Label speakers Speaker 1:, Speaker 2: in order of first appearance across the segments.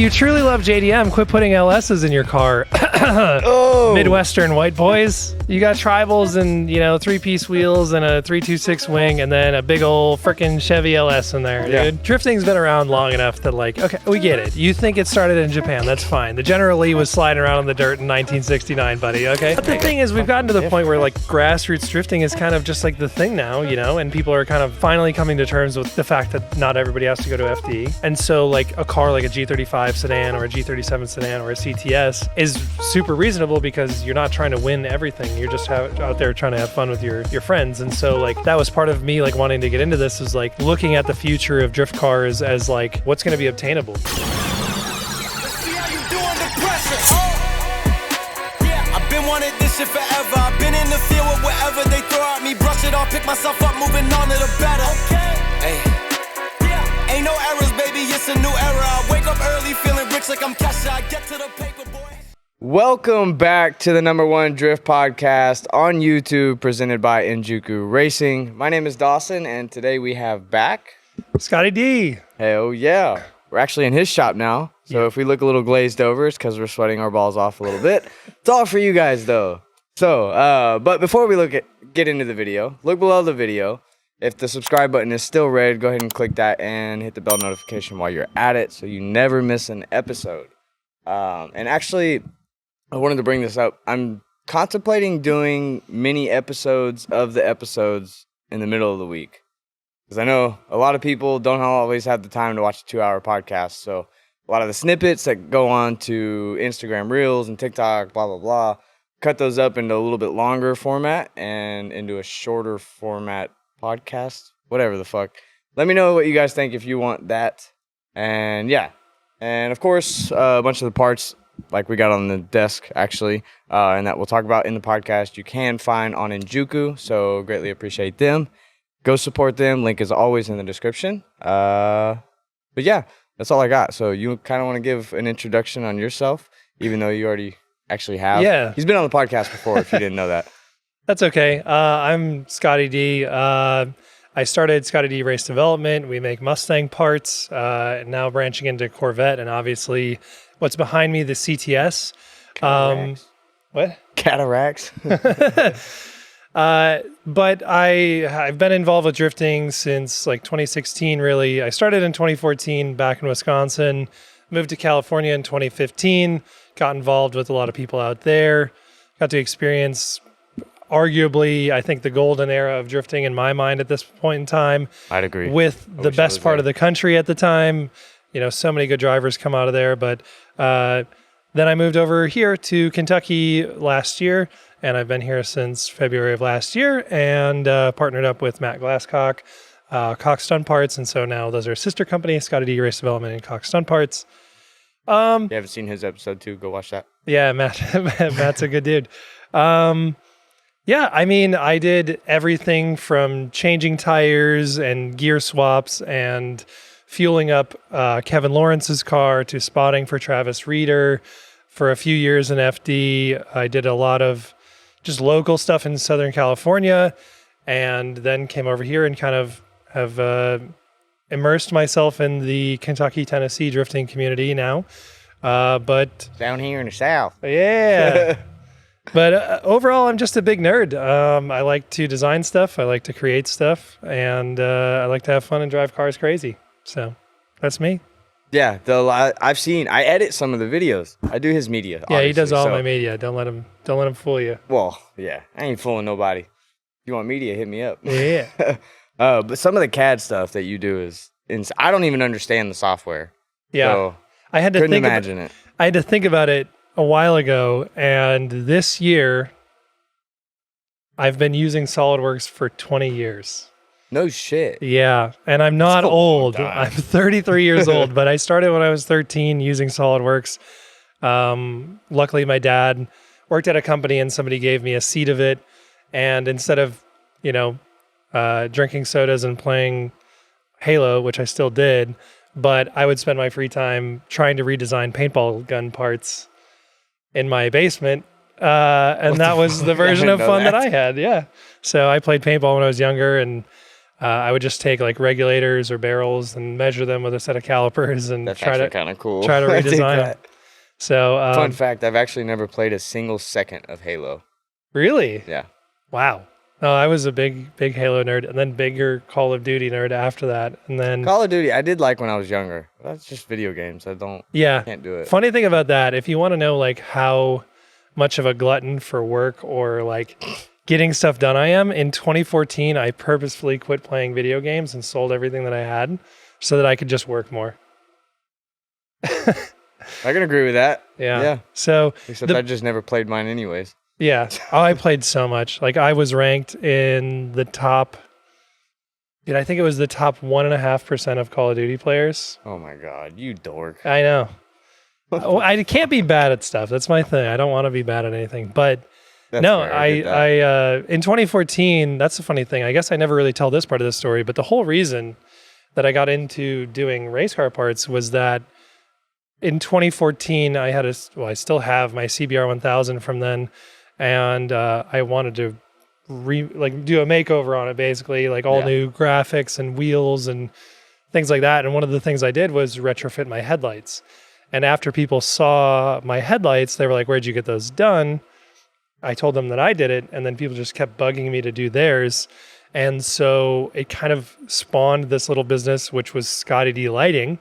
Speaker 1: you truly love JDM, quit putting LSs in your car. Midwestern white boys. You got tribals and, 3-piece wheels and a 326 wing and then a big old frickin' Chevy LS in there, dude. Drifting's been around long enough that, okay, we get it. You think it started in Japan, that's fine. The General Lee was sliding around in the dirt in 1969, buddy, okay? But the thing is, we've gotten to the point where, grassroots drifting is kind of just, the thing now, and people are kind of finally coming to terms with the fact that not everybody has to go to FD. And so, a car like a G35 sedan or a G37 sedan or a CTS is super reasonable because you're not trying to win everything. You're just out there trying to have fun with your friends. And so that was part of me wanting to get into this is looking at the future of drift cars as what's going to be obtainable.
Speaker 2: Let's see how you do under pressure. Yeah, I've been wanting this shit forever. I've been in the field with whatever they throw at me. Brush it off, pick myself up, moving on to the better. Okay. Hey. Yeah. Ain't no errors, baby, it's a new era. I wake up early feeling rich like I'm Kesha. I get to the paper, boy.
Speaker 3: Welcome back to the #1 Drift Podcast on YouTube, presented by Injuku Racing. My name is Dawson, and today we have back
Speaker 1: Scotty D.
Speaker 3: Hell yeah. We're actually in his shop now, so if we look a little glazed over, it's because we're sweating our balls off a little bit. It's all for you guys, though. So, but before we get into the video, look below the video. If the subscribe button is still red, go ahead and click that and hit the bell notification while you're at it so you never miss an episode. And actually, I wanted to bring this up. I'm contemplating doing mini episodes of the episodes in the middle of the week. Because I know a lot of people don't always have the time to watch a 2-hour podcast. So a lot of the snippets that go on to Instagram Reels and TikTok, blah, blah, blah, cut those up into a little bit longer format and into a shorter format podcast, whatever the fuck. Let me know what you guys think if you want that. And yeah. And of course, a bunch of the parts like we got on the desk, actually, and that we'll talk about in the podcast, you can find on Injuku, so greatly appreciate them. Go support them. Link is always in the description. But yeah, that's all I got. So you kind of want to give an introduction on yourself, even though you already actually have.
Speaker 1: Yeah.
Speaker 3: He's been on the podcast before, if you didn't know that.
Speaker 1: That's okay. I'm Scotty D. I started Scotty D Race Development. We make Mustang parts, now branching into Corvette, and obviously what's behind me, the CTS. What?
Speaker 3: Cataracts.
Speaker 1: But I've been involved with drifting since 2016, really. I started in 2014 back in Wisconsin, moved to California in 2015, got involved with a lot of people out there, got to experience arguably, I think, the golden era of drifting in my mind at this point in time.
Speaker 3: I'd agree.
Speaker 1: With the best part of the country at the time. So many good drivers come out of there. But then I moved over here to Kentucky last year, and I've been here since February of last year, and partnered up with Matt Glasscock, Cox Stunt Parts. And so now those are sister companies, Scotty D Race Development and Cox Stunt Parts.
Speaker 3: You haven't seen his episode 2, go watch that.
Speaker 1: Yeah, Matt's a good dude. Yeah, I mean, I did everything from changing tires and gear swaps and fueling up Kevin Lawrence's car to spotting for Travis Reeder. For a few years in FD, I did a lot of just local stuff in Southern California, and then came over here and kind of have immersed myself in the Kentucky, Tennessee drifting community now. But
Speaker 3: down here in the South.
Speaker 1: Yeah. But overall, I'm just a big nerd. I like to design stuff. I like to create stuff. And I like to have fun and drive cars crazy. So that's me.
Speaker 3: Yeah, I edit some of the videos. I do his media.
Speaker 1: Yeah, he does all my media. Don't let him fool you.
Speaker 3: Well, yeah, I ain't fooling nobody. If you want media, hit me up.
Speaker 1: Yeah.
Speaker 3: But some of the CAD stuff that you do is I don't even understand the software.
Speaker 1: Yeah.
Speaker 3: So
Speaker 1: I had to
Speaker 3: couldn't imagine it.
Speaker 1: I had to think about it a while ago, and this year I've been using SolidWorks for 20 years.
Speaker 3: No shit.
Speaker 1: Yeah, and I'm not old. I'm 33 years old, but I started when I was 13 using SolidWorks. Luckily, my dad worked at a company and somebody gave me a seat of it, and instead of, drinking sodas and playing Halo, which I still did, but I would spend my free time trying to redesign paintball gun parts in my basement. And that was the version of fun that I had. Yeah. So I played paintball when I was younger, and I would just take like regulators or barrels and measure them with a set of calipers and
Speaker 3: That's
Speaker 1: try to
Speaker 3: kind of cool.
Speaker 1: try to
Speaker 3: I dig
Speaker 1: redesign them.
Speaker 3: that.
Speaker 1: So
Speaker 3: Fun fact: I've actually never played a single second of Halo.
Speaker 1: really,
Speaker 3: Yeah.
Speaker 1: wow. No, I was a big Halo nerd, and then bigger Call of Duty nerd after that, and then
Speaker 3: Call of Duty, I did like when I was younger. That's just video games. I can't do it.
Speaker 1: Funny thing about that, if you want to know like how much of a glutton for work or like getting stuff done I am, in 2014 I purposefully quit playing video games and sold everything that I had so that I could just work more.
Speaker 3: I can agree with that.
Speaker 1: Yeah. So
Speaker 3: Except I just never played mine anyways.
Speaker 1: yeah, I played so much. Like I was ranked in the top. Dude, I think it was the top 1.5% of Call of Duty players.
Speaker 3: Oh my god, you dork.
Speaker 1: I know. I can't be bad at stuff. That's my thing. I don't want to be bad at anything. But
Speaker 3: That's
Speaker 1: no,
Speaker 3: fair, get that.
Speaker 1: in 2014, that's the funny thing. I guess I never really tell this part of the story, but the whole reason that I got into doing race car parts was that in 2014, I had I still have my CBR 1000 from then, and I wanted to do a makeover on it, basically, like all new graphics and wheels and things like that. And one of the things I did was retrofit my headlights. And after people saw my headlights, they were like, "Where'd you get those done?" I told them that I did it, and then people just kept bugging me to do theirs. And so it kind of spawned this little business, which was Scotty D lighting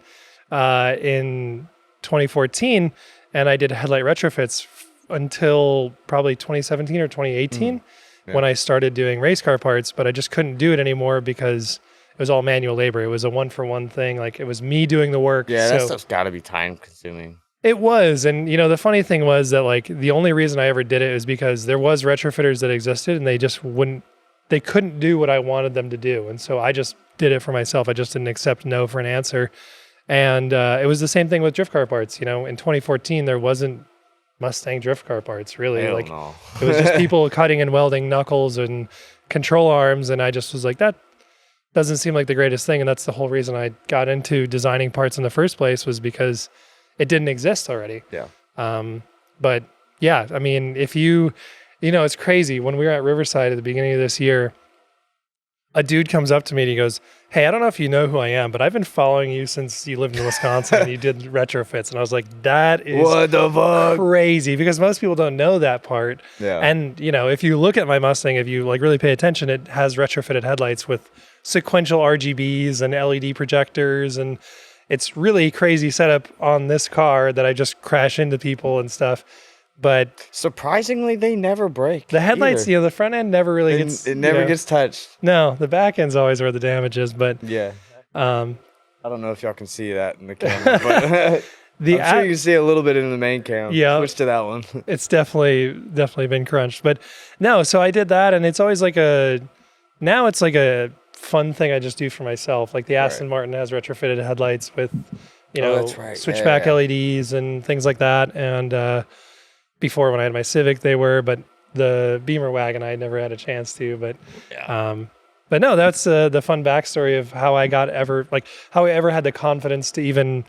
Speaker 1: in 2014. And I did headlight retrofits until probably 2017 or 2018 when I started doing race car parts, but I just couldn't do it anymore because it was all manual labor. It was a 1-for-1 thing. Like it was me doing the work.
Speaker 3: Yeah,
Speaker 1: so
Speaker 3: that stuff's got to be time consuming.
Speaker 1: it was. And, you know, the funny thing was that like the only reason I ever did it is because there was retrofitters that existed and they just they couldn't do what I wanted them to do. And so I just did it for myself. I just didn't accept no for an answer. And it was the same thing with drift car parts. You know, in 2014, there wasn't Mustang drift car parts really.
Speaker 3: Hell
Speaker 1: like
Speaker 3: no.
Speaker 1: it was just people cutting and welding knuckles and control arms. And I just was like, that doesn't seem like the greatest thing. And that's the whole reason I got into designing parts in the first place, was because it didn't exist already.
Speaker 3: Yeah.
Speaker 1: But yeah, I mean, if you know, it's crazy. When we were at Riverside at the beginning of this year, a dude comes up to me and he goes, "Hey, I don't know if you know who I am, but I've been following you since you lived in Wisconsin and you did retrofits." And I was like, that is
Speaker 3: What the fuck?
Speaker 1: crazy, because most people don't know that part.
Speaker 3: Yeah.
Speaker 1: And, you know, if you look at my Mustang, if you like really pay attention, it has retrofitted headlights with sequential RGBs and LED projectors. And it's really crazy setup on this car that I just crash into people and stuff. But
Speaker 3: Surprisingly, they never break.
Speaker 1: the headlights,
Speaker 3: either.
Speaker 1: you know, the front end never really gets.
Speaker 3: It never
Speaker 1: you know,
Speaker 3: gets touched.
Speaker 1: No, the back end's always where the damage is. But
Speaker 3: Yeah.
Speaker 1: um,
Speaker 3: I don't know if y'all can see that in the camera, but I'm sure you can see a little bit in the main cam.
Speaker 1: Yeah.
Speaker 3: Switch to that one.
Speaker 1: it's definitely been crunched. But no, so I did that, and it's always like now it's like a fun thing I just do for myself. Like the Aston Martin has retrofitted headlights with, you know,
Speaker 3: that's right.
Speaker 1: switchback
Speaker 3: Yeah.
Speaker 1: LEDs and things like that. And before, when I had my Civic, they were, but the Beamer Wagon I had never had a chance to. But but no, that's the fun backstory of how I how I ever had the confidence to even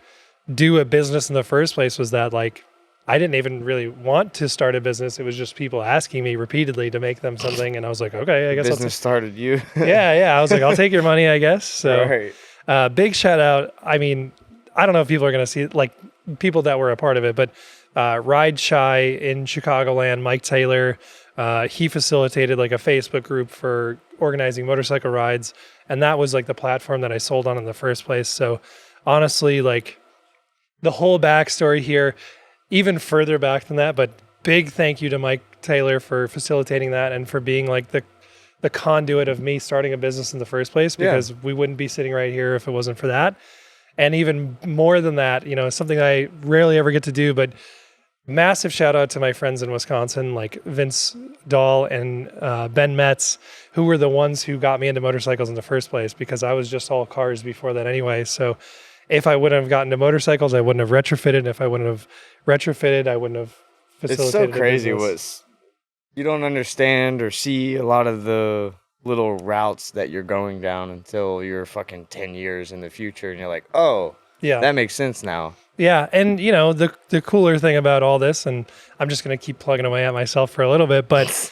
Speaker 1: do a business in the first place, was that like I didn't even really want to start a business. It was just people asking me repeatedly to make them something, and I was like, okay, I guess
Speaker 3: Business started you.
Speaker 1: yeah. I was like, I'll take your money, I guess. So
Speaker 3: Right.
Speaker 1: big shout out. I mean, I don't know if people are going to see it, like people that were a part of it, but Ride Shy in Chicagoland, Mike Taylor, he facilitated like a Facebook group for organizing motorcycle rides. And that was like the platform that I sold on in the first place. So honestly, like the whole backstory here, even further back than that, but big thank you to Mike Taylor for facilitating that and for being like the conduit of me starting a business in the first place, because we wouldn't be sitting right here if it wasn't for that. And even more than that, you know, something I rarely ever get to do, but massive shout out to my friends in Wisconsin, like Vince Dahl and Ben Metz, who were the ones who got me into motorcycles in the first place, because I was just all cars before that anyway. So if I wouldn't have gotten to motorcycles, I wouldn't have retrofitted. If I wouldn't have retrofitted, I wouldn't have facilitated.
Speaker 3: It's so crazy what you don't understand or see a lot of the little routes that you're going down until you're fucking 10 years in the future, and you're like, oh,
Speaker 1: yeah,
Speaker 3: that makes sense now.
Speaker 1: Yeah, and you know, the cooler thing about all this, and I'm just gonna keep plugging away at myself for a little bit, but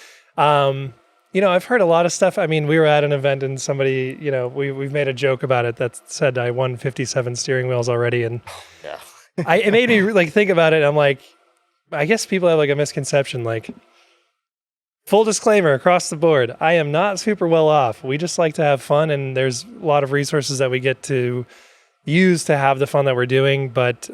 Speaker 1: I've heard a lot of stuff. I mean, we were at an event and somebody, we've made a joke about it that said I won 57 steering wheels already. And
Speaker 3: Yeah.
Speaker 1: it made me like think about it. I'm like, I guess people have like a misconception. Like, full disclaimer across the board, I am not super well off. We just like to have fun, and there's a lot of resources that we get to use to have the fun that we're doing. But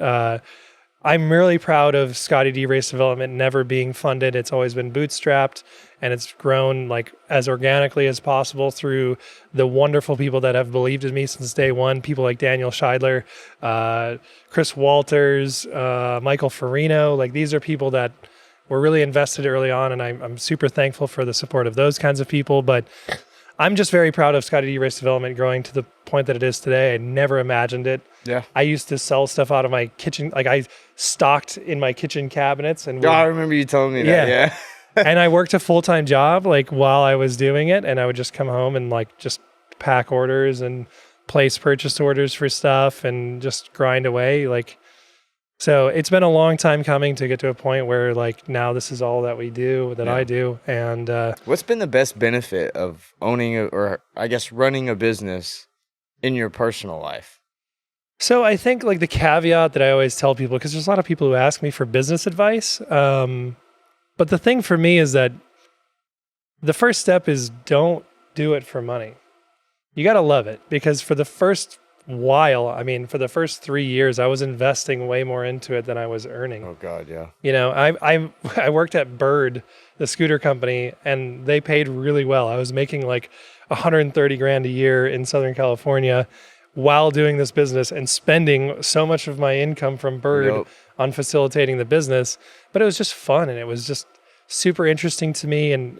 Speaker 1: I'm really proud of Scotty D Race Development never being funded. It's always been bootstrapped, and it's grown like as organically as possible through the wonderful people that have believed in me since day one. People like Daniel Scheidler, Chris Walters, Michael Farino. Like, these are people that were really invested early on, and I'm super thankful for the support of those kinds of people. But I'm just very proud of Scotty D Race Development growing to the point that it is today. I never imagined it.
Speaker 3: Yeah.
Speaker 1: I used to sell stuff out of my kitchen. Like, I stocked in my kitchen cabinets. And
Speaker 3: I remember you telling me that. Yeah.
Speaker 1: And I worked a full-time job like while I was doing it. And I would just come home and like just pack orders and place purchase orders for stuff and just grind away. Like, so it's been a long time coming to get to a point where like now this is all that we do, that I do. And
Speaker 3: what's been the best benefit of owning or I guess running a business in your personal life?
Speaker 1: So I think like the caveat that I always tell people, because there's a lot of people who ask me for business advice. But the thing for me is that the first step is don't do it for money. You got to love it, because for the first while, I mean, for the first 3 years, I was investing way more into it than I was earning.
Speaker 3: Oh God, yeah.
Speaker 1: I worked at Bird, the scooter company, and they paid really well. I was making like 130 grand a year in Southern California while doing this business and spending so much of my income from Bird on facilitating the business. But it was just fun, and it was just super interesting to me. And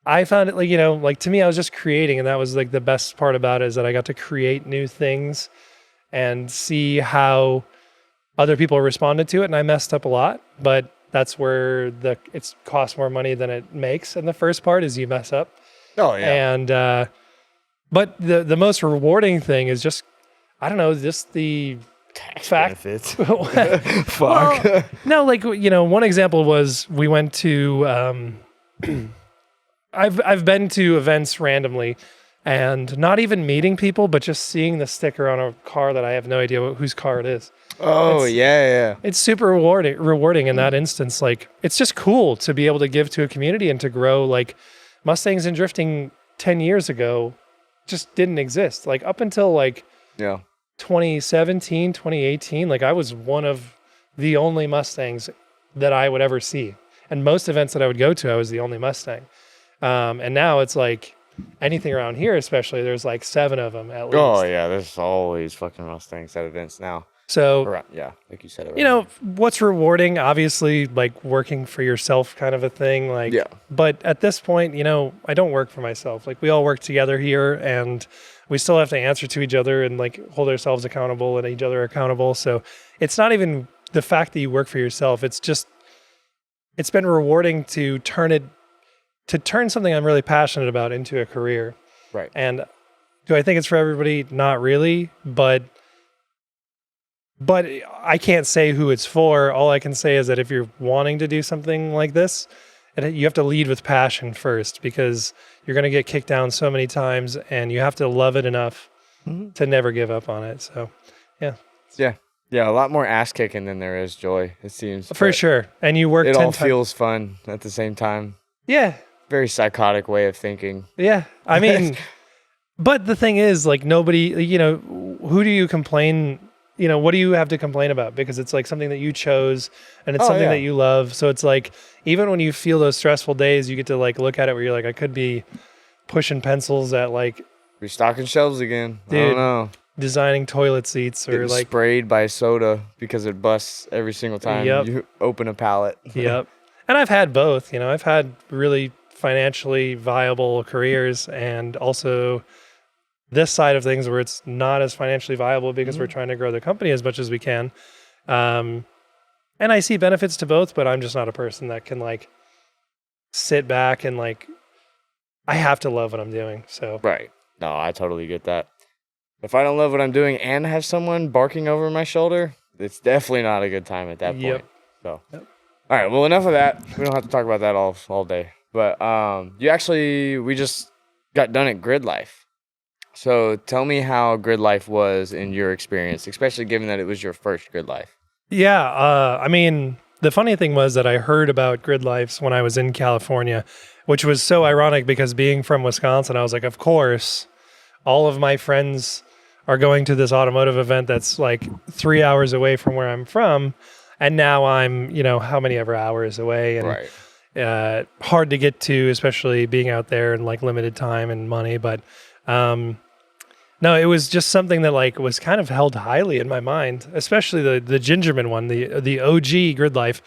Speaker 1: I found it like to me, I was just creating, and that was like the best part about it, is that I got to create new things and see how other people responded to it. And I messed up a lot, but that's where it's costs more money than it makes. And the first part is you mess up.
Speaker 3: Oh yeah.
Speaker 1: And, but the most rewarding thing is just, I don't know, just the
Speaker 3: Tax
Speaker 1: fact.
Speaker 3: benefits.
Speaker 1: Fuck.
Speaker 3: Fuck.
Speaker 1: No, like, one example was we went to, I've been to events randomly and not even meeting people, but just seeing the sticker on a car that I have no idea whose car it is.
Speaker 3: Oh, yeah.
Speaker 1: It's super rewarding in that instance. Like, it's just cool to be able to give to a community and to grow. Like, Mustangs and drifting 10 years ago just didn't exist. Like, up until like 2017, 2018, like I was one of the only Mustangs that I would ever see. And most events that I would go to, I was the only Mustang. And now it's like anything around here, especially, there's like 7 of them at least.
Speaker 3: Oh yeah, there's always fucking Mustangs at events now.
Speaker 1: So,
Speaker 3: like you said.
Speaker 1: What's rewarding, obviously, like working for yourself kind of a thing. Like, but at this point, I don't work for myself. Like, we all work together here, and we still have to answer to each other and like hold ourselves accountable and each other accountable. So it's not even the fact that you work for yourself. It's just, it's been rewarding to turn something I'm really passionate about into a career.
Speaker 3: Right.
Speaker 1: And do I think it's for everybody? Not really, but I can't say who it's for. All I can say is that if you're wanting to do something like this, you have to lead with passion first, because you're going to get kicked down so many times, and you have to love it enough to never give up on it. So, yeah.
Speaker 3: Yeah, a lot more ass kicking than there is joy, it seems.
Speaker 1: For sure. And you work 10
Speaker 3: times. It all
Speaker 1: times.
Speaker 3: feels fun at the same time.
Speaker 1: Yeah.
Speaker 3: Very psychotic way of thinking.
Speaker 1: Yeah. I mean, but the thing is, like, nobody, who do you complain? What do you have to complain about? Because it's like something that you chose, and it's something that you love. So it's like, even when you feel those stressful days, you get to like look at it where you're like, I could be pushing pencils at like
Speaker 3: restocking shelves again.
Speaker 1: Dude,
Speaker 3: I don't know.
Speaker 1: Designing toilet seats, or
Speaker 3: getting
Speaker 1: like
Speaker 3: sprayed by soda because it busts every single time you open a pallet.
Speaker 1: Yep. And I've had both. I've had really financially viable careers, and also this side of things where it's not as financially viable because we're trying to grow the company as much as we can. And I see benefits to both, but I'm just not a person that can like sit back and like, I have to love what I'm doing. So
Speaker 3: right. No, I totally get that. If I don't love what I'm doing and have someone barking over my shoulder, it's definitely not a good time at that point. So, all right. Well, enough of that. We don't have to talk about that all day. But we just got done at Gridlife. So tell me how Gridlife was in your experience, especially given that it was your first Gridlife.
Speaker 1: Yeah, I mean, the funny thing was that I heard about Gridlifes when I was in California, which was so ironic because being from Wisconsin, I was like, of course, all of my friends are going to this automotive event that's like 3 hours away from where I'm from. And now I'm, how many ever hours away, and
Speaker 3: Right.
Speaker 1: hard to get to, especially being out there and like limited time and money. But no, it was just something that like was kind of held highly in my mind, especially the Gingerman one, the OG Gridlife,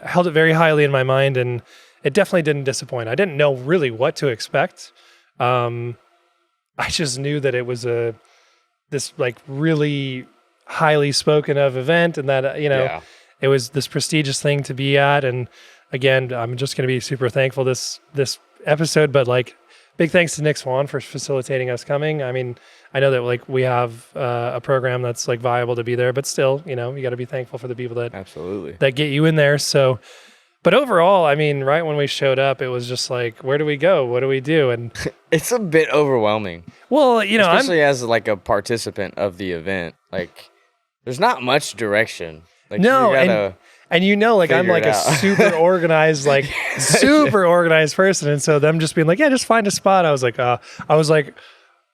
Speaker 1: held it very highly in my mind, and it definitely didn't disappoint. I didn't know really what to expect. I just knew that it was this like really highly spoken of event, and that it was this prestigious thing to be at. And again, I'm just going to be super thankful this episode, but like big thanks to Nick Swan for facilitating us coming. I mean, I know that like we have a program that's like viable to be there, but still, you got to be thankful for the people that
Speaker 3: Absolutely.
Speaker 1: that get you in there. So, but overall, I mean, right when we showed up, it was just like, where do we go? What do we do? And
Speaker 3: It's a bit overwhelming.
Speaker 1: well,
Speaker 3: Especially as like a participant of the event. Like, there's not much direction. Like,
Speaker 1: No,
Speaker 3: you gotta,
Speaker 1: and like I'm
Speaker 3: figure
Speaker 1: like
Speaker 3: it
Speaker 1: a
Speaker 3: out.
Speaker 1: super organized, like super organized person, and so them just being like, yeah, just find a spot. I was like,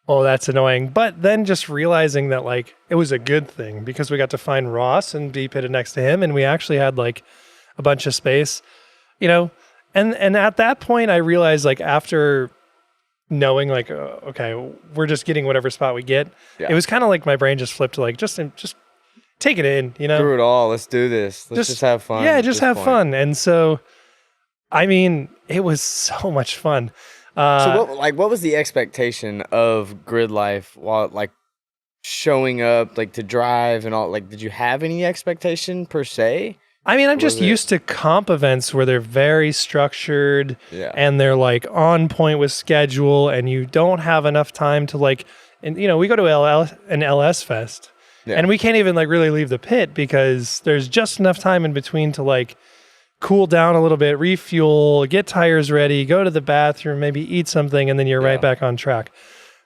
Speaker 1: oh, that's annoying. But then just realizing that like it was a good thing because we got to find Ross and be pitted next to him, and we actually had like a bunch of space, and at that point I realized like after knowing like okay, we're just getting whatever spot we get.
Speaker 3: Yeah.
Speaker 1: It was kind of like my brain just flipped to like just take it in,
Speaker 3: Screw it all. Let's do this. Let's just have fun.
Speaker 1: Yeah,
Speaker 3: at
Speaker 1: just
Speaker 3: this
Speaker 1: have
Speaker 3: point.
Speaker 1: fun. And so, I mean, it was so much fun.
Speaker 3: So what was the expectation of Gridlife while like showing up like to drive and all? Like, did you have any expectation per se?
Speaker 1: I mean, I'm
Speaker 3: was
Speaker 1: just
Speaker 3: it-
Speaker 1: used to comp events where they're very structured and they're like on point with schedule, and you don't have enough time to like, and we go to an LS Fest.
Speaker 3: Yeah.
Speaker 1: And we can't even like really leave the pit because there's just enough time in between to like cool down a little bit, refuel, get tires ready, go to the bathroom, maybe eat something, and then you're right back on track.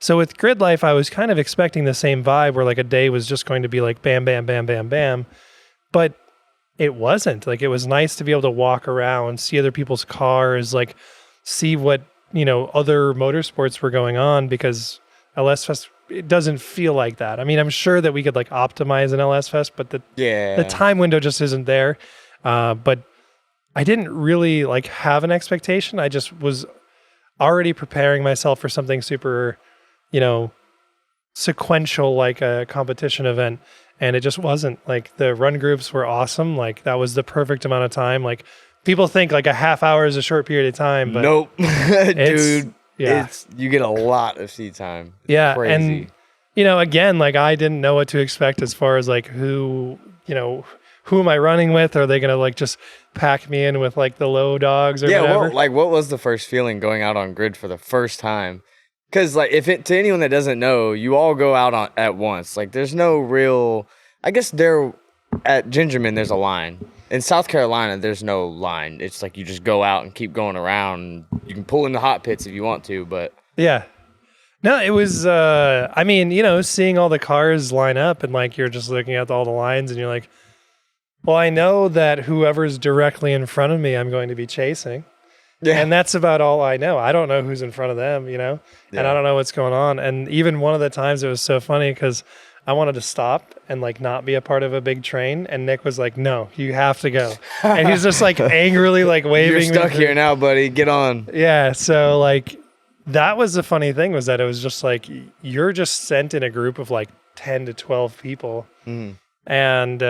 Speaker 1: So with Gridlife, I was kind of expecting the same vibe where like a day was just going to be like bam, bam, bam, bam, bam. But it wasn't. Like, it was nice to be able to walk around, see other people's cars, like see what, other motorsports were going on, because LS Fest, it doesn't feel like that. I mean, I'm sure that we could like optimize an LS Fest, but the time window just isn't there. But I didn't really like have an expectation. I just was already preparing myself for something super, sequential, like a competition event. And it just wasn't. Like, the run groups were awesome. Like, that was the perfect amount of time. Like, people think like a half hour is a short period of time, but
Speaker 3: nope. Dude.
Speaker 1: Yeah.
Speaker 3: You get a lot of seat time. It's
Speaker 1: Yeah,
Speaker 3: crazy.
Speaker 1: and again, like I didn't know what to expect as far as like who am I running with? Are they gonna like just pack me in with like the low dogs or whatever?
Speaker 3: What was the first feeling going out on grid for the first time? Because like to anyone that doesn't know, you all go out at once. Like, there's no real. I guess at Gingerman there's a line. In South Carolina, there's no line. It's like you just go out and keep going around. You can pull in the hot pits if you want to, but
Speaker 1: Yeah. No, it was, I mean, seeing all the cars line up and like you're just looking at all the lines and you're like, well, I know that whoever's directly in front of me, I'm going to be chasing.
Speaker 3: yeah.
Speaker 1: And that's about all I know. I don't know who's in front of them, and I don't know what's going on. And even one of the times it was so funny because I wanted to stop and like not be a part of a big train. And Nick was like, no, you have to go. And he's just like angrily like waving.
Speaker 3: You're
Speaker 1: me
Speaker 3: stuck
Speaker 1: through.
Speaker 3: here now, buddy. Get on.
Speaker 1: Yeah. So like that was the funny thing, was that it was just like you're just sent in a group of like 10 to 12 people. And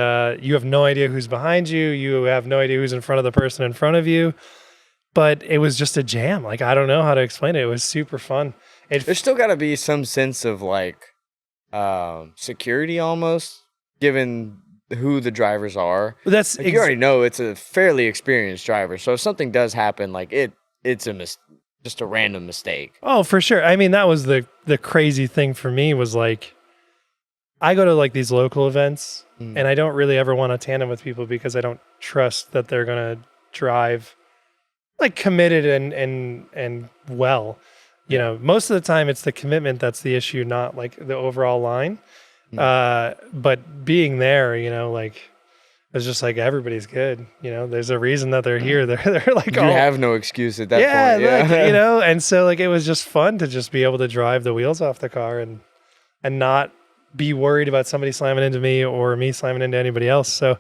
Speaker 1: you have no idea who's behind you. You have no idea who's in front of the person in front of you. But it was just a jam. Like, I don't know how to explain it. It was super fun.
Speaker 3: There's still got to be some sense of like security almost, given who the drivers are.
Speaker 1: That's
Speaker 3: Like, you already know it's a fairly experienced driver, so if something does happen, like it's just a random mistake.
Speaker 1: Oh, for sure. I mean, that was the crazy thing for me, was like, I go to like these local events and I don't really ever want to tandem with people because I don't trust that they're going to drive like committed and well. You know, most of the time it's the commitment that's the issue, not like the overall line. But being there, you know, like it's just like everybody's good. You know, there's a reason that they're here. They're like
Speaker 3: You have no excuse at that point.
Speaker 1: yeah, like, you know, and so like it was just fun to just be able to drive the wheels off the car and not be worried about somebody slamming into me or me slamming into anybody else. So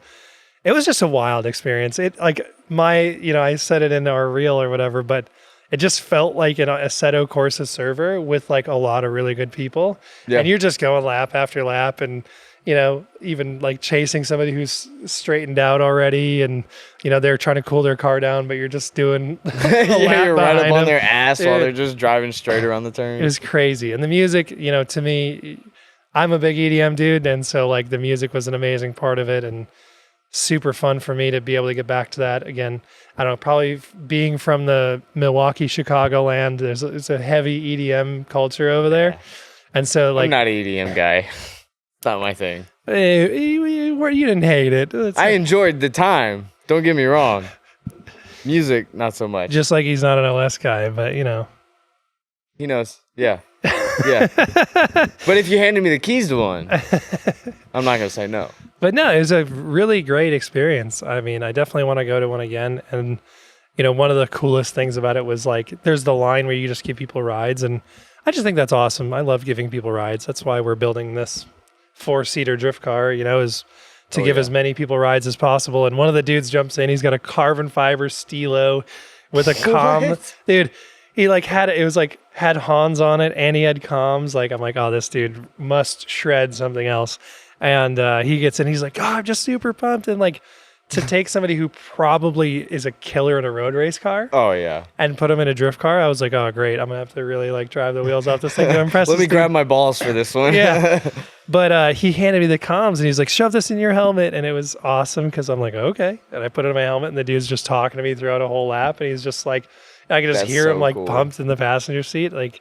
Speaker 1: it was just a wild experience. It like I said it in our reel or whatever, but it just felt like an Assetto Corsa server with like a lot of really good people. Yeah. And you're just going lap after lap and, you know, even like chasing somebody who's straightened out already. And, you know, they're trying to cool their car down, but you're just doing a lap
Speaker 3: you're right up on
Speaker 1: them.
Speaker 3: their ass while they're just driving straight around the turn.
Speaker 1: It was crazy. And the music, you know, to me, I'm a big EDM dude. And so like the music was an amazing part of it and super fun for me to be able to get back to that again. I don't know, probably being from the Milwaukee, Chicago land, it's a heavy EDM culture over there. Yeah. And so like,
Speaker 3: I'm not an EDM guy. It's not my thing.
Speaker 1: You didn't hate it.
Speaker 3: I enjoyed the time. Don't get me wrong. Music, not so much.
Speaker 1: Just like he's not an OS guy, but you know.
Speaker 3: He knows. Yeah. Yeah. But if you handed me the keys to one, I'm not going to say no.
Speaker 1: But no, it was a really great experience. I mean, I definitely want to go to one again. And, you know, one of the coolest things about it was like, there's the line where you just give people rides. And I just think that's awesome. I love giving people rides. That's why we're building this 4-seater drift car, you know, is to give as many people rides as possible. And one of the dudes jumps in. He's got a carbon fiber stilo with a comm. Dude, he like had Hans on it and he had comms. Like, I'm like, oh, this dude must shred something else. And he gets in, he's like, oh, I'm just super pumped. And like to take somebody who probably is a killer in a road race car.
Speaker 3: Oh, yeah.
Speaker 1: And put him in a drift car. I was like, oh, great. I'm going to have to really like drive the wheels off this thing to impress
Speaker 3: Let me grab my balls for this one.
Speaker 1: Yeah. But he handed me the comms and he's like, shove this in your helmet. And it was awesome because I'm like, okay. And I put it in my helmet and the dude's just talking to me throughout a whole lap. And he's just like, I can just hear him like pumped in the passenger seat. Like,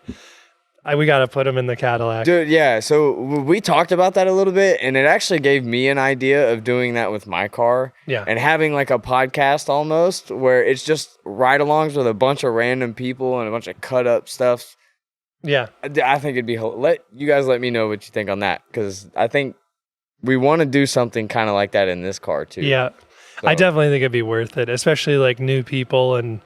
Speaker 1: we got to put him in the Cadillac.
Speaker 3: Dude, yeah. So we talked about that a little bit, and it actually gave me an idea of doing that with my car.
Speaker 1: Yeah.
Speaker 3: And having like a podcast almost where it's just ride-alongs with a bunch of random people and a bunch of cut-up stuff.
Speaker 1: Yeah.
Speaker 3: I think it'd be... Let me know what you think on that, because I think we want to do something kind of like that in this car, too.
Speaker 1: Yeah. So. I definitely think it'd be worth it, especially like new people and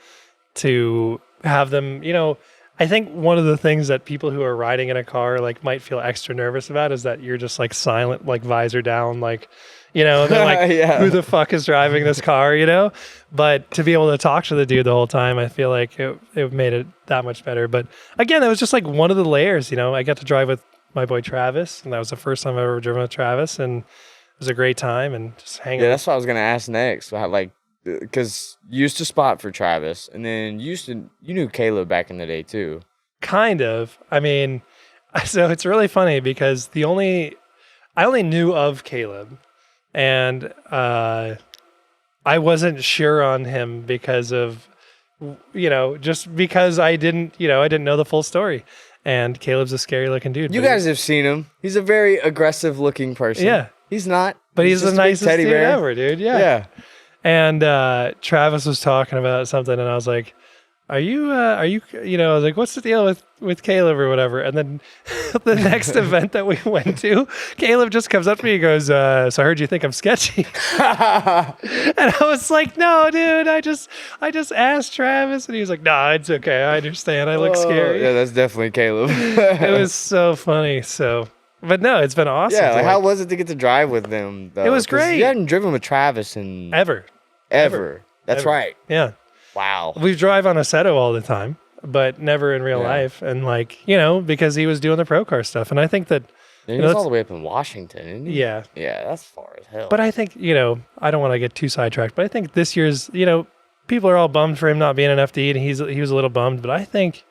Speaker 1: to have them, you know... I think one of the things that people who are riding in a car like might feel extra nervous about is that you're just like silent, like visor down, like, you know, and they're like, yeah. Who the fuck is driving this car, you know? But to be able to talk to the dude the whole time, I feel like it made it that much better. But again, it was just like one of the layers, you know, I got to drive with my boy Travis, and that was the first time I've ever driven with Travis, and it was a great time and just hanging.
Speaker 3: Yeah, that's what I was going to ask next. Like, because you used to spot for Travis, and then you knew Caleb back in the day too.
Speaker 1: Kind of. I mean, so it's really funny because I only knew of Caleb, and I wasn't sure on him because of, you know, just because I didn't know the full story. And Caleb's a scary looking dude.
Speaker 3: You guys have seen him. He's a very aggressive looking person.
Speaker 1: Yeah.
Speaker 3: He's not.
Speaker 1: But he's the nicest dude ever, dude. Yeah.
Speaker 3: Yeah.
Speaker 1: And Travis was talking about something, and I was like, are you, you know, I was like, what's the deal with Caleb or whatever? And then the next event that we went to, Caleb just comes up to me and goes, so I heard you think I'm sketchy. And I was like, no, dude, I just asked Travis. And he was like, nah, it's okay. I understand. I look scary.
Speaker 3: Yeah, that's definitely Caleb.
Speaker 1: It was so funny. So... But no, it's been awesome.
Speaker 3: Yeah, like, how was it to get to drive with them, though?
Speaker 1: It was great.
Speaker 3: You hadn't driven with Travis in...
Speaker 1: Ever.
Speaker 3: That's right.
Speaker 1: Yeah.
Speaker 3: Wow.
Speaker 1: We drive on Assetto all the time, but never in real life. And like, you know, because he was doing the pro car stuff. And I think that...
Speaker 3: He was all the way up in Washington, isn't he?
Speaker 1: Yeah.
Speaker 3: Yeah, that's far as hell.
Speaker 1: But I think, you know, I don't want to get too sidetracked, but I think this year's, you know, people are all bummed for him not being an FD, and he was a little bummed, but I think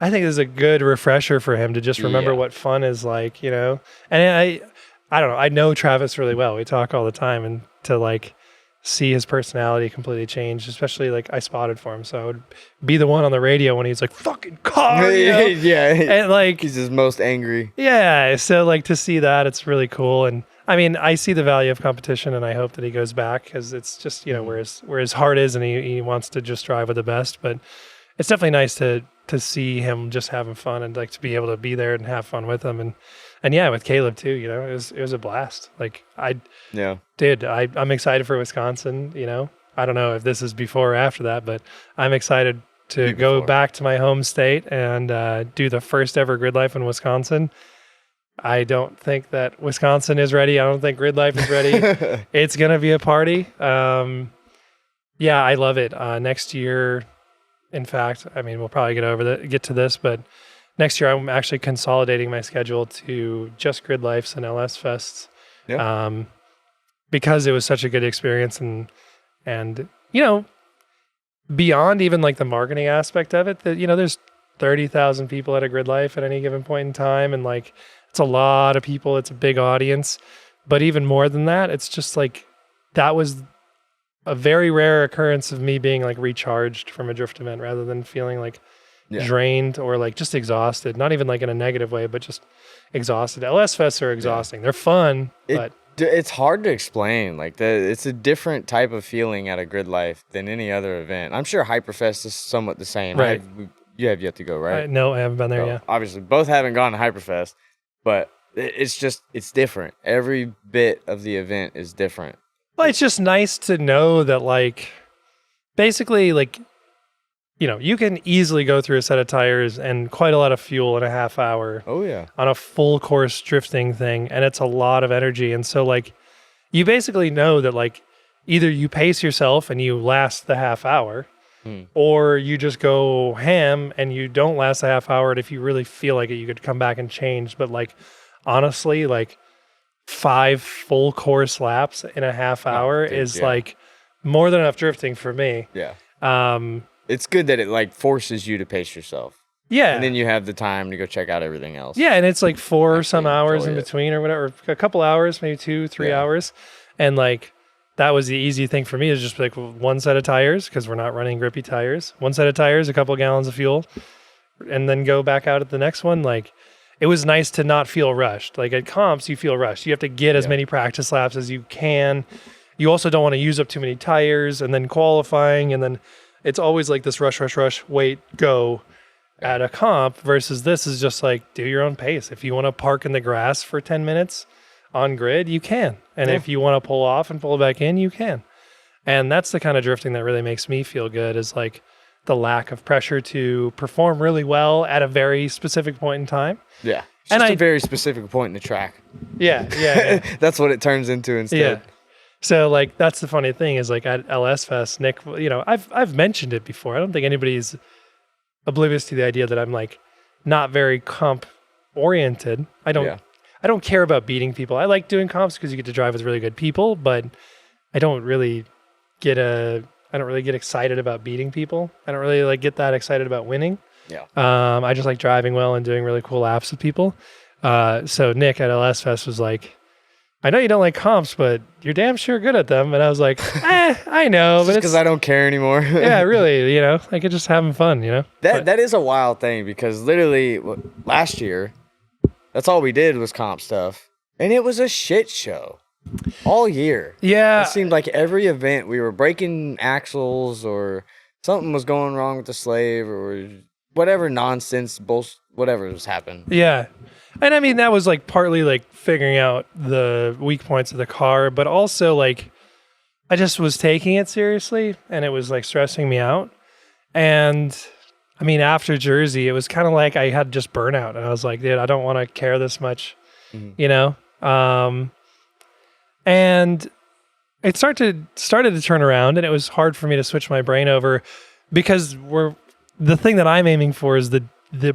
Speaker 1: this is a good refresher for him to just remember what fun is like, you know? And I don't know. I know Travis really well. We talk all the time, and to like see his personality completely change, especially like I spotted for him. So I would be the one on the radio when he's like, fucking car, you know?
Speaker 3: Yeah.
Speaker 1: And like,
Speaker 3: he's his most angry.
Speaker 1: Yeah. So like to see that, it's really cool. And I mean, I see the value of competition, and I hope that he goes back because it's just, you know, where his heart is, and he wants to just drive with the best. But it's definitely nice to see him just having fun and like to be able to be there and have fun with him. And yeah, with Caleb too, you know, it was a blast. Like I'm excited for Wisconsin, you know. I don't know if this is before or after that, but I'm excited to go back to my home state and do the first ever Gridlife in Wisconsin. I don't think that Wisconsin is ready. I don't think Gridlife is ready. It's going to be a party. Yeah, I love it. Next year, in fact, I mean, we'll probably get to this, but next year I'm actually consolidating my schedule to just Gridlifes and LS Fests. Yeah. Because it was such a good experience and you know, beyond even like the marketing aspect of it, that, you know, there's 30,000 people at a Gridlife at any given point in time. And like, it's a lot of people. It's a big audience, but even more than that, it's just like, that was a very rare occurrence of me being like recharged from a drift event rather than feeling like drained or like just exhausted, not even like in a negative way, but just exhausted. LS Fests are exhausting. They're fun, but
Speaker 3: it's hard to explain. Like it's a different type of feeling at a Gridlife than any other event. I'm sure Hyperfest is somewhat the same.
Speaker 1: Right.
Speaker 3: You have yet to go, right?
Speaker 1: No, I haven't been there yet.
Speaker 3: Obviously, both haven't gone to Hyperfest, but it's different. Every bit of the event is different.
Speaker 1: Well, it's just nice to know that, like, basically, like, you know, you can easily go through a set of tires and quite a lot of fuel in a half hour.
Speaker 3: Oh, yeah.
Speaker 1: On a full course drifting thing. And it's a lot of energy. And so, like, you basically know that, like, either you pace yourself and you last the half hour, or you just go ham and you don't last the half hour. And if you really feel like it, you could come back and change. But, like, honestly, like, 5 full course laps in a half hour is like more than enough drifting for me.
Speaker 3: Yeah. It's good that it like forces you to pace yourself.
Speaker 1: Yeah.
Speaker 3: And then you have the time to go check out everything else.
Speaker 1: Yeah. And it's like 4 some hours in between or whatever, a couple hours, maybe 2-3 hours. And like, that was the easy thing for me, is just like one set of tires, because we're not running grippy tires, one set of tires, a couple of gallons of fuel, and then go back out at the next one. Like, it was nice to not feel rushed. Like at comps, you feel rushed. You have to get as many practice laps as you can. You also don't want to use up too many tires, and then qualifying, and then it's always like this rush, wait, go at a comp, versus this is just like, do your own pace. If you want to park in the grass for 10 minutes on grid, you can. And if you want to pull off and pull back in, you can. And that's the kind of drifting that really makes me feel good, is like the lack of pressure to perform really well at a very specific point in time.
Speaker 3: Yeah. It's just a very specific point in the track.
Speaker 1: Yeah.
Speaker 3: That's what it turns into instead.
Speaker 1: Yeah. So like, that's the funny thing, is like at LS Fest, Nick, you know, I've mentioned it before. I don't think anybody's oblivious to the idea that I'm like not very comp oriented. I don't care about beating people. I like doing comps because you get to drive with really good people, but I don't really get excited about beating people. I don't really like get that excited about winning.
Speaker 3: Yeah.
Speaker 1: I just like driving well and doing really cool laps with people. So Nick at LS Fest was like, I know you don't like comps, but you're damn sure good at them. And I was like, I know, but it's
Speaker 3: because I don't care anymore.
Speaker 1: Yeah, really, you know, like it's just having fun, you know.
Speaker 3: That is a wild thing, because literally last year, that's all we did was comp stuff, and it was a shit show all year.
Speaker 1: Yeah,
Speaker 3: it seemed like every event we were breaking axles, or something was going wrong with the slave, or whatever nonsense, whatever was happening.
Speaker 1: Yeah. And I mean, that was like partly like figuring out the weak points of the car, but also like I just was taking it seriously, and it was like stressing me out. And I mean, after Jersey, it was kind of like I had just burnout, and I was like, dude, I don't want to care this much, you know? And it started to turn around, and it was hard for me to switch my brain over, because the thing that I'm aiming for is the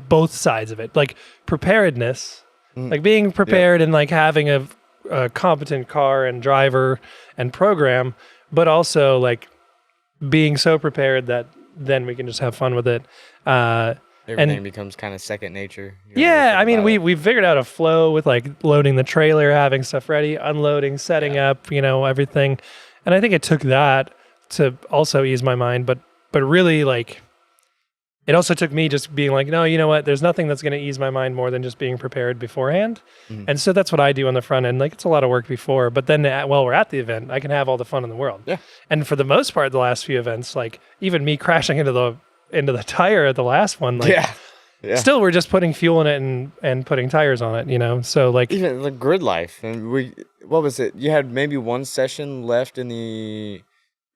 Speaker 1: both sides of it, like preparedness, like being prepared and like having a competent car and driver and program, but also like being so prepared that then we can just have fun with it.
Speaker 3: Everything becomes kind of second nature.
Speaker 1: I mean, we figured out a flow with like loading the trailer, having stuff ready, unloading, setting up, you know, everything. And I think it took that to also ease my mind, but really like it also took me just being like, no, you know what? There's nothing that's going to ease my mind more than just being prepared beforehand. And so that's what I do on the front end. Like, it's a lot of work before, but then while we're at the event, I can have all the fun in the world.
Speaker 3: Yeah.
Speaker 1: And for the most part, the last few events, like even me crashing into the tire at the last one, like
Speaker 3: Yeah.
Speaker 1: still we're just putting fuel in it and putting tires on it, you know? So like,
Speaker 3: Even the Gridlife, and what was it? You had maybe one session left in the.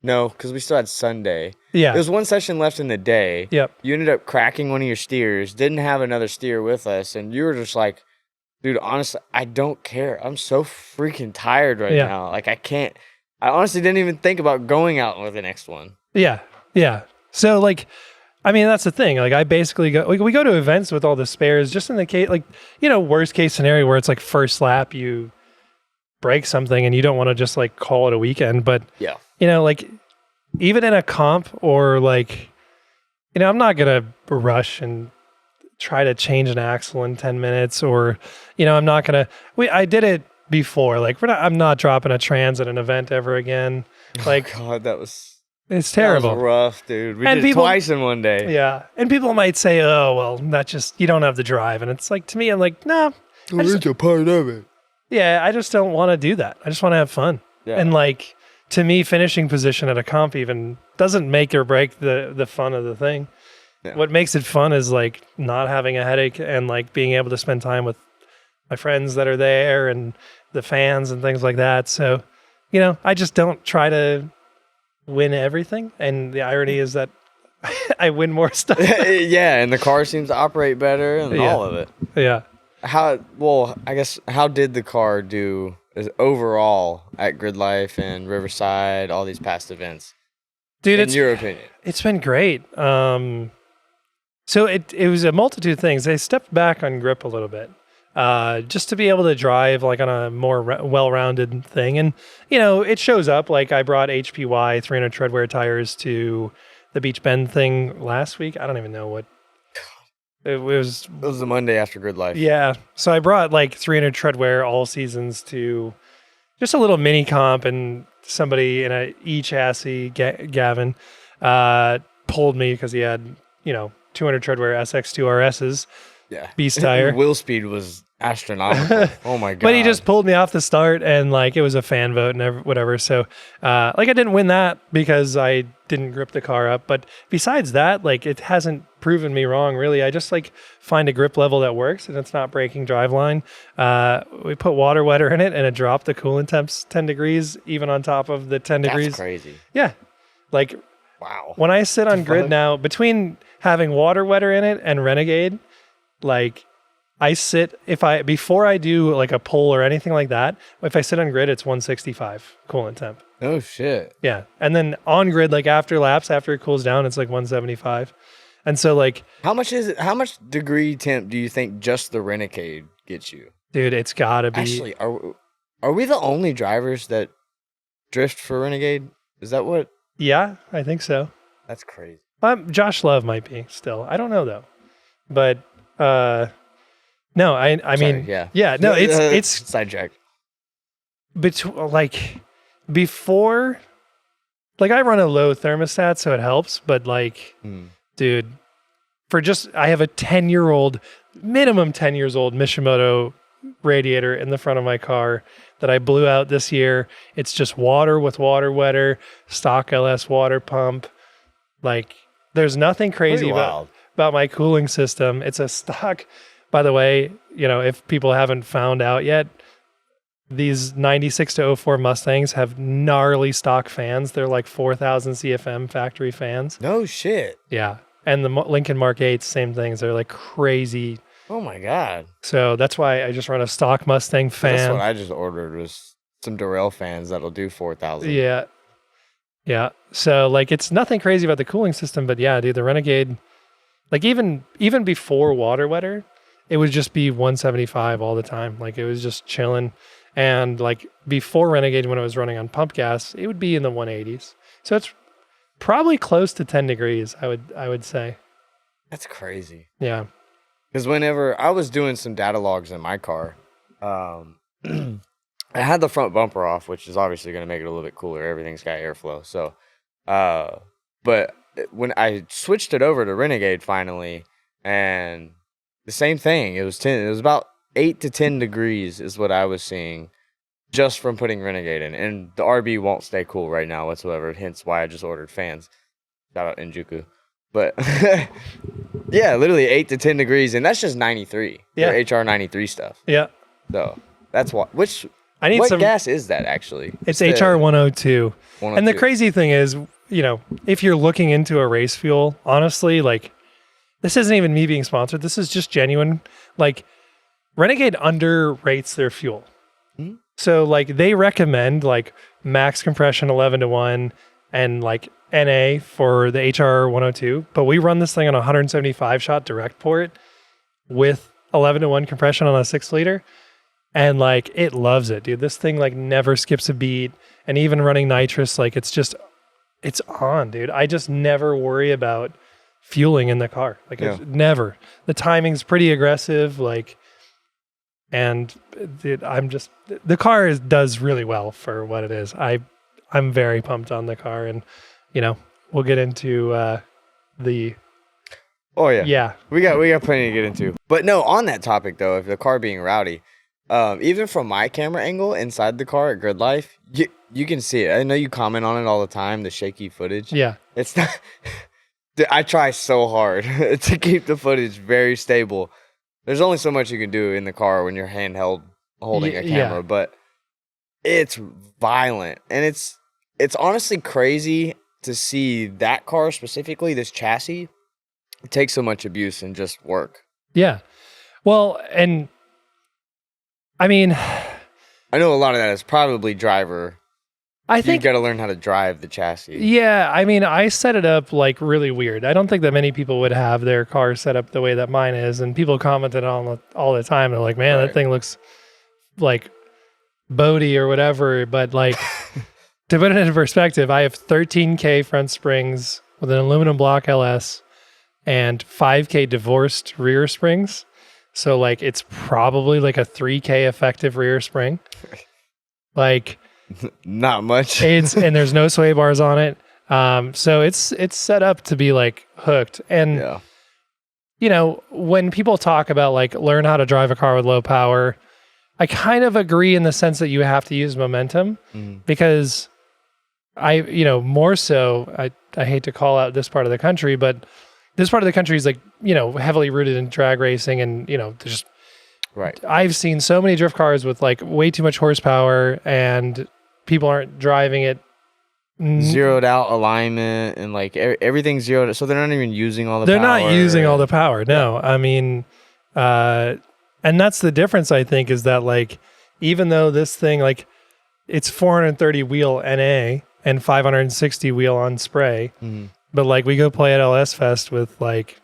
Speaker 3: No, because we still had Sunday.
Speaker 1: yeah.
Speaker 3: There was one session left in the day.
Speaker 1: Yep.
Speaker 3: You ended up cracking one of your steers, didn't have another steer with us, and you were just like, dude, honestly, I don't care. I'm so freaking tired right now. Like, I can't. I honestly didn't even think about going out with the next one.
Speaker 1: Yeah. Yeah. So like, I mean, that's the thing. Like, I basically we go to events with all the spares just in the case, like, you know, worst case scenario where it's like first lap, you break something and you don't want to just like call it a weekend. But,
Speaker 3: Yeah.
Speaker 1: you know, like even in a comp or like, you know, I'm not going to rush and try to change an axle in 10 minutes or, you know, I'm not going to, I did it before. Like, I'm not dropping a trans at an event ever again. Like,
Speaker 3: God,
Speaker 1: it's terrible.
Speaker 3: That was rough, dude. We
Speaker 1: And
Speaker 3: did it
Speaker 1: people-
Speaker 3: twice in one day.
Speaker 1: Yeah. And people might say, oh, well, that's just, you don't have the drive. And it's like, to me, I'm like, no.
Speaker 3: It's a part of it.
Speaker 1: Yeah, I just don't want to do that. I just want to have fun.
Speaker 3: Yeah.
Speaker 1: And like, to me, finishing position at a comp even doesn't make or break the fun of the thing.
Speaker 3: Yeah.
Speaker 1: What makes it fun is like not having a headache and like being able to spend time with my friends that are there and the fans and things like that. So, you know, I just don't try to win everything. And the irony is that I win more stuff.
Speaker 3: Yeah, and the car seems to operate better and all of it.
Speaker 1: Yeah.
Speaker 3: How did the car do overall at Gridlife and Riverside, all these past events?
Speaker 1: Dude,
Speaker 3: in your opinion?
Speaker 1: It's been great. So it was a multitude of things. They stepped back on grip a little bit, just to be able to drive like on a more well-rounded thing. And, you know, it shows up. Like, I brought HPY 300 treadwear tires to the Beach Bend thing last week. I don't even know what it was.
Speaker 3: It was the Monday after Gridlife.
Speaker 1: Yeah. So I brought like 300 treadwear all seasons to just a little mini comp, and somebody in a E-chassis, Gavin, pulled me because he had, you know, 200 treadwear SX2 RSs.
Speaker 3: Yeah.
Speaker 1: Beast tire.
Speaker 3: Wheel speed was astronomical. Oh my God.
Speaker 1: But he just pulled me off the start, and like it was a fan vote and whatever. So like I didn't win that because I didn't grip the car up. But besides that, like it hasn't proven me wrong really. I just like find a grip level that works and it's not breaking driveline. We put water wetter in it and it dropped the coolant temps 10 degrees even on top of the 10 degrees.
Speaker 3: That's crazy.
Speaker 1: Yeah. Like
Speaker 3: Wow.
Speaker 1: when I sit on grid now, between having water wetter in it and Renegade, like I sit, before I do like a pull or anything like that, if I sit on grid, it's 165 coolant temp.
Speaker 3: Oh shit.
Speaker 1: Yeah. And then on grid, like after laps, after it cools down, it's like 175. And so like,
Speaker 3: How much degree temp do you think just the Renegade gets you?
Speaker 1: dude, it's gotta be.
Speaker 3: Actually, are we the only drivers that drift for Renegade? Is that what?
Speaker 1: Yeah, I think so.
Speaker 3: That's crazy.
Speaker 1: Josh Love might be still. I don't know though. But no, I
Speaker 3: Sorry,
Speaker 1: mean,
Speaker 3: yeah.
Speaker 1: no, it's
Speaker 3: sidetracked.
Speaker 1: like before, like I run a low thermostat, so it helps. But like, dude, I have a 10-year-old, minimum 10 years old Mishimoto radiator in the front of my car that I blew out this year. It's just water with water wetter, stock LS water pump. Like, there's nothing crazy about my cooling system. It's a stock, by the way, you know, if people haven't found out yet, these 96 to 04 Mustangs have gnarly stock fans. They're like 4,000 CFM factory fans.
Speaker 3: No shit.
Speaker 1: Yeah. And the Lincoln Mark 8s, same things. They're like crazy.
Speaker 3: Oh my God.
Speaker 1: So that's why I just run a stock Mustang fan.
Speaker 3: That's what I just ordered was some Durrell fans that'll do 4,000.
Speaker 1: Yeah. Yeah. So like it's nothing crazy about the cooling system, but yeah, dude, the Renegade, like even before water wetter, it would just be 175 all the time. Like it was just chilling. And like before Renegade, when it was running on pump gas, it would be in the 180s. So it's probably close to 10 degrees, I would say.
Speaker 3: That's crazy.
Speaker 1: Yeah.
Speaker 3: Because whenever I was doing some data logs in my car, I had the front bumper off, which is obviously going to make it a little bit cooler. Everything's got airflow. So, but when I switched it over to Renegade finally, and the same thing. It was about 8 to 10 degrees is what I was seeing just from putting Renegade in. And the RB won't stay cool right now whatsoever, hence why I just ordered fans. Shout out Injuku. But yeah, literally 8 to 10 degrees, and that's just 93.
Speaker 1: Yeah.
Speaker 3: HR 93 stuff.
Speaker 1: Yeah.
Speaker 3: So that's what. What
Speaker 1: some
Speaker 3: gas is that actually?
Speaker 1: It's HR 102.
Speaker 3: 102.
Speaker 1: And the crazy thing is, if you're looking into a race fuel, honestly, like, this isn't even me being sponsored. This is just genuine. Like, Renegade underrates their fuel. Mm-hmm. So, like, they recommend, like, max compression 11-to-1 and, like, NA for the HR 102. But we run this thing on a 175-shot direct port with 11-to-1 compression on a 6-liter. And, like, it loves it, dude. This thing, like, never skips a beat. And even running nitrous, like, it's on, dude. I just never worry about fueling in the car. Like, never. The timing's pretty aggressive, like, and dude, the car does really well for what it is. I'm very pumped on the car, and, we'll get into the...
Speaker 3: Oh, yeah.
Speaker 1: Yeah.
Speaker 3: We got plenty to get into. But no, on that topic, though, of the car being rowdy, even from my camera angle inside the car at Gridlife, you can see it. I know you comment on it all the time, the shaky footage.
Speaker 1: Yeah.
Speaker 3: It's not... Dude, I try so hard to keep the footage very stable. There's only so much you can do in the car when you're handheld holding a camera, but it's violent. And it's honestly crazy to see that car specifically, this chassis, take so much abuse and just work.
Speaker 1: Yeah. Well, and I mean...
Speaker 3: I know a lot of that is probably driver. I think you got to learn how to drive the chassis.
Speaker 1: Yeah, I mean, I set it up like really weird. I don't think that many people would have their car set up the way that mine is, and people commented on it all the time. They're like, "Man, that thing looks like boaty or whatever." But like, to put it into perspective, I have 13K front springs with an aluminum block LS and 5K divorced rear springs. So like, it's probably like a 3K effective rear spring. Like.
Speaker 3: Not much.
Speaker 1: And there's no sway bars on it. So it's set up to be like hooked. And when people talk about like learn how to drive a car with low power, I kind of agree in the sense that you have to use momentum because more so, I hate to call out this part of the country, but this part of the country is like, heavily rooted in drag racing and, just
Speaker 3: right.
Speaker 1: I've seen so many drift cars with like way too much horsepower and people aren't driving it.
Speaker 3: Zeroed out alignment and like everything's zeroed. So they're not even using all the power.
Speaker 1: They're not using all the power. No, I mean, and that's the difference, I think, is that like, even though this thing, like it's 430 wheel NA and 560 wheel on spray, but like we go play at LS Fest with like,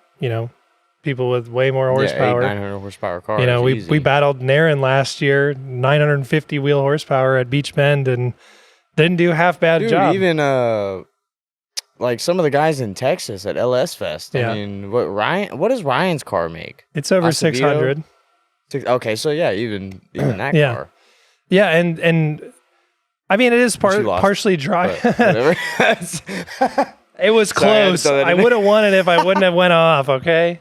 Speaker 1: people with way more horsepower.
Speaker 3: 900 horsepower cars.
Speaker 1: We battled Naren last year, 950 wheel horsepower at Beach Bend, and didn't do half bad job.
Speaker 3: Even like some of the guys in Texas at LS Fest. I mean, what does Ryan's car make?
Speaker 1: It's over 600.
Speaker 3: Okay, so yeah, even that car.
Speaker 1: Yeah, and I mean, it is partially dry.
Speaker 3: Whatever.
Speaker 1: It was close. I would have won it if I wouldn't have went off. Okay.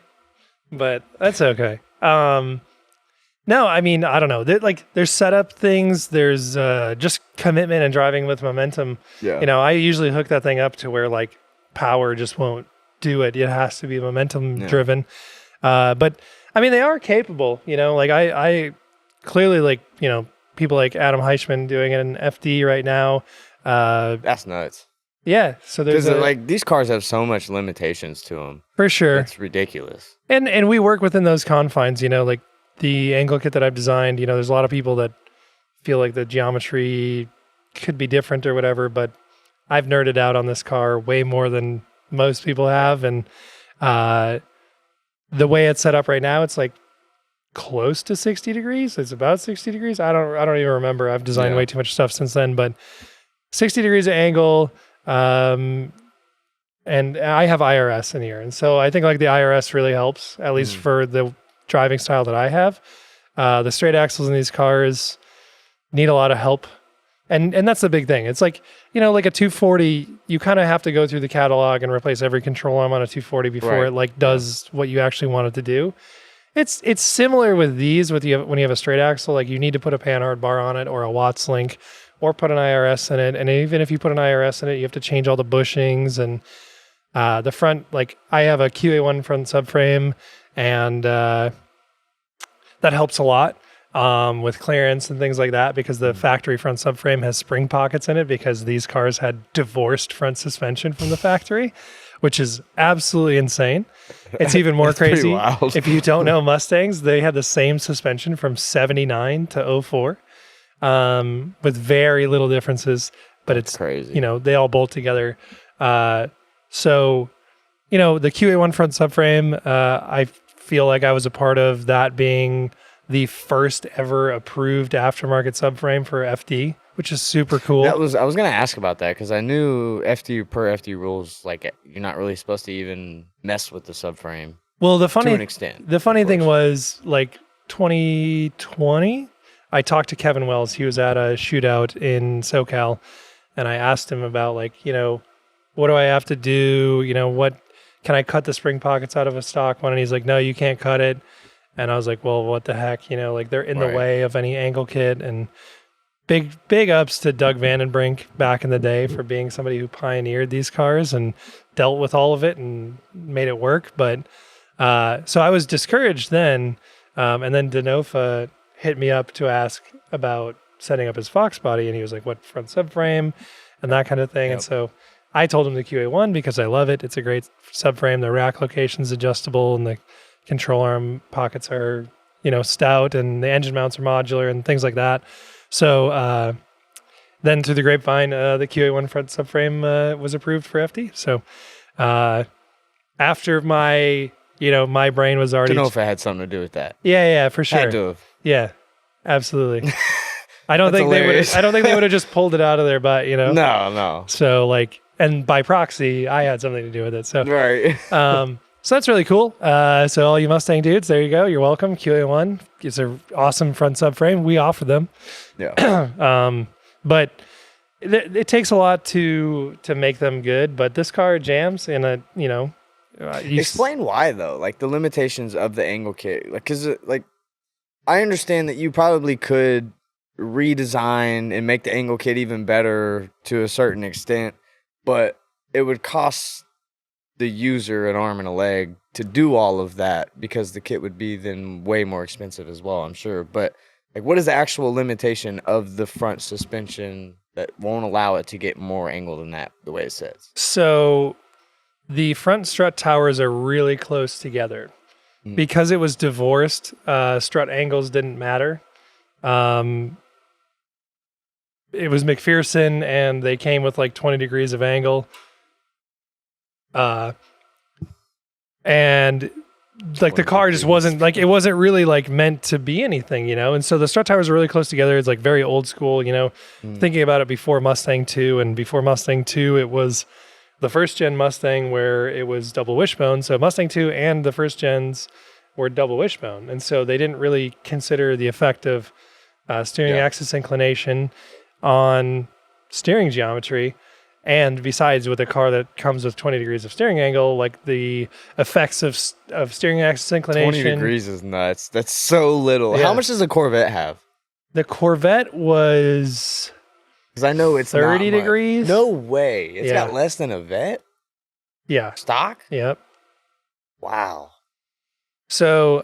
Speaker 1: But that's okay. No, I mean, I don't know. There's setup things. There's just commitment and driving with momentum.
Speaker 3: Yeah.
Speaker 1: I usually hook that thing up to where like power just won't do it. It has to be momentum driven. But I mean, they are capable. Like I clearly like people like Adam Heichman doing it in FD right now.
Speaker 3: That's nuts.
Speaker 1: Yeah, so there's
Speaker 3: like these cars have so much limitations to them.
Speaker 1: For sure.
Speaker 3: It's ridiculous.
Speaker 1: And we work within those confines, like the angle kit that I've designed, there's a lot of people that feel like the geometry could be different or whatever, but I've nerded out on this car way more than most people have. And the way it's set up right now, it's like close to 60 degrees. It's about 60 degrees. I don't even remember. I've designed way too much stuff since then, but 60 degrees of angle. And I have IRS in here. And so I think like the IRS really helps, at least for the driving style that I have. The straight axles in these cars need a lot of help And that's the big thing. It's like, like a 240, you kind of have to go through the catalog and replace every control arm on a 240 before it like does what you actually want it to do. It's similar with these when you have a straight axle, like you need to put a panhard bar on it or a Watts link or put an IRS in it. And even if you put an IRS in it, you have to change all the bushings and the front, like I have a QA1 front subframe and that helps a lot. With clearance and things like that, because the factory front subframe has spring pockets in it because these cars had divorced front suspension from the factory, which is absolutely insane. It's even more crazy. If you don't know Mustangs, they had the same suspension from 79 to 04, with very little differences, but it's crazy. They all bolt together. So, the QA1 front subframe, I feel like I was a part of that being the first ever approved aftermarket subframe for FD, which is super cool.
Speaker 3: I was going to ask about that because I knew per FD rules, like you're not really supposed to even mess with the subframe.
Speaker 1: Well, to an
Speaker 3: extent.
Speaker 1: The funny thing was, like 2020, I talked to Kevin Wells. He was at a shootout in SoCal, and I asked him about what do I have to do? What can I cut the spring pockets out of a stock one? And he's like, no, you can't cut it. And I was like, well, what the heck? They're in the way of any angle kit. And big ups to Doug Vandenbrink back in the day for being somebody who pioneered these cars and dealt with all of it and made it work. But so I was discouraged then. And then Denofa hit me up to ask about setting up his Fox body. And he was like, what front subframe and that kind of thing. Yep. And so I told him the QA1 because I love it. It's a great subframe. The rack location's adjustable and the control arm pockets are, stout, and the engine mounts are modular and things like that. So then through the grapevine, the QA1 front subframe was approved for FD. So after my brain was already...
Speaker 3: I don't know if it had something to do with that.
Speaker 1: Yeah, for sure.
Speaker 3: Had to have.
Speaker 1: Yeah, absolutely. I don't think they would have just pulled it out of their butt,
Speaker 3: No.
Speaker 1: So and by proxy, I had something to do with it. So
Speaker 3: right.
Speaker 1: So that's really cool. So all you Mustang dudes, there you go. You're welcome. QA1 is an awesome front subframe. We offer them.
Speaker 3: Yeah.
Speaker 1: But it takes a lot to make them good. But this car jams in a,
Speaker 3: Explain why though, like the limitations of the angle kit. Because I understand that you probably could redesign and make the angle kit even better to a certain extent, but it would cost the user an arm and a leg to do all of that because the kit would be then way more expensive as well, I'm sure. But what is the actual limitation of the front suspension that won't allow it to get more angle than that the way it says?
Speaker 1: So the front strut towers are really close together. Because it was divorced, strut angles didn't matter. It was McPherson and they came with 20 degrees of angle. And the car just wasn't it wasn't really meant to be anything, and so the strut towers are really close together. It's very old school, thinking about it before Mustang 2, and before Mustang 2 it was the first gen Mustang where it was double wishbone. So Mustang 2 and the first gens were double wishbone, and so they didn't really consider the effect of steering axis inclination on steering geometry. And besides, with a car that comes with 20 degrees of steering angle, the effects of steering axis inclination.
Speaker 3: 20 degrees is nuts. That's so little. Yeah. How much does a Corvette have?
Speaker 1: The Corvette was...
Speaker 3: Because I know it's
Speaker 1: 30 degrees.
Speaker 3: No way. It's got less than a Vet?
Speaker 1: Yeah.
Speaker 3: Stock?
Speaker 1: Yep.
Speaker 3: Wow.
Speaker 1: So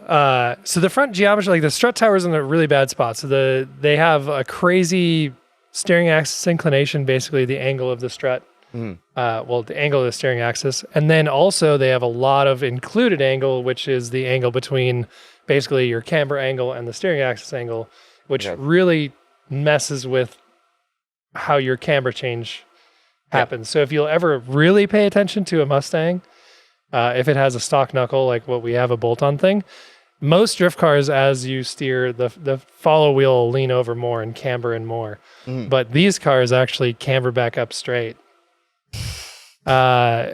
Speaker 1: the front geometry, the strut tower's in a really bad spot. So they have a crazy... steering axis inclination, basically the angle of the strut. The angle of the steering axis. And then also they have a lot of included angle, which is the angle between basically your camber angle and the steering axis angle, which really messes with how your camber change happens. So if you'll ever really pay attention to a Mustang, if it has a stock knuckle, like what we have, a bolt-on thing, most drift cars, as you steer, the follow wheel will lean over more and camber in more. But these cars actually camber back up straight,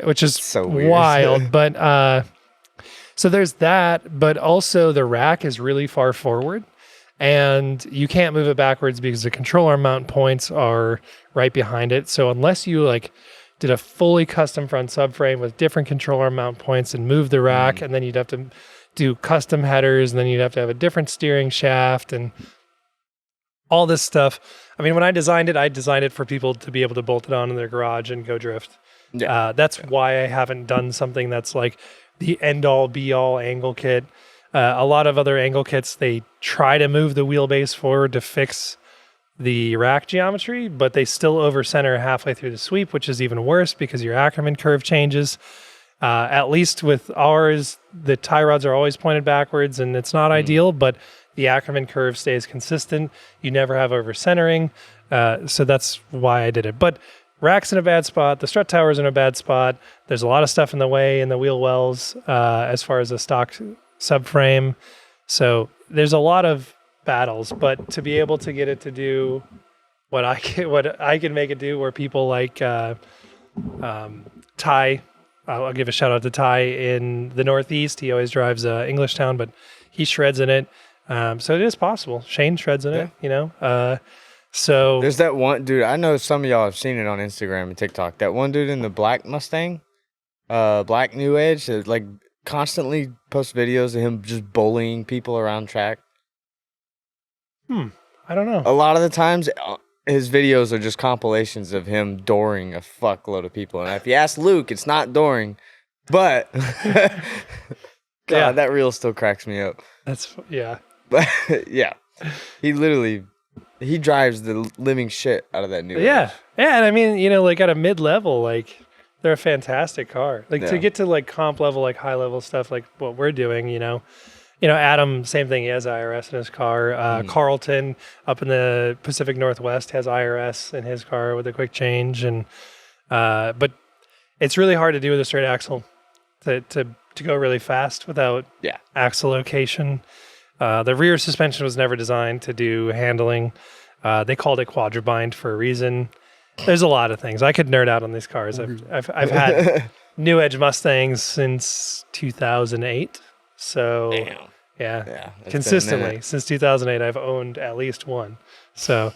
Speaker 1: which is so wild. But so there's that, but also the rack is really far forward. and you can't move it backwards because the control arm mount points are right behind it. So unless you like did a fully custom front subframe with different control arm mount points and move the rack, and then you'd have to do custom headers, and then you'd have to have a different steering shaft and all this stuff. I mean, when I designed it for people to be able to bolt it on in their garage and go drift. Yeah. That's why I haven't done something that's like the end-all, be-all angle kit. A lot of other angle kits, they try to move the wheelbase forward to fix the rack geometry, but they still over-center halfway through the sweep, which is even worse because your Ackerman curve changes. At least with ours, the tie rods are always pointed backwards, and it's not ideal, but the Ackerman curve stays consistent. You never have over-centering, so that's why I did it. But rack's in a bad spot. The strut tower's in a bad spot. There's a lot of stuff in the way in the wheel wells as far as the stock subframe. So there's a lot of battles, but to be able to get it to do what I can make it do, where people like Ty, I'll give a shout out to Ty in the Northeast. He always drives Englishtown, but he shreds in it. So it is possible. Shane shreds in it, you know. So
Speaker 3: there's that one dude. I know some of y'all have seen it on Instagram and TikTok. That one dude in the black Mustang, black New Edge, that like constantly posts videos of him just bullying people around track.
Speaker 1: I don't know.
Speaker 3: A lot of the times, his videos are just compilations of him dooring a fuckload of people. And if you ask Luke, it's not dooring, but God, that reel still cracks me up. But yeah, he drives the living shit out of that New Edge.
Speaker 1: And I mean, you know, like at a mid-level, like they're a fantastic car. Like to get to like comp level, like high level stuff, like what we're doing, you know, Adam, same thing. He has IRS in his car. Carlton up in the Pacific Northwest has IRS in his car with a quick change, and but it's really hard to do with a straight axle to go really fast without axle location. The rear suspension was never designed to do handling. They called it quadrubind for a reason. There's a lot of things. I could nerd out on these cars. I've had New Edge Mustangs since 2008. So consistently since 2008, I've owned at least one. So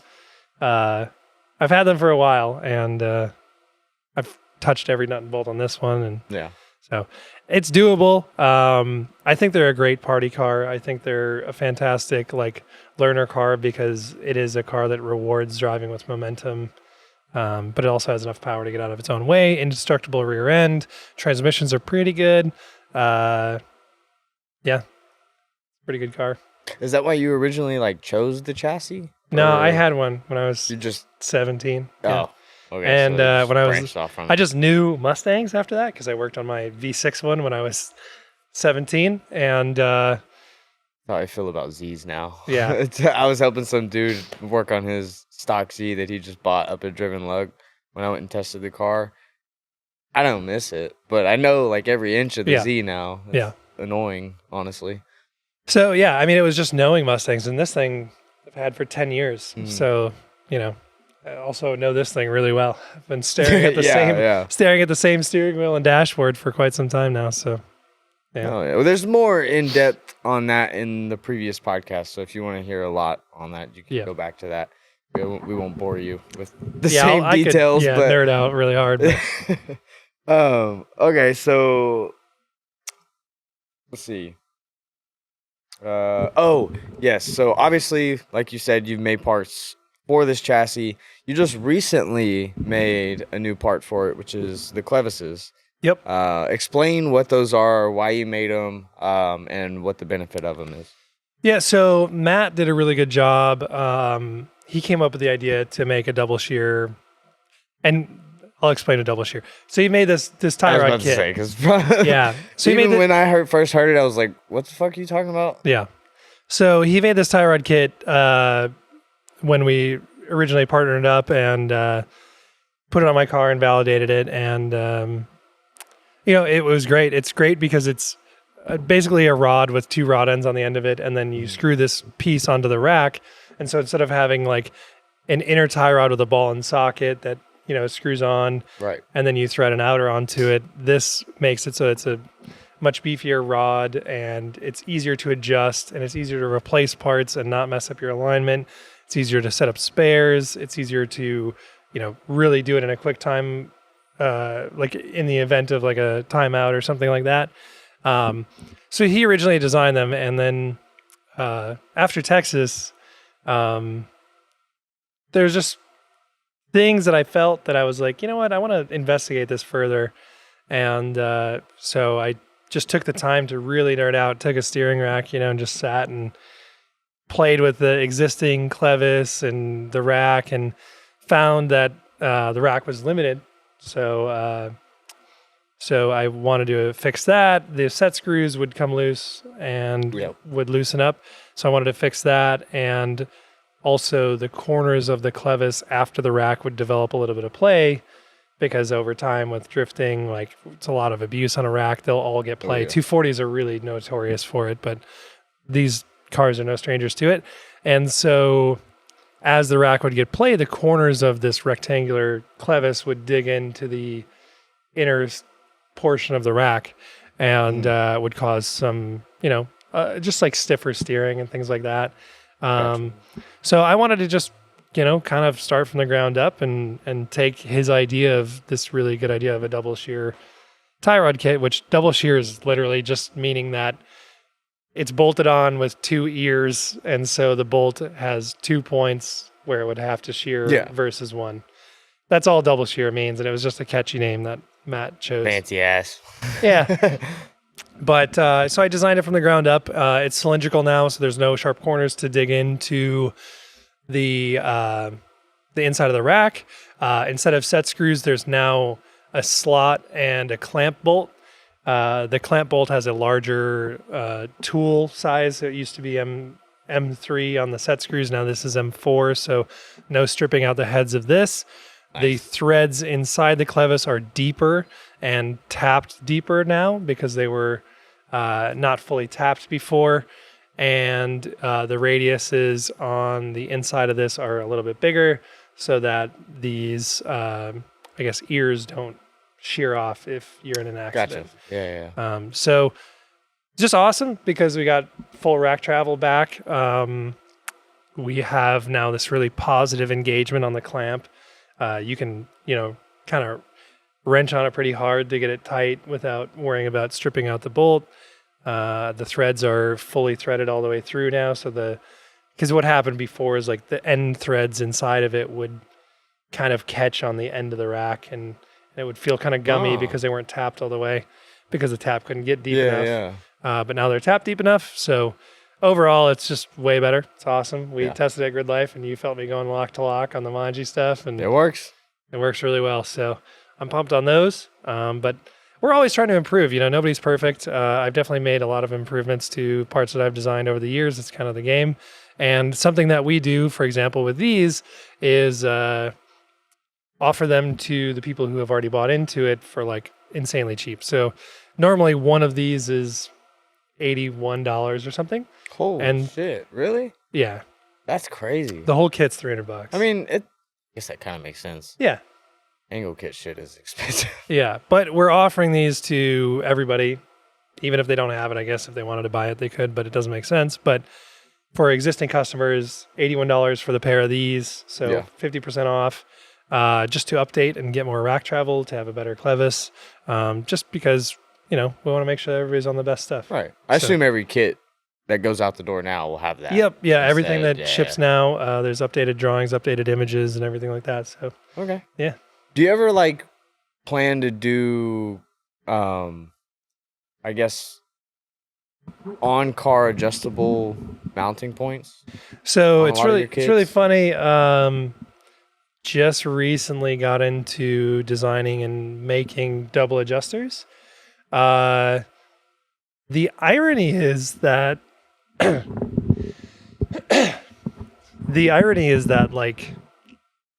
Speaker 1: I've had them for a while, and I've touched every nut and bolt on this one, and so it's doable. I think they're a great party car. I think they're a fantastic like learner car because it is a car that rewards driving with momentum. But it also has enough power to get out of its own way. Indestructible rear end. Transmissions are pretty good. Pretty good car.
Speaker 3: Is that why you originally like chose the chassis?
Speaker 1: No, I had one when I was 17.
Speaker 3: Oh, okay.
Speaker 1: And
Speaker 3: so
Speaker 1: when I just knew Mustangs after that because I worked on my V6 one when I was 17. And
Speaker 3: how I feel about Z's now.
Speaker 1: Yeah.
Speaker 3: I was helping some dude work on his stock Z that he just bought up at Driven Lug when I went and tested the car. I don't miss it, but I know like every inch of the Z now. It's annoying, honestly.
Speaker 1: So, yeah, I mean, it was just knowing Mustangs, and this thing I've had for 10 years. So, you know, I also know this thing really well. I've been staring at the staring at the same steering wheel and dashboard for quite some time now. So,
Speaker 3: Well, there's more in depth on that in the previous podcast. So if you want to hear a lot on that, you can go back to that. We won't bore you with the same details.
Speaker 1: But nerd out really hard.
Speaker 3: Okay, so let's see. Yes. So obviously, like you said, you've made parts for this chassis. You just recently made a new part for it, which is the clevises.
Speaker 1: Yep.
Speaker 3: Explain what those are, why you made them, and what the benefit of them is.
Speaker 1: Yeah. So Matt did a really good job. He came up with the idea to make a double shear, and I'll explain a double shear. So he made this tie rod kit. So
Speaker 3: even when I first heard it, I was like, "What the fuck are you talking about?"
Speaker 1: Yeah. So he made this tie rod kit when we originally partnered up and put it on my car and validated it, and it was great. It's great because it's basically a rod with two rod ends on the end of it, and then you screw this piece onto the rack. And so instead of having like an inner tie rod with a ball and socket that screws on,
Speaker 3: right,
Speaker 1: and then you thread an outer onto it, this makes it so it's a much beefier rod, and it's easier to adjust, and it's easier to replace parts and not mess up your alignment. It's easier to set up spares. It's easier to, really do it in a quick time, like in the event of like a timeout or something like that. So he originally designed them, and then after Texas, there's just things that I felt that I was like, you know what, I want to investigate this further. And so I just took the time to really nerd out, took a steering rack, and just sat and played with the existing clevis and the rack, and found that the rack was limited. So I wanted to fix that. The set screws would come loose and would loosen up. So I wanted to fix that. And also the corners of the clevis after the rack would develop a little bit of play, because over time with drifting, like it's a lot of abuse on a rack, they'll all get play. 240s are really notorious for it, but these cars are no strangers to it. And so as the rack would get play, the corners of this rectangular clevis would dig into the inner portion of the rack and would cause some, just like stiffer steering and things like that. So I wanted to just, kind of start from the ground up and take his idea of this really good idea of a double shear tie rod kit, which double shear is literally just meaning that it's bolted on with 2 ears. And so the bolt has 2 points where it would have to shear versus 1. That's all double shear means. And it was just a catchy name that Matt chose.
Speaker 3: Fancy ass.
Speaker 1: Yeah. But so I designed it from the ground up. It's cylindrical now, so there's no sharp corners to dig into the inside of the rack. Instead of set screws, there's now a slot and a clamp bolt. The clamp bolt has a larger tool size. So it used to be M3 on the set screws. Now this is M4, so no stripping out the heads of this. Nice. The threads inside the clevis are deeper and tapped deeper now because they were not fully tapped before. And the radiuses on the inside of this are a little bit bigger so that these, ears don't shear off if you're in an accident.
Speaker 3: Gotcha. Yeah.
Speaker 1: So just awesome because we got full rack travel back. We have now this really positive engagement on the clamp. You can, kind of wrench on it pretty hard to get it tight without worrying about stripping out the bolt. The threads are fully threaded all the way through now. So because what happened before is like the end threads inside of it would kind of catch on the end of the rack and it would feel kind of gummy because they weren't tapped all the way because the tap couldn't get deep enough. But now they're tapped deep enough. So overall, it's just way better. It's awesome. We tested it at Gridlife and you felt me going lock to lock on the Manji stuff. And
Speaker 3: it works.
Speaker 1: It works really well. So I'm pumped on those. But we're always trying to improve. Nobody's perfect. I've definitely made a lot of improvements to parts that I've designed over the years. It's kind of the game. And something that we do, for example, with these is offer them to the people who have already bought into it for like insanely cheap. So normally one of these is $81 or something.
Speaker 3: Holy shit. Really?
Speaker 1: Yeah.
Speaker 3: That's crazy.
Speaker 1: The whole kit's $300.
Speaker 3: I mean, I guess that kind of makes sense.
Speaker 1: Yeah.
Speaker 3: Angle kit shit is expensive.
Speaker 1: Yeah, but we're offering these to everybody, even if they don't have it. I guess if they wanted to buy it, they could, but it doesn't make sense. But for existing customers, $81 for the pair of these, so 50% off, just to update and get more rack travel, to have a better clevis, just because, we want to make sure everybody's on the best stuff.
Speaker 3: Right. I assume every kit that goes out the door now will have that.
Speaker 1: Yep. Yeah, everything that ships now, there's updated drawings, updated images, and everything like that. So
Speaker 3: okay.
Speaker 1: Yeah.
Speaker 3: Do you ever plan to do, on-car adjustable mounting points?
Speaker 1: So it's really funny. Just recently got into designing and making double adjusters. The irony is that like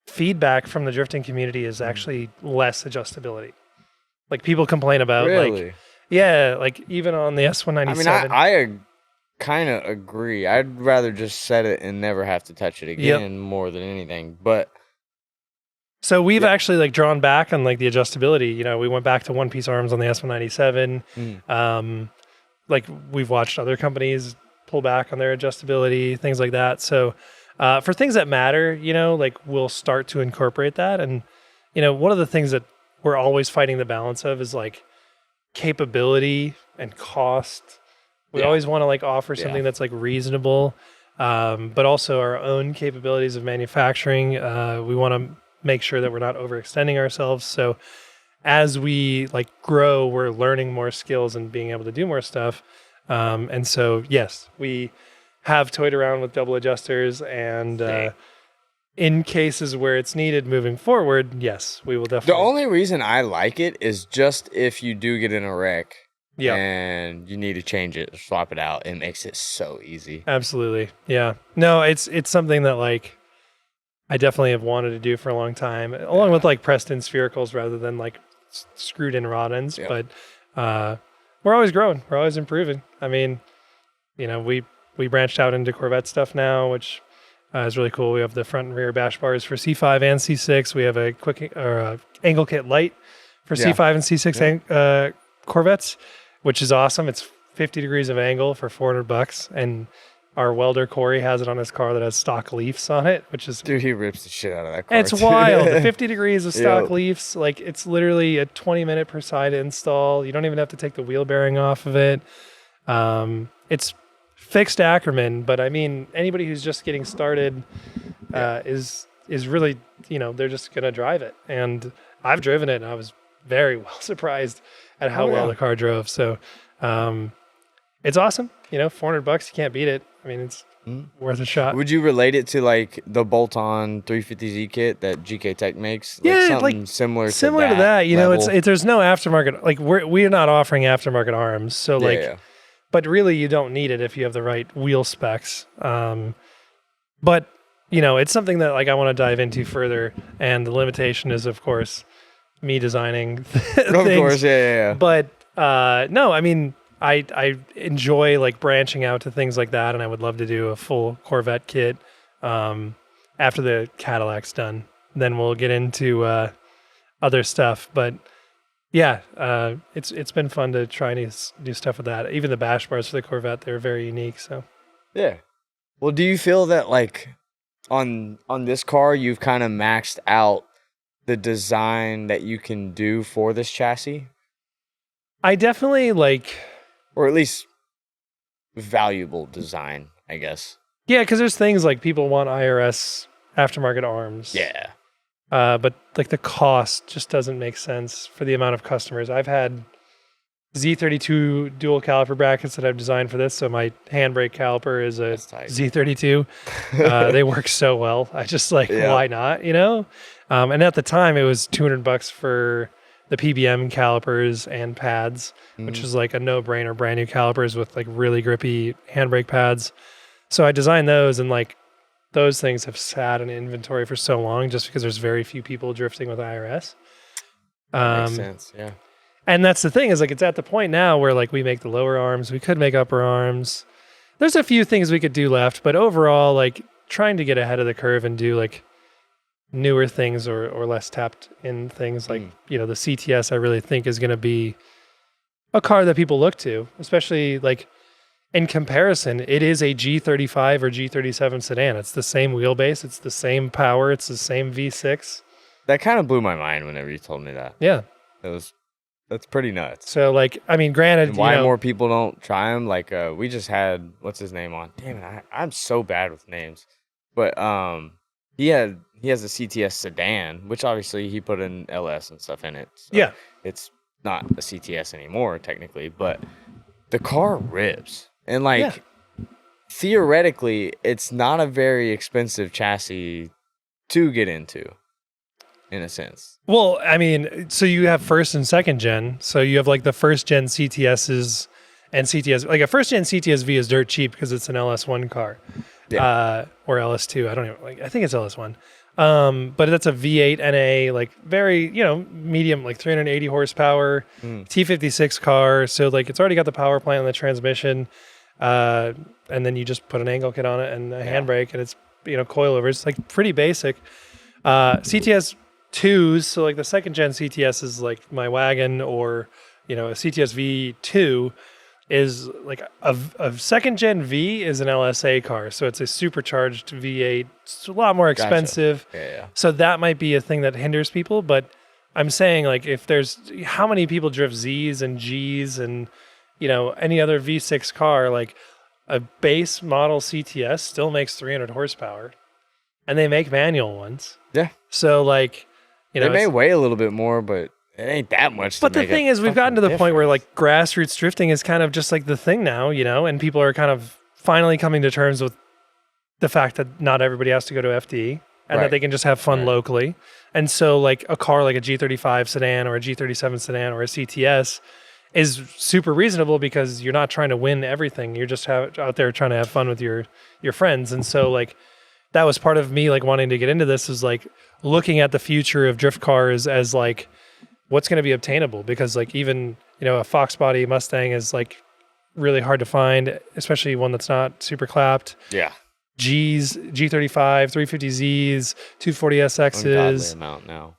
Speaker 1: feedback from the drifting community is actually less adjustability. Like people complain about like even on the S197.
Speaker 3: I mean, I kind of agree. I'd rather just set it and never have to touch it again more than anything. But
Speaker 1: So we've actually like drawn back on like the adjustability. You know, we went back to one piece arms on the S197. Like we've watched other companies pull back on their adjustability, things like that. So for things that matter, you know, like we'll start to incorporate that. And, you know, one of the things that we're always fighting the balance of is like capability and cost. We always want to like offer something that's like reasonable, but also our own capabilities of manufacturing. We want to make sure that we're not overextending ourselves. So as we like grow, we're learning more skills and being able to do more stuff. And so, yes, we have toyed around with double adjusters, and in cases where it's needed moving forward, yes, we will definitely.
Speaker 3: The only reason I like it is just if you do get in a wreck and you need to change it, swap it out, it makes it so easy.
Speaker 1: Absolutely. Yeah. No, it's something that like I definitely have wanted to do for a long time, along with like pressed in sphericals rather than like screwed in rod ends. But we're always growing. We're always improving. I mean, you know, we branched out into Corvette stuff now, which is really cool. We have the front and rear bash bars for C5 and C6. We have a angle kit light for C5 and C6 Corvettes, which is awesome. It's 50 degrees of angle for $400, and our welder Corey has it on his car that has stock leafs on it, which is
Speaker 3: dude, he rips the shit out of that car.
Speaker 1: It's wild. 50 degrees of stock leafs, like it's literally a 20-minute per side install. You don't even have to take the wheel bearing off of it. It's fixed Ackerman, but I mean anybody who's just getting started is really, you know, they're just gonna drive it. And I've driven it, and I was very well surprised at how well the car drove. So it's awesome. You know, $400, you can't beat it. I mean, it's worth a shot.
Speaker 3: Would you relate it to like the bolt-on 350Z kit that GK Tech makes?
Speaker 1: Yeah,
Speaker 3: something
Speaker 1: like
Speaker 3: similar to
Speaker 1: that. You know,
Speaker 3: level?
Speaker 1: it's there's no aftermarket. Like we're not offering aftermarket arms, so but really you don't need it if you have the right wheel specs. But you know, it's something that like I want to dive into further, and the limitation is of course me designing things.
Speaker 3: Of course, yeah.
Speaker 1: But no, I mean, I enjoy like branching out to things like that, and I would love to do a full Corvette kit after the Cadillac's done. Then we'll get into other stuff. But yeah, it's been fun to try and do stuff with that. Even the bash bars for the Corvette, they're very unique. So
Speaker 3: yeah. Well, do you feel that like on this car you've kind of maxed out the design that you can do for this chassis?
Speaker 1: I definitely like,
Speaker 3: or at least valuable design, I guess.
Speaker 1: Yeah, because there's things like people want IRS aftermarket arms.
Speaker 3: Yeah.
Speaker 1: But like the cost just doesn't make sense for the amount of customers. I've had Z32 dual caliper brackets that I've designed for this. So my handbrake caliper is a Z32. They work so well. I just like, why not, you know? And at the time it was $200 for the PBM calipers and pads, which is like a no-brainer, brand new calipers with like really grippy handbrake pads. So I designed those, and like those things have sat in inventory for so long just because there's very few people drifting with IRS.
Speaker 3: Makes sense, yeah.
Speaker 1: And that's the thing, is like it's at the point now where like we make the lower arms, we could make upper arms. There's a few things we could do left, but overall, like trying to get ahead of the curve and do like newer things or less tapped in things like, you know, the CTS I really think is going to be a car that people look to, especially like in comparison. It is a G35 or G37 sedan. It's the same wheelbase. It's the same power. It's the same V6.
Speaker 3: That kind of blew my mind whenever you told me that.
Speaker 1: Yeah.
Speaker 3: That's pretty nuts.
Speaker 1: So like, I mean, granted,
Speaker 3: and why more people don't try them? Like we just had, what's his name on? Damn it. I'm so bad with names, but he has a CTS sedan, which obviously he put an LS and stuff in it. So it's not a CTS anymore technically, but the car rips. And like theoretically, it's not a very expensive chassis to get into, in a sense.
Speaker 1: Well, I mean, so you have first and second gen. So you have like the first gen CTSs and CTS. Like a first gen CTSV is dirt cheap because it's an LS1 car, or LS2. I don't even like. I think it's LS1. But that's a V8 NA, like very, you know, medium, like 380 horsepower, T56 car. So like it's already got the power plant and the transmission. And then you just put an angle kit on it and a handbrake, and it's, you know, coilovers. It's like pretty basic. CTS twos. So like the second gen CTS is like my Wagon, or a CTSV 2 is like a second gen V is an LSA car. So it's a supercharged V8. It's a lot more expensive.
Speaker 3: Gotcha. Yeah.
Speaker 1: So that might be a thing that hinders people. But I'm saying, like, if there's how many people drift Zs and Gs and, any other V6 car, like a base model CTS still makes 300 horsepower, and they make manual ones.
Speaker 3: Yeah.
Speaker 1: So like,
Speaker 3: they may weigh a little bit more, but it ain't that much.
Speaker 1: But the thing is, we've gotten to the point where like grassroots drifting is kind of just like the thing now, and people are kind of finally coming to terms with the fact that not everybody has to go to FD and that they can just have fun locally. And so like a car like a G35 sedan or a G37 sedan or a CTS is super reasonable because you're not trying to win everything. You're just out there trying to have fun with your friends. And so like that was part of me like wanting to get into this, is like looking at the future of drift cars as like what's going to be obtainable, because like even, a Fox body Mustang is like really hard to find, especially one that's not super clapped.
Speaker 3: Yeah.
Speaker 1: G's, G35, 350Zs, 240SXs.
Speaker 3: Ungodly amount now.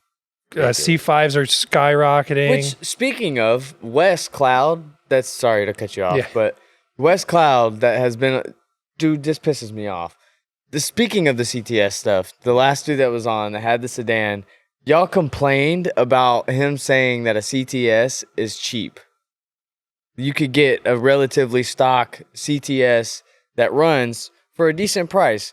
Speaker 1: C5s are skyrocketing.
Speaker 3: Which, speaking of, West Cloud, sorry to cut you off, but West Cloud that has been, dude, this pisses me off. Speaking of the CTS stuff, the last dude that was on that had the sedan, y'all complained about him saying that a CTS is cheap. You could get a relatively stock CTS that runs for a decent price.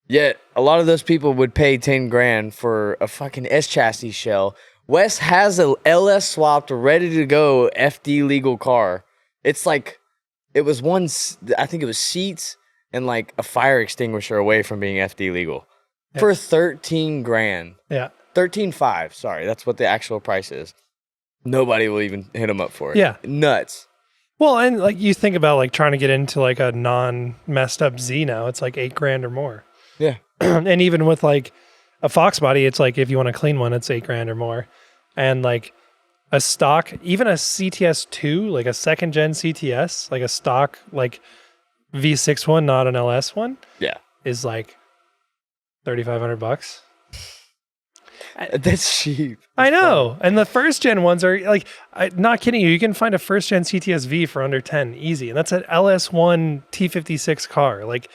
Speaker 3: Yet a lot of those people would pay 10 grand for a fucking S chassis shell. Wes has a LS swapped, ready to go FD legal car. It's like, I think it was seats and like a fire extinguisher away from being FD legal for 13 grand.
Speaker 1: Yeah.
Speaker 3: 13.5. Sorry. That's what the actual price is. Nobody will even hit them up for it.
Speaker 1: Yeah.
Speaker 3: Nuts.
Speaker 1: Well, and like you think about like trying to get into like a non-messed up Z now, it's like 8 grand or more.
Speaker 3: Yeah.
Speaker 1: And even with like a Fox body, it's like if you want a clean one, it's 8 grand or more. And like a stock, even a CTS 2, like a second gen CTS, like a stock like V6 one, not an LS one, is like $3,500.
Speaker 3: That's cheap.
Speaker 1: I know. And the first gen ones are like, not kidding you, you can find a first gen CTSV for under 10 easy. And that's an LS1 T56 car. Like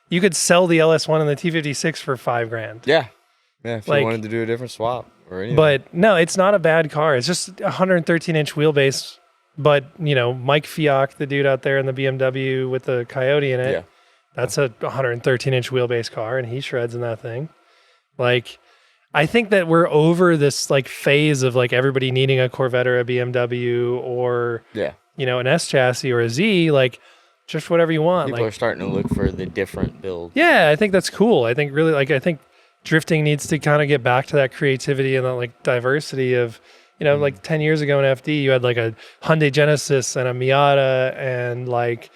Speaker 1: you could sell the LS1 and the T56 for 5 grand.
Speaker 3: Yeah. Yeah. If you wanted to do a different swap or anything.
Speaker 1: But no, it's not a bad car. It's just a 113 inch wheelbase. But, Mike Fiak, the dude out there in the BMW with the Coyote in it, that's a 113 inch wheelbase car, and he shreds in that thing. Like, I think that we're over this like phase of like everybody needing a Corvette or a BMW or, an S chassis or a Z, like just whatever you want.
Speaker 3: People are starting to look for the different build.
Speaker 1: Yeah, I think that's cool. I think really I think drifting needs to kind of get back to that creativity and that like diversity of, like 10 years ago in FD, you had like a Hyundai Genesis and a Miata and like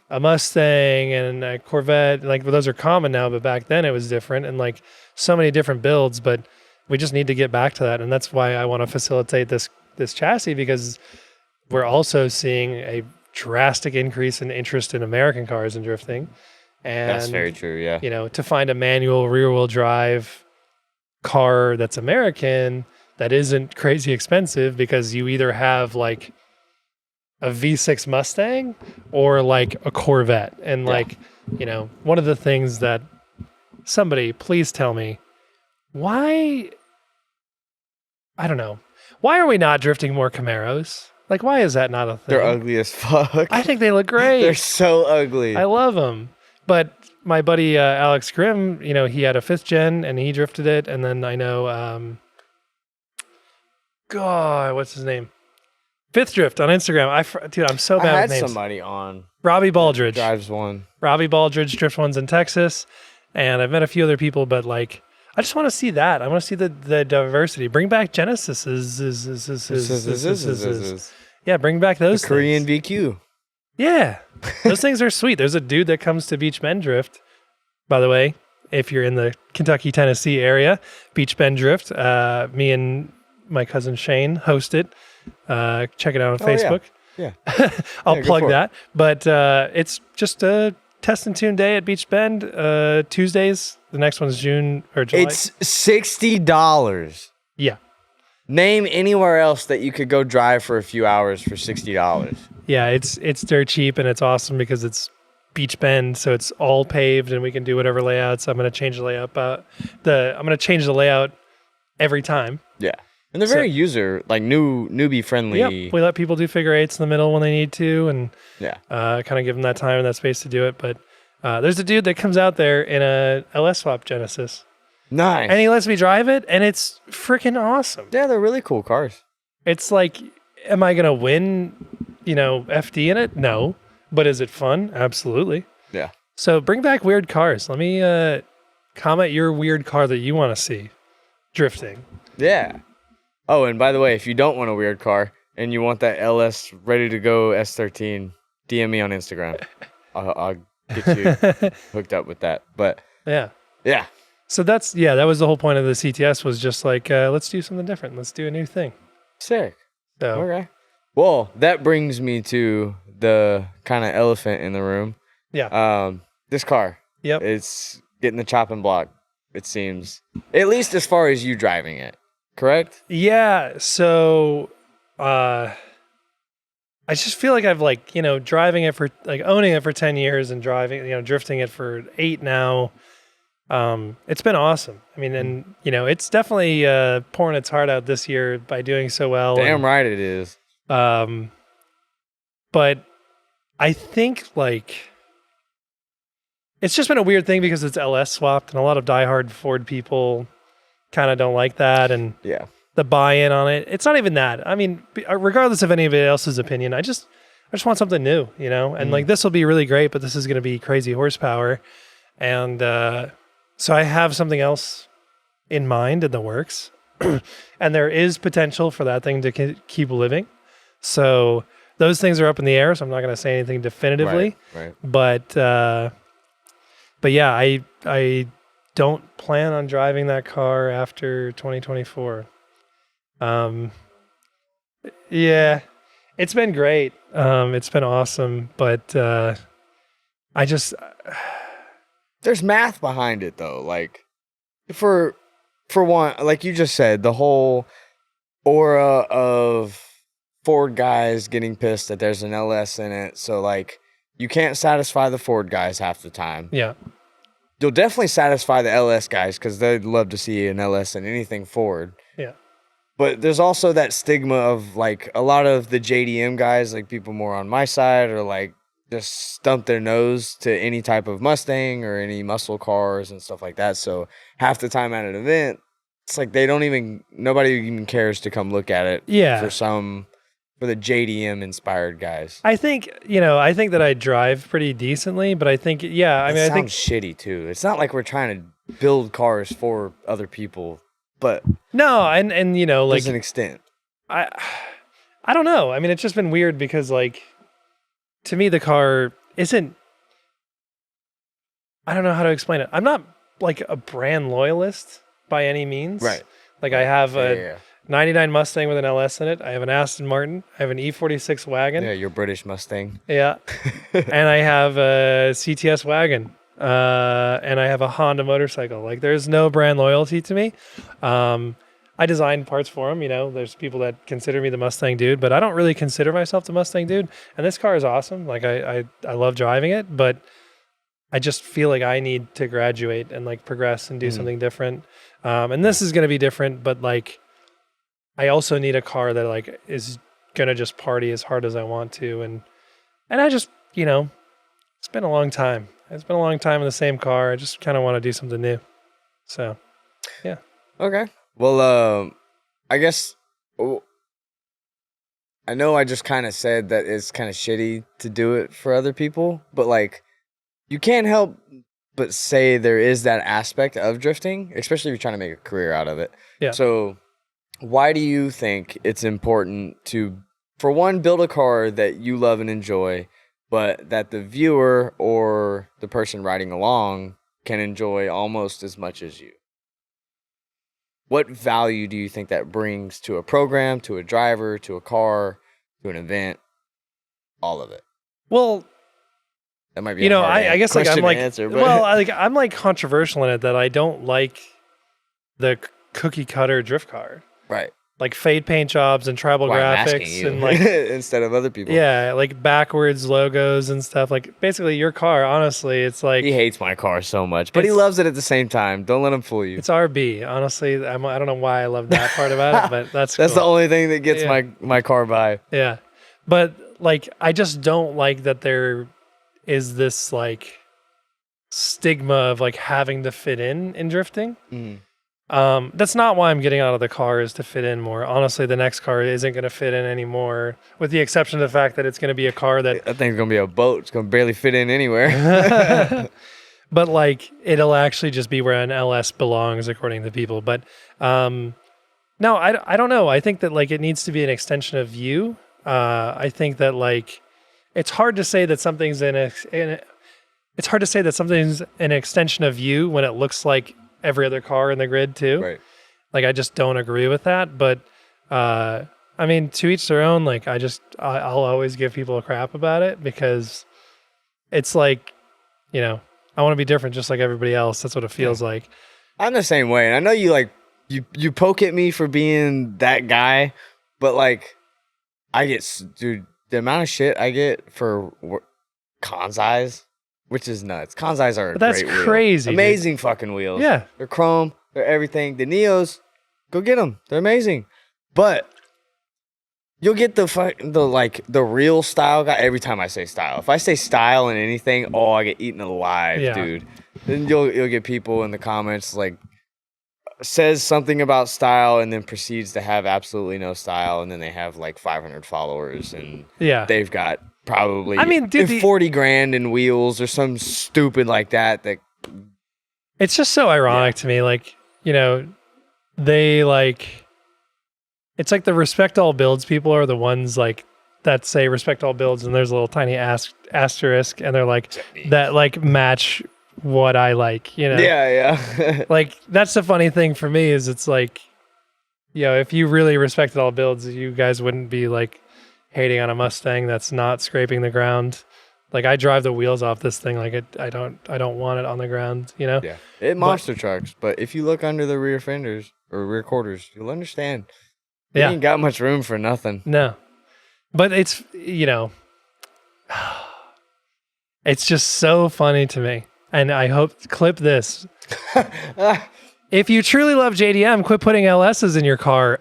Speaker 1: a Mustang and a Corvette. Like those are common now, but back then it was different and like so many different builds, but we just need to get back to that. And that's why I want to facilitate this chassis, because we're also seeing a drastic increase in interest in American cars and drifting. And
Speaker 3: that's very true. Yeah.
Speaker 1: To find a manual rear wheel drive car that's American that isn't crazy expensive, because you either have like a V6 Mustang or like a Corvette. And like, one of the things that somebody please tell me why, I don't know, why are we not drifting more Camaros? Like, why is that not a thing?
Speaker 3: They're ugly as fuck.
Speaker 1: I think they look great.
Speaker 3: They're so ugly.
Speaker 1: I love them. But my buddy Alex Grimm, he had a 5th gen and he drifted it. And then I know, God, what's his name? 5th Drift on Instagram. Dude, I'm so bad with names.
Speaker 3: I had somebody on.
Speaker 1: Robbie Baldridge.
Speaker 3: Drives one.
Speaker 1: Robbie Baldridge drift ones in Texas. And I've met a few other people, but like, I just want to see that. I want to see the diversity. Bring back Genesis. Yeah, bring back those
Speaker 3: Korean VQ.
Speaker 1: Yeah. Those things are sweet. There's a dude that comes to Beach Bend Drift, by the way, if you're in the Kentucky, Tennessee area. Beach Bend Drift. Me and my cousin Shane host it. Check it out on Facebook.
Speaker 3: Yeah.
Speaker 1: I'll plug that. But it's just a test and tune day at Beach Bend. Tuesdays. The next one's June or July.
Speaker 3: It's $60.
Speaker 1: Yeah.
Speaker 3: Name anywhere else that you could go drive for a few hours for $60.
Speaker 1: Yeah, it's dirt cheap and it's awesome because it's Beach Bend, so it's all paved and we can do whatever layouts. I'm going to change the layout. I'm going to change the layout every time.
Speaker 3: Yeah. And they're very newbie friendly.
Speaker 1: Yep. We let people do figure eights in the middle when they need to, and
Speaker 3: Yeah.
Speaker 1: kind of give them that time and that space to do it. But there's a dude that comes out there in a LS Swap Genesis,
Speaker 3: Nice.
Speaker 1: and he lets me drive it, and it's freaking awesome.
Speaker 3: Yeah, they're really cool cars.
Speaker 1: It's like, am I going to win, FD in it? No. But is it fun? Absolutely.
Speaker 3: Yeah.
Speaker 1: So bring back weird cars. Let me comment your weird car that you want to see drifting.
Speaker 3: Yeah. Oh, and by the way, if you don't want a weird car and you want that LS ready to go S13, DM me on Instagram. I'll get you hooked up with that. But
Speaker 1: Yeah.
Speaker 3: yeah.
Speaker 1: So that was the whole point of the CTS, was just like, let's do something different. Let's do a new thing.
Speaker 3: Sick.
Speaker 1: So
Speaker 3: Okay. Well, that brings me to the kind of elephant in the room.
Speaker 1: yeah.
Speaker 3: This car.
Speaker 1: Yep.
Speaker 3: It's getting the chopping block, it seems. At least as far as you driving it. Correct?
Speaker 1: Yeah. So I just feel like I've driving it for owning it for 10 years and drifting it for 8 now. It's been awesome. I mean, and it's definitely pouring its heart out this year by doing so well.
Speaker 3: Damn right it is.
Speaker 1: But I think it's just been a weird thing because it's LS swapped, and a lot of diehard Ford people kind of don't like that, and
Speaker 3: Yeah.
Speaker 1: the buy-in on it. It's not even that. I mean, regardless of anybody else's opinion, I just want something new, and this will be really great, but this is going to be crazy horsepower. And so I have something else in mind in the works, and there is potential for that thing to keep living. So those things are up in the air, so I'm not going to say anything definitively.
Speaker 3: Right.
Speaker 1: But yeah, I don't plan on driving that car after 2024. Yeah, it's been great. It's been awesome, but I just
Speaker 3: There's math behind it though. Like for one, like you just said, the whole aura of Ford guys getting pissed that there's an LS in it. So like you can't satisfy the Ford guys half the time.
Speaker 1: yeah.
Speaker 3: You'll definitely satisfy the LS guys because they'd love to see an LS in anything Ford.
Speaker 1: Yeah.
Speaker 3: But there's also that stigma of like a lot of the JDM guys, like people more on my side, or like just stump their nose to any type of Mustang or any muscle cars and stuff like that. So half the time at an event, it's like nobody even cares to come look at it.
Speaker 1: Yeah.
Speaker 3: For the JDM inspired guys.
Speaker 1: I think that I drive pretty decently, but I think, yeah, I
Speaker 3: It
Speaker 1: think
Speaker 3: sounds shitty too. It's not like we're trying to build cars for other people, but
Speaker 1: no, and
Speaker 3: there's an extent.
Speaker 1: I don't know. I mean, it's just been weird because to me the car isn't, I don't know how to explain it. I'm not like a brand loyalist by any means.
Speaker 3: Right.
Speaker 1: Like I have a
Speaker 3: Yeah.
Speaker 1: 99 Mustang with an LS in it. I have an Aston Martin. I have an E46 Wagon.
Speaker 3: Yeah, your British Mustang.
Speaker 1: Yeah. And I have a CTS Wagon. And I have a Honda motorcycle. Like there's no brand loyalty to me. I designed parts for them. There's people that consider me the Mustang dude, but I don't really consider myself the Mustang dude. And this car is awesome. Like I love driving it, but I just feel like I need to graduate and progress and do something different. And this is going to be different, but I also need a car that is going to just party as hard as I want to. And I just, it's been a long time. It's been a long time in the same car. I just kind of want to do something new. So, yeah.
Speaker 3: Okay. Well, I guess I know I just kind of said that it's kind of shitty to do it for other people, but you can't help but say there is that aspect of drifting, especially if you're trying to make a career out of it.
Speaker 1: Yeah.
Speaker 3: So why do you think it's important to, for one, build a car that you love and enjoy, but that the viewer or the person riding along can enjoy almost as much as you? What value do you think that brings to a program, to a driver, to a car, to an event, all of it?
Speaker 1: Well,
Speaker 3: that might be a hard
Speaker 1: I guess
Speaker 3: question
Speaker 1: I'm
Speaker 3: to answer, but
Speaker 1: well, I'm controversial in it that I don't like the cookie cutter drift car.
Speaker 3: Right.
Speaker 1: Like fade paint jobs and tribal
Speaker 3: Why I'm asking
Speaker 1: graphics
Speaker 3: you
Speaker 1: and like
Speaker 3: instead of other people.
Speaker 1: yeah, like backwards logos and stuff. Like basically your car, honestly, it's like
Speaker 3: He hates my car so much, but he loves it at the same time. Don't let him fool you.
Speaker 1: it's RB. Honestly, I don't know why I love that part about it, but that's
Speaker 3: That's
Speaker 1: cool.
Speaker 3: the only thing that gets my car by.
Speaker 1: Yeah. But like I just don't like that there is this like stigma of like having to fit in drifting. That's not why I'm getting out of the car, is to fit in more. Honestly, the next car isn't going to fit in anymore, with the exception of the fact that it's going to be a car that
Speaker 3: I think it's gonna be a boat. It's gonna barely fit in anywhere.
Speaker 1: but like it'll actually just be where an LS belongs according to people. But no, I don't know. I think that like it needs to be an extension of you. I think that like it's hard to say that something's it's hard to say that something's an extension of you when it looks like every other car in the grid too.
Speaker 3: Right.
Speaker 1: Like I just don't agree with that. But I mean, to each their own. Like I'll always give people a crap about it because it's like, you know, I want to be different just like everybody else. That's what it feels like.
Speaker 3: I'm the same way. And I know you like you poke at me for being that guy, but like dude, the amount of shit I get for Kanseis, which is nuts. Kanseis are
Speaker 1: That's
Speaker 3: great
Speaker 1: crazy.
Speaker 3: wheel. Amazing fucking wheels.
Speaker 1: Yeah.
Speaker 3: They're chrome. They're everything. The Neos, go get them. They're amazing. But you'll get the real style guy every time I say style. If I say style in anything, I get eaten alive, dude. Then you'll get people in the comments like says something about style and then proceeds to have absolutely no style, and then they have like 500 followers and they've got probably 40 grand in wheels or some stupid like that.
Speaker 1: It's just so ironic to me. Like, you know, they like, it's like the respect all builds people are the ones like that say respect all builds, and there's a little tiny asterisk, and they're like that like match what I like, you know?
Speaker 3: Yeah.
Speaker 1: Like that's the funny thing for me is it's like, you know, if you really respected all builds, you guys wouldn't be like hating on a Mustang that's not scraping the ground. Like I drive the wheels off this thing. Like I don't want it on the ground, you know?
Speaker 3: Yeah. It monster trucks, but if you look under the rear fenders or rear quarters, you'll understand. You ain't got much room for nothing.
Speaker 1: No. But it's, you know, it's just so funny to me. And I hope, clip this. If you truly love JDM, quit putting LSs in your car.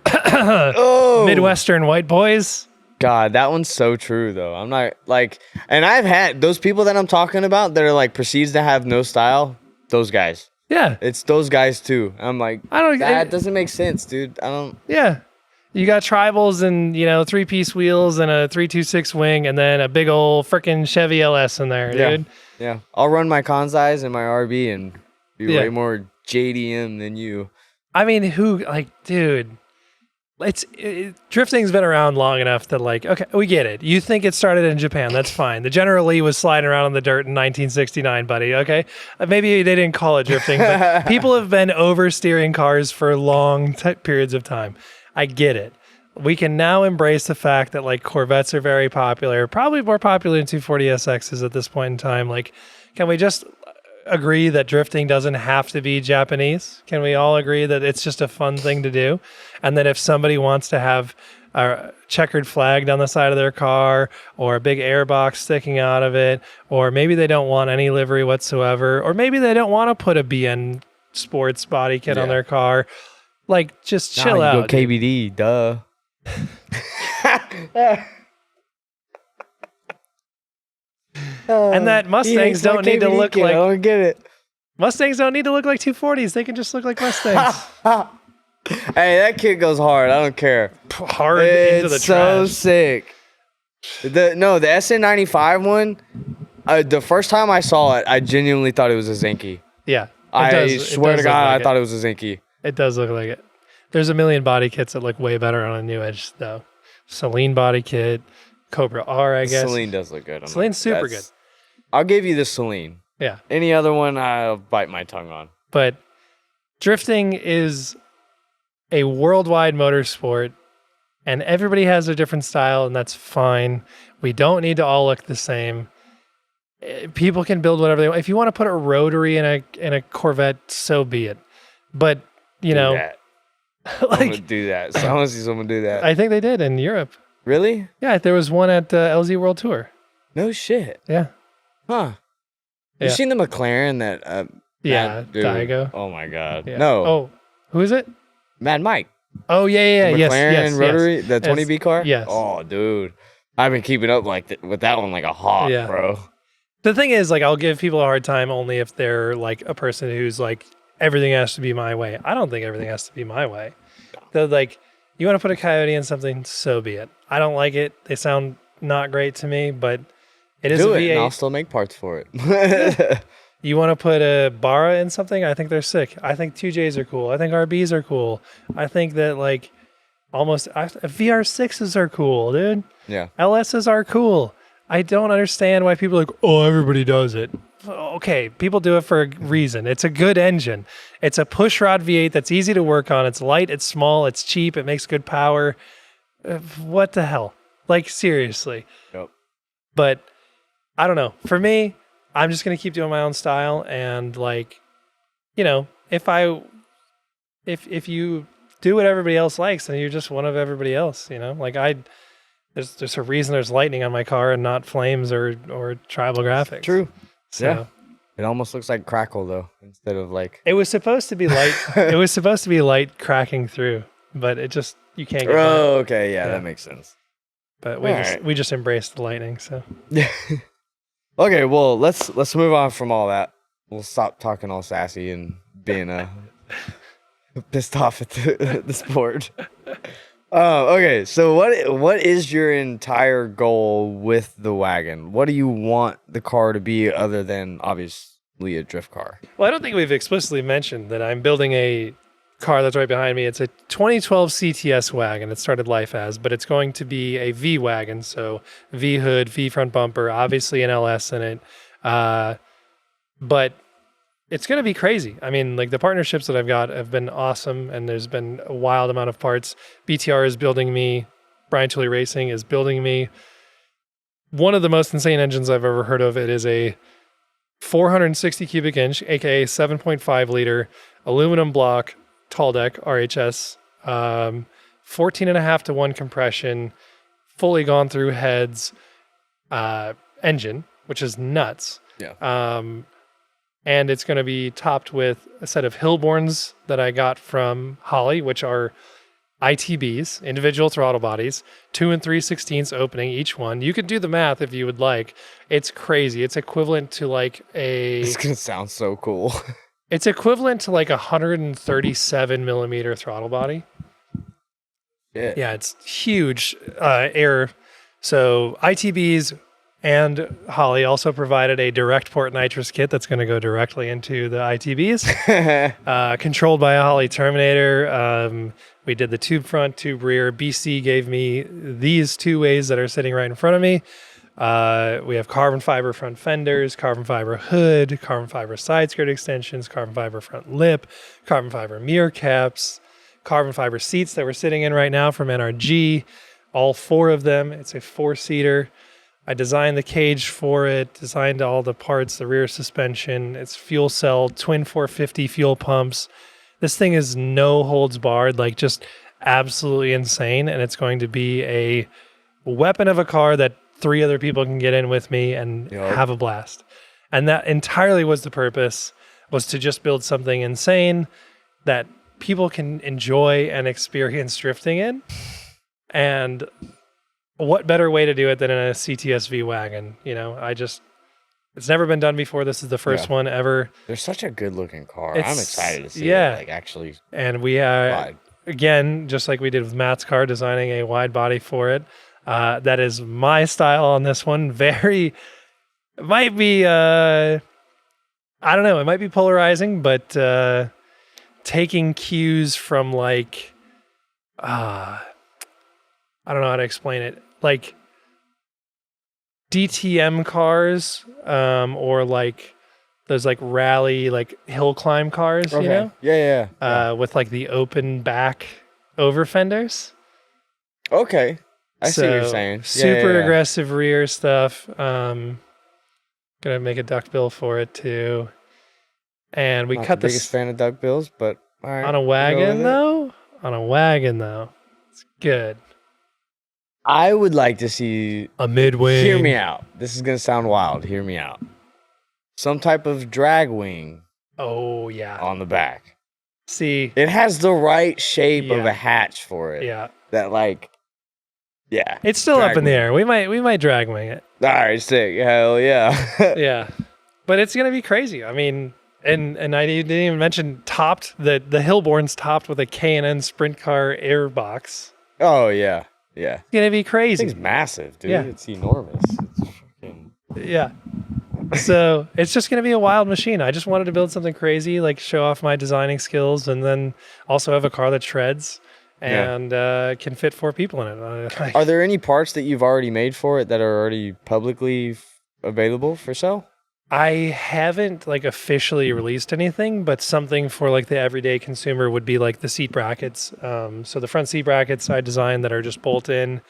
Speaker 1: Midwestern white boys.
Speaker 3: God, that one's so true though. I'm not like, and I've had those people that I'm talking about that are like proceeds to have no style. Those guys.
Speaker 1: Yeah.
Speaker 3: It's those guys too. I'm like, that doesn't make sense, dude. I don't.
Speaker 1: Yeah. You got tribals and, you know, 3-piece wheels and a 326 wing and then a big old freaking Chevy LS in there, dude.
Speaker 3: Yeah. I'll run my Kanseis and my RB and be way more JDM than you.
Speaker 1: I mean, dude, drifting's been around long enough that like, okay, we get it. You think it started in Japan. That's fine. The General Lee was sliding around in the dirt in 1969, buddy. Okay. Maybe they didn't call it drifting, but people have been oversteering cars for long periods of time. I get it. We can now embrace the fact that like Corvettes are very popular, probably more popular than 240 SXs at this point in time. Like, can we just agree that drifting doesn't have to be Japanese? Can we all agree that it's just a fun thing to do? And that if somebody wants to have a checkered flag down the side of their car or a big airbox sticking out of it, or maybe they don't want any livery whatsoever, or maybe they don't want to put a BN sports body kit on their car, like just chill out.
Speaker 3: Go KBD, duh.
Speaker 1: And that Mustangs don't need to look like.
Speaker 3: I don't get it.
Speaker 1: Mustangs don't need to look like 240s. They can just look like Mustangs.
Speaker 3: Hey, that kid goes hard. I don't care.
Speaker 1: Hard into the
Speaker 3: It's so
Speaker 1: trash.
Speaker 3: sick. The SN95 one. The first time I saw it, I genuinely thought it was a Zinky.
Speaker 1: Yeah,
Speaker 3: I swear to God, I thought it was a Zinky.
Speaker 1: It does look like it. There's a million body kits that look way better on a new edge, though. Celine body kit, Cobra R, I guess.
Speaker 3: Celine does look good.
Speaker 1: Celine's super good.
Speaker 3: I'll give you the Celine.
Speaker 1: Yeah.
Speaker 3: Any other one, I'll bite my tongue on.
Speaker 1: But drifting is a worldwide motorsport, and everybody has a different style, and that's fine. We don't need to all look the same. People can build whatever they want. If you want to put a rotary in a Corvette, so be it. But, you know,
Speaker 3: I'm gonna
Speaker 1: Like,
Speaker 3: do that. So I want to see someone do that.
Speaker 1: I think they did in Europe.
Speaker 3: Really?
Speaker 1: Yeah, there was one at LZ World Tour.
Speaker 3: No shit.
Speaker 1: Yeah.
Speaker 3: Huh.
Speaker 1: Yeah.
Speaker 3: You seen the McLaren that?
Speaker 1: Yeah,
Speaker 3: Mad dude.
Speaker 1: Diego.
Speaker 3: Oh my god.
Speaker 1: Yeah.
Speaker 3: No.
Speaker 1: Oh, who is it?
Speaker 3: Mad Mike.
Speaker 1: Oh, yeah.
Speaker 3: The
Speaker 1: Yes,
Speaker 3: McLaren
Speaker 1: yes,
Speaker 3: rotary,
Speaker 1: yes.
Speaker 3: the 20B car.
Speaker 1: Yes.
Speaker 3: Oh, dude. I've been keeping up with that one like a hawk,
Speaker 1: Yeah.
Speaker 3: bro.
Speaker 1: The thing is, like, I'll give people a hard time only if they're like a person who's like, everything has to be my way. I don't think everything has to be my way. They're like, you want to put a Coyote in something, so be it. I don't like it. They sound not great to me, but it is
Speaker 3: Do
Speaker 1: a
Speaker 3: it,
Speaker 1: V8.
Speaker 3: and I'll still make parts for it.
Speaker 1: You want to put a Barra in something? I think they're sick. I think 2Js are cool. I think RBs are cool. I think that like VR6s are cool, dude.
Speaker 3: Yeah.
Speaker 1: LSs are cool. I don't understand why people are like, oh, everybody does it. Okay, people do it for a reason. It's a good engine. It's a pushrod V8 that's easy to work on. It's light, it's small, it's cheap, it makes good power. What the hell? Like, seriously.
Speaker 3: Yep.
Speaker 1: But I don't know. For me, I'm just going to keep doing my own style. And like, you know, if you do what everybody else likes, then you're just one of everybody else, you know? Like there's a reason there's lightning on my car and not flames or tribal graphics.
Speaker 3: True.
Speaker 1: So
Speaker 3: Yeah. It almost looks like crackle though, instead of like.
Speaker 1: it was supposed to be light. It was supposed to be light cracking through, but it just, you can't get
Speaker 3: Oh, okay. Yeah, that makes sense.
Speaker 1: But
Speaker 3: Alright.
Speaker 1: we just embraced the lightning. So
Speaker 3: Okay, well, let's move on from all that. We'll stop talking all sassy and being pissed off at the sport. Okay, so what is your entire goal with the wagon? What do you want the car to be other than obviously a drift car?
Speaker 1: well, I don't think we've explicitly mentioned that I'm building a car that's right behind me. It's a 2012 CTS wagon. It started life as, but it's going to be a V wagon. So V hood, V front bumper, obviously an LS in it. But it's going to be crazy. I mean, like the partnerships that I've got have been awesome, and there's been a wild amount of parts. BTR is building me. Brian Tooley Racing is building me one of the most insane engines I've ever heard of. It is a 460 cubic inch, aka 7.5 liter aluminum block tall deck RHS, 14.5 to 1 compression, fully gone through heads engine, which is nuts.
Speaker 3: Yeah.
Speaker 1: And it's going to be topped with a set of Hillborns that I got from Holley, which are ITBs, individual throttle bodies, 2 and 3/16 opening each one. You could do the math if you would like. It's crazy. It's equivalent to like
Speaker 3: It's gonna sound so cool.
Speaker 1: It's equivalent to like 137 millimeter throttle body. Yeah, it's huge air. So ITBs and Holley also provided a direct port nitrous kit that's going to go directly into the ITBs, controlled by a Holley Terminator. We did the tube front, tube rear. BC gave me these two ways that are sitting right in front of me. We have carbon fiber front fenders, carbon fiber hood, carbon fiber side skirt extensions, carbon fiber front lip, carbon fiber mirror caps, carbon fiber seats that we're sitting in right now from NRG. All 4 of them. It's a 4-seater. I designed the cage for it, designed all the parts, the rear suspension. It's fuel cell, twin 450 fuel pumps. This thing is no holds barred, like just absolutely insane. And it's going to be a weapon of a car that 3 other people can get in with me and have a blast. And that entirely was the purpose, was to just build something insane that people can enjoy and experience drifting in. And what better way to do it than in a CTSV wagon? You know, it's never been done before. This is the first one ever.
Speaker 3: They're such a good looking car. I'm excited to see it, like actually.
Speaker 1: And we again, just like we did with Matt's car, designing a wide body for it. That is my style on this one. It might be, I don't know, it might be polarizing, but taking cues from like, I don't know how to explain it. Like DTM cars, or like those like rally, like hill climb cars, you know?
Speaker 3: Yeah.
Speaker 1: With like the open back over fenders.
Speaker 3: Okay. I see what you're saying.
Speaker 1: Super aggressive rear stuff. Gonna make a duckbill for it too. And we
Speaker 3: Not
Speaker 1: cut
Speaker 3: the
Speaker 1: this
Speaker 3: biggest fan of duckbills, but all right,
Speaker 1: on a wagon though. on a wagon, though, it's good.
Speaker 3: I would like to see
Speaker 1: A mid-wing.
Speaker 3: Hear me out. This is gonna sound wild. Hear me out. Some type of drag wing
Speaker 1: Oh, yeah.
Speaker 3: on the back.
Speaker 1: See.
Speaker 3: It has the right shape of
Speaker 1: Yeah.
Speaker 3: a hatch for it.
Speaker 1: Yeah.
Speaker 3: That like, yeah.
Speaker 1: It's still
Speaker 3: drag
Speaker 1: up in the
Speaker 3: wing.
Speaker 1: air. We might drag wing it.
Speaker 3: All right, sick. Hell yeah.
Speaker 1: Yeah. But it's going to be crazy. I mean, and I didn't even mention topped, the Hillborn's topped with a K&N Sprint Car air box.
Speaker 3: Oh yeah, yeah.
Speaker 1: It's going to be crazy.
Speaker 3: This thing's massive, dude.
Speaker 1: Yeah.
Speaker 3: It's enormous. It's fucking...
Speaker 1: Yeah. So it's just going to be a wild machine. I just wanted to build something crazy, like show off my designing skills, and then also have a car that shreds and can fit 4 people in it.
Speaker 3: Are there any parts that you've already made for it that are already publicly available for sale?
Speaker 1: I haven't like officially released anything, but something for like the everyday consumer would be like the seat brackets. So the front seat brackets I designed that are just bolt in.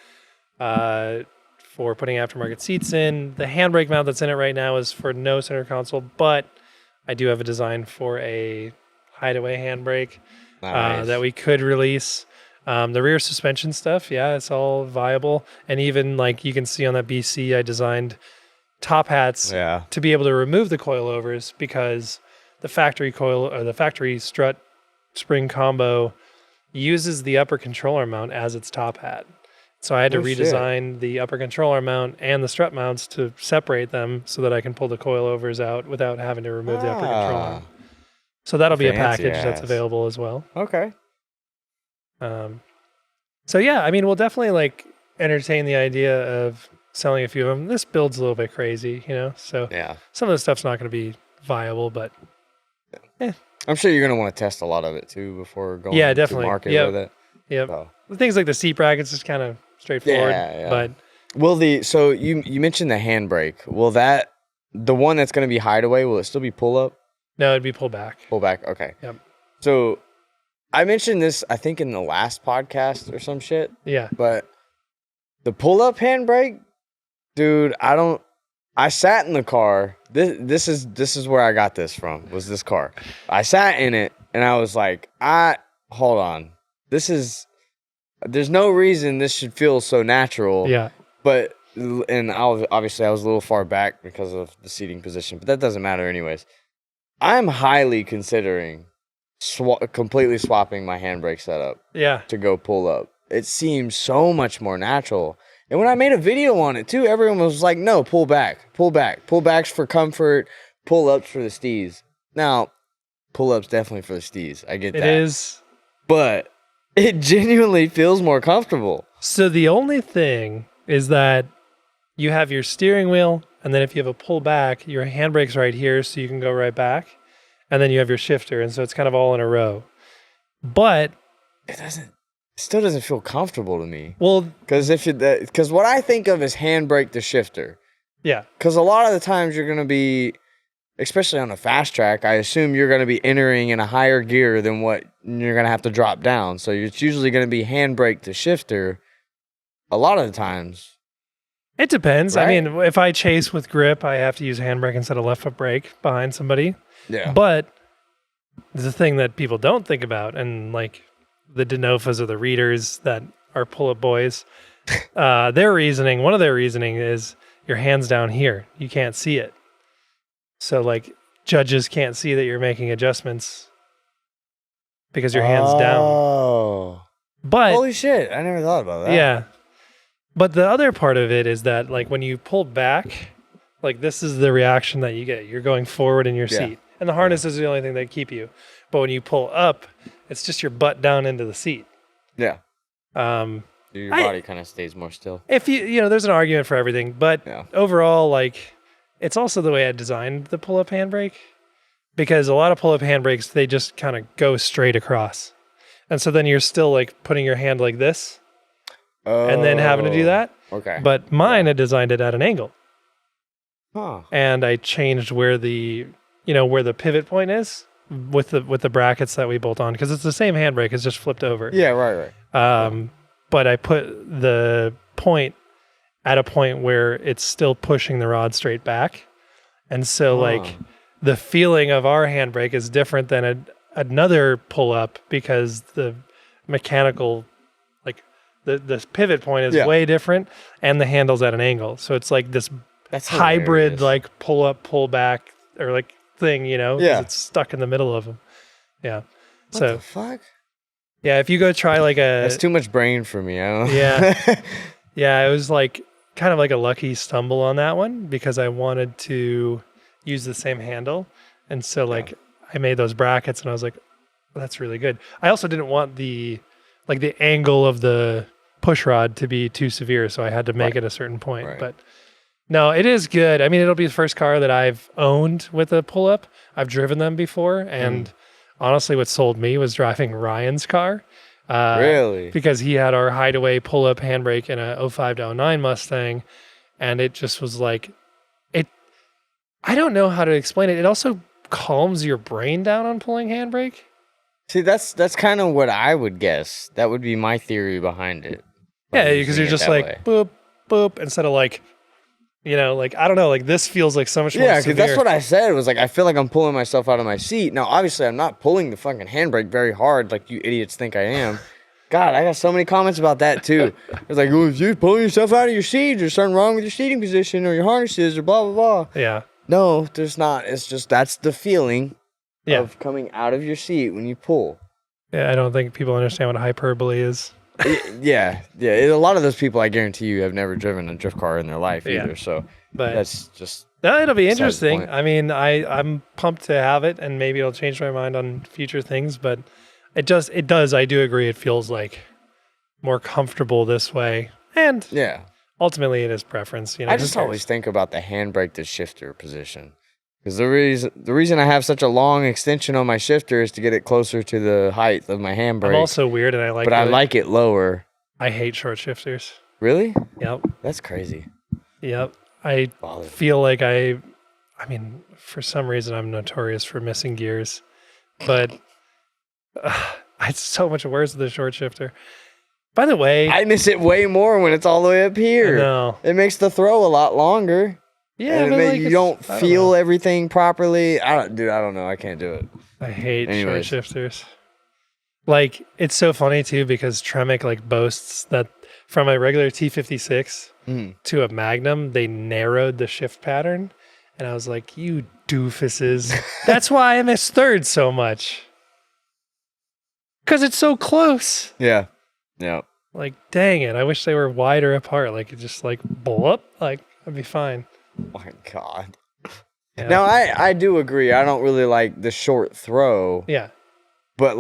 Speaker 1: For putting aftermarket seats in. The handbrake mount that's in it right now is for no center console, but I do have a design for a hideaway handbrake that we could release. The rear suspension stuff, yeah, it's all viable. And even like you can see on that BC, I designed top hats to be able to remove the coilovers because the factory coil or the factory strut spring combo uses the upper controller mount as its top hat. So I had to redesign the upper controller mount and the strut mounts to separate them so that I can pull the coilovers out without having to remove the upper controller. So that'll be a package that's available as well.
Speaker 3: Okay.
Speaker 1: So yeah, I mean, we'll definitely like entertain the idea of selling a few of them. This build's a little bit crazy, you know? So some of the stuff's not going to be viable, but
Speaker 3: I'm sure you're going to want to test a lot of it too before going
Speaker 1: definitely.
Speaker 3: to market with it.
Speaker 1: Yep.
Speaker 3: So.
Speaker 1: Things like the seat brackets is kind of straightforward, but
Speaker 3: so you mentioned the handbrake. Will the one that's going to be hideaway, will it still be pull up?
Speaker 1: No, it'd be pull back.
Speaker 3: Pull back, okay.
Speaker 1: Yep.
Speaker 3: So I mentioned this, I think, in the last podcast or some shit.
Speaker 1: Yeah.
Speaker 3: But the pull up handbrake, dude, I sat in the car. This is where I got this from, was this car. I sat in it and I was like, hold on. There's no reason this should feel so natural.
Speaker 1: Yeah.
Speaker 3: But, and I was a little far back because of the seating position, but that doesn't matter anyways. I'm highly considering completely swapping my handbrake setup to go pull up. It seems so much more natural. And when I made a video on it too, everyone was like, no, pull back. Pull backs for comfort, pull ups for the steez. Now, pull ups definitely for the steez. I get that.
Speaker 1: It is.
Speaker 3: But it genuinely feels more comfortable.
Speaker 1: So the only thing is that you have your steering wheel, and then if you have a pull back, your handbrake's right here, so you can go right back. And then you have your shifter, and so it's kind of all in a row. But
Speaker 3: it still doesn't feel comfortable to me.
Speaker 1: Well,
Speaker 3: because what I think of is handbrake to shifter.
Speaker 1: Yeah.
Speaker 3: Because a lot of the times you're going to be, especially on a fast track, I assume you're going to be entering in a higher gear than what you're going to have to drop down. So it's usually going to be handbrake to shifter a lot of the times.
Speaker 1: It depends.
Speaker 3: Right?
Speaker 1: I mean, if I chase with grip, I have to use handbrake instead of left foot brake behind somebody.
Speaker 3: Yeah.
Speaker 1: But the thing that people don't think about, and like the Denofas or the readers that are pull-up boys, one of their reasoning is your hand's down here. You can't see it. So like judges can't see that you're making adjustments because your hand's down.
Speaker 3: Oh.
Speaker 1: But
Speaker 3: holy shit, I never thought about that.
Speaker 1: Yeah. But the other part of it is that like when you pull back, like this is the reaction that you get. You're going forward in your seat. And the harness is the only thing that keep you. But when you pull up, it's just your butt down into the seat.
Speaker 3: Yeah. Your body kind of stays more still.
Speaker 1: If there's an argument for everything, but overall, like, it's also the way I designed the pull-up handbrake, because a lot of pull-up handbrakes, they just kind of go straight across. And so then you're still like putting your hand like this and then having to do that.
Speaker 3: Okay.
Speaker 1: But mine, I designed it at an angle.
Speaker 3: Huh.
Speaker 1: And I changed where the pivot point is with the brackets that we bolt on, because it's the same handbrake, it's just flipped over.
Speaker 3: Yeah, right.
Speaker 1: But I put the point at a point where it's still pushing the rod straight back. And so like the feeling of our handbrake is different than another pull up, because the mechanical, like the pivot point is
Speaker 3: Yeah.
Speaker 1: way different, and the handle's at an angle. So it's like this
Speaker 3: That's
Speaker 1: hybrid,
Speaker 3: hilarious.
Speaker 1: like pull up, pull back, or like thing, 'cause
Speaker 3: Yeah.
Speaker 1: it's stuck in the middle of them. Yeah.
Speaker 3: What
Speaker 1: So
Speaker 3: the fuck?
Speaker 1: yeah, if you go try like
Speaker 3: That's too much brain for me. I don't.
Speaker 1: Yeah. Yeah, it was like kind of like a lucky stumble on that one because I wanted to use the same handle. And so like I made those brackets and I was like, that's really good. I also didn't want the angle of the push rod to be too severe, so I had to make it a certain point.
Speaker 3: Right.
Speaker 1: But no, it is good. I mean, it'll be the first car that I've owned with a pull up. I've driven them before, and honestly, what sold me was driving Ryan's car.
Speaker 3: Really?
Speaker 1: Because he had our hideaway pull up handbrake in a 05 to 09 Mustang, and it just was like it. I don't know how to explain it. It also calms your brain down on pulling handbrake.
Speaker 3: See, that's kind of what I would guess. That would be my theory behind it.
Speaker 1: Yeah, because you're just like
Speaker 3: way.
Speaker 1: boop boop instead of like, like I don't know, like this feels like so much more.
Speaker 3: Yeah, because that's
Speaker 1: severe.
Speaker 3: what I said. Was like I feel like I'm pulling myself out of my seat. Now, obviously, I'm not pulling the fucking handbrake very hard, like you idiots think I am. God, I got so many comments about that too. It's like, oh, if you're pulling yourself out of your seat, there's something wrong with your seating position or your harnesses or blah blah blah.
Speaker 1: Yeah.
Speaker 3: No, there's not. It's just that's the feeling
Speaker 1: Yeah.
Speaker 3: of coming out of your seat when you pull.
Speaker 1: Yeah, I don't think people understand what hyperbole is.
Speaker 3: Yeah. A lot of those people, I guarantee you, have never driven a drift car in their life
Speaker 1: Yeah.
Speaker 3: either. So
Speaker 1: But
Speaker 3: that's just
Speaker 1: no, it'll be
Speaker 3: besides the
Speaker 1: interesting.
Speaker 3: point.
Speaker 1: I mean, I'm pumped to have it, and maybe it'll change my mind on future things. But it does. I do agree. It feels like more comfortable this way, and
Speaker 3: yeah.
Speaker 1: ultimately, it is preference.
Speaker 3: I just always think about the handbrake to shifter position. Because the reason I have such a long extension on my shifter is to get it closer to the height of my handbrake.
Speaker 1: I'm also weird, and I like.
Speaker 3: but I like it lower.
Speaker 1: I hate short shifters.
Speaker 3: Really?
Speaker 1: Yep.
Speaker 3: That's crazy.
Speaker 1: Yep. I
Speaker 3: Bothered.
Speaker 1: feel like I mean, for some reason, I'm notorious for missing gears, but it's so much worse with the short shifter. By the way,
Speaker 3: I miss it way more when it's all the way up here.
Speaker 1: no.
Speaker 3: It makes the throw a lot longer.
Speaker 1: Yeah,
Speaker 3: and
Speaker 1: but like,
Speaker 3: you
Speaker 1: it's-
Speaker 3: don't
Speaker 1: I
Speaker 3: feel
Speaker 1: know.
Speaker 3: everything properly. I don't know. I can't do it.
Speaker 1: I hate
Speaker 3: Anyways.
Speaker 1: short shifters. Like, it's so funny too because Tremec like boasts that from a regular T56 to a Magnum, they narrowed the shift pattern, and I was like, "You doofuses! That's why I miss third so much because it's so close."
Speaker 3: Yeah. Yeah.
Speaker 1: Like, dang it! I wish they were wider apart. Like, it just like blow up. Like, I'd be fine.
Speaker 3: Oh my God.
Speaker 1: Yeah.
Speaker 3: Now, I do agree. I don't really like the short throw,
Speaker 1: Yeah.
Speaker 3: but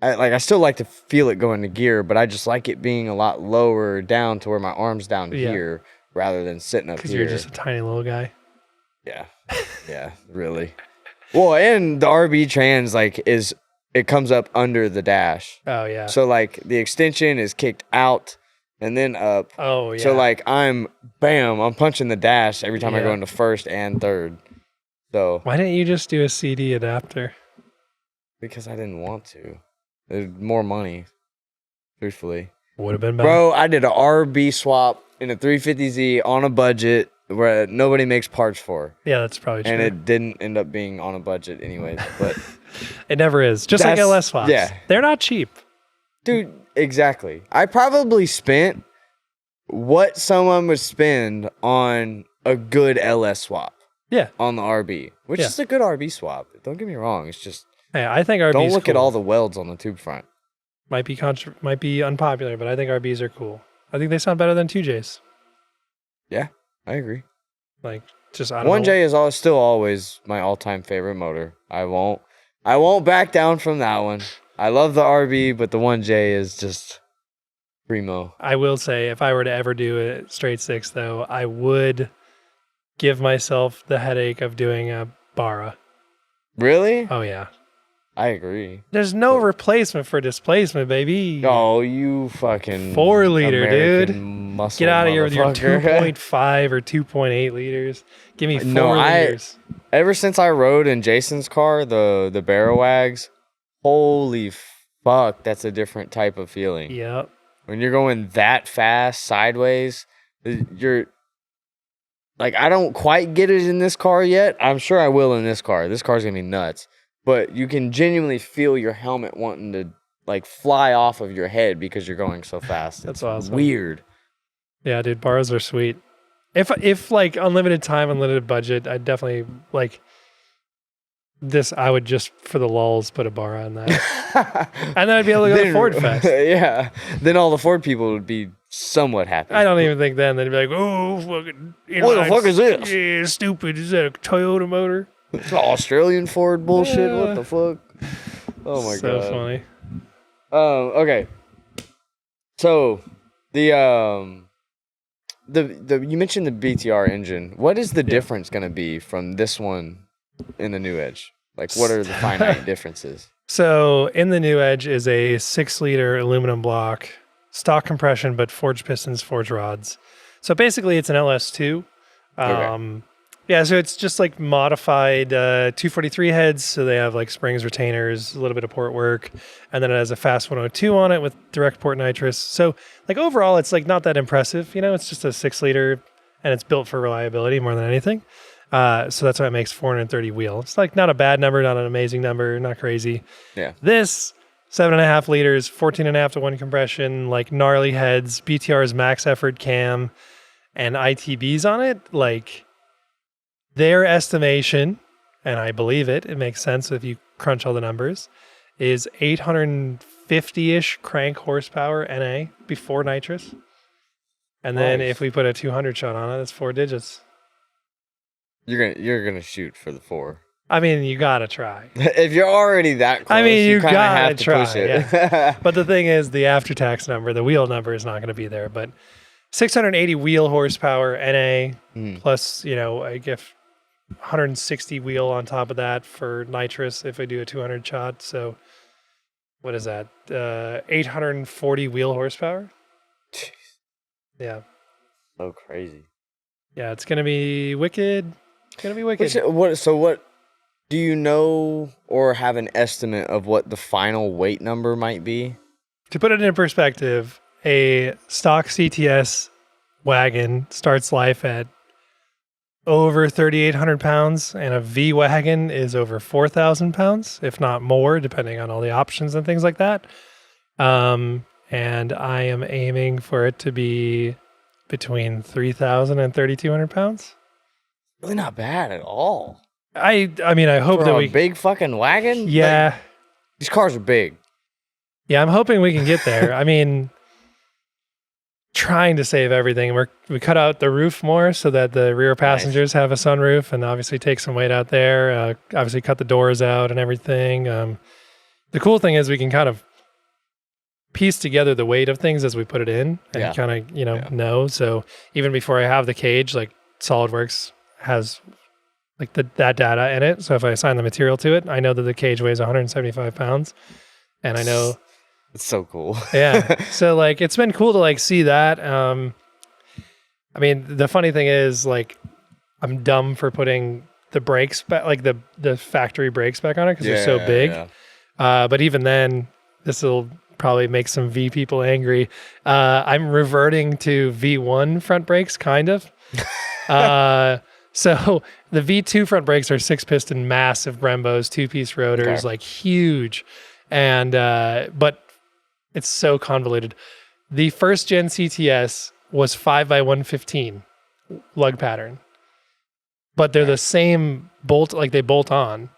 Speaker 3: I still like to feel it go into gear, but I just like it being a lot lower down to where my arm's down
Speaker 1: Yeah.
Speaker 3: here rather than sitting up
Speaker 1: Because
Speaker 3: here.
Speaker 1: you're just a tiny little guy.
Speaker 3: Yeah. Yeah, really. Well, and the RB trans, it comes up under the dash.
Speaker 1: Oh yeah.
Speaker 3: So, the extension is kicked out and then up.
Speaker 1: Oh yeah.
Speaker 3: So, I'm punching the dash every time I go
Speaker 1: Yeah.
Speaker 3: into first and third. So,
Speaker 1: why didn't you just do a CD adapter?
Speaker 3: because I didn't want to. There's more money, truthfully.
Speaker 1: Would have been better.
Speaker 3: Bro, I did a RB swap in a 350Z on a budget where nobody makes parts for.
Speaker 1: Yeah, that's probably true.
Speaker 3: And it didn't end up being on a budget anyways. But,
Speaker 1: It never is. Just like
Speaker 3: That's-
Speaker 1: LS swaps.
Speaker 3: yeah.
Speaker 1: They're not cheap.
Speaker 3: dude, exactly. I probably spent what someone would spend on a good LS swap
Speaker 1: Yeah.
Speaker 3: on the RB, which
Speaker 1: Yeah.
Speaker 3: is a good RB swap. Don't get me wrong. It's just,
Speaker 1: Hey, I think RBs
Speaker 3: don't look at
Speaker 1: cool.
Speaker 3: all the welds on the tube front.
Speaker 1: might be unpopular, but I think RBs are cool. I think they sound better than 2Js.
Speaker 3: Yeah, I agree.
Speaker 1: Like, just I don't know.
Speaker 3: 1J is still always my all-time favorite motor. I won't back down from that one. I love the RB, but the 1J is just primo.
Speaker 1: I will say, if I were to ever do a straight six, though, I would give myself the headache of doing a Barra.
Speaker 3: Really?
Speaker 1: Oh yeah.
Speaker 3: I agree.
Speaker 1: There's no replacement for displacement, baby.
Speaker 3: Oh, you fucking
Speaker 1: 4 liter,
Speaker 3: American
Speaker 1: dude.
Speaker 3: Muscle
Speaker 1: Get out of here with your
Speaker 3: motherfucker.
Speaker 1: 2.5 or 2.8 liters. Give me 4
Speaker 3: No,
Speaker 1: liters.
Speaker 3: Ever since I rode in Jason's car, the Barrow Wags, holy fuck, that's a different type of feeling.
Speaker 1: Yep.
Speaker 3: When you're going that fast sideways, you're like, I don't quite get it in this car yet. I'm sure I will in this car. This car's gonna be nuts. But you can genuinely feel your helmet wanting to like fly off of your head because you're going so fast.
Speaker 1: That's
Speaker 3: It's
Speaker 1: awesome.
Speaker 3: weird.
Speaker 1: Yeah, dude, bars are sweet. If like unlimited time, unlimited budget, I'd definitely like this. I would just for the lulz put a bar on that, and then I'd be able to go to Ford Fest.
Speaker 3: Yeah. Then all the Ford people would be somewhat happy.
Speaker 1: I don't even think then they'd be like, oh, fucking,
Speaker 3: What the fuck is this?
Speaker 1: Yeah, stupid. Is that a Toyota motor?
Speaker 3: It's Australian Ford bullshit. What the fuck? Oh my
Speaker 1: So
Speaker 3: god.
Speaker 1: funny.
Speaker 3: Okay. So the you mentioned the BTR engine. What is the difference going to be from this one in the new Edge? Like, what are the finite differences?
Speaker 1: So in the new Edge is a 6-liter aluminum block, stock compression, but forged pistons, forged rods. So basically, it's an LS2.
Speaker 3: Okay.
Speaker 1: Yeah, so it's just like modified 243 heads. So they have like springs, retainers, a little bit of port work, and then it has a fast 102 on it with direct port nitrous. So like overall, it's like not that impressive. You know, it's just a 6-liter, and it's built for reliability more than anything. So that's why it makes 430 wheel. It's like not a bad number, not an amazing number, not crazy.
Speaker 3: Yeah.
Speaker 1: This 7.5 liters, 14.5 to 1 compression, like gnarly heads, BTR's max effort cam, and ITBs on it. Like their estimation, and I believe it, it makes sense if you crunch all the numbers, is 850-ish crank horsepower NA before nitrous. And then
Speaker 3: Nice.
Speaker 1: if we put a 200 shot on it, that's 4 digits.
Speaker 3: You're gonna shoot for the 4.
Speaker 1: I mean, you gotta try.
Speaker 3: If you're already that close,
Speaker 1: I mean, you
Speaker 3: kinda
Speaker 1: gotta
Speaker 3: have to
Speaker 1: try.
Speaker 3: push it.
Speaker 1: Yeah. But the thing is, the after-tax number, the wheel number, is not going to be there. But 680 wheel horsepower NA plus, you know, I guess 160 wheel on top of that for nitrous if I do a 200 shot. So what is that? 840 wheel horsepower.
Speaker 3: Jeez.
Speaker 1: Yeah,
Speaker 3: So crazy.
Speaker 1: yeah, it's gonna be wicked. It's gonna be wicked.
Speaker 3: What do you know or have an estimate of what the final weight number might be?
Speaker 1: To put it in perspective, a stock CTS wagon starts life at over 3,800 pounds, and a V wagon is over 4,000 pounds, if not more, depending on all the options and things like that. And I am aiming for it to be between 3,000 and 3,200 pounds.
Speaker 3: Really not bad at all.
Speaker 1: I mean, I hope
Speaker 3: For
Speaker 1: that
Speaker 3: a
Speaker 1: we.
Speaker 3: big fucking wagon?
Speaker 1: Yeah.
Speaker 3: Like, these cars are big.
Speaker 1: Yeah, I'm hoping we can get there. I mean, trying to save everything. We cut out the roof more so that the rear passengers have a sunroof, and obviously take some weight out there. Obviously cut the doors out and everything. The cool thing is we can kind of piece together the weight of things as we put it in, and
Speaker 3: Yeah.
Speaker 1: kind of know. So even before I have the cage, like SolidWorks has like that data in it. So if I assign the material to it, I know that the cage weighs 175 pounds, and I know.
Speaker 3: It's so cool.
Speaker 1: Yeah. So like it's been cool to like see that. I mean, the funny thing is like I'm dumb for putting the brakes back, like the factory brakes back on it because they're so big.
Speaker 3: Yeah.
Speaker 1: But even then, this will probably make some V people angry. I'm reverting to V1 front brakes, kind of. So the V2 front brakes are 6-piston, massive Brembos, 2-piece rotors,
Speaker 3: Okay.
Speaker 1: like huge. And but it's so convoluted. The first gen CTS was 5x115 lug pattern, but they're the same bolt, like they bolt on.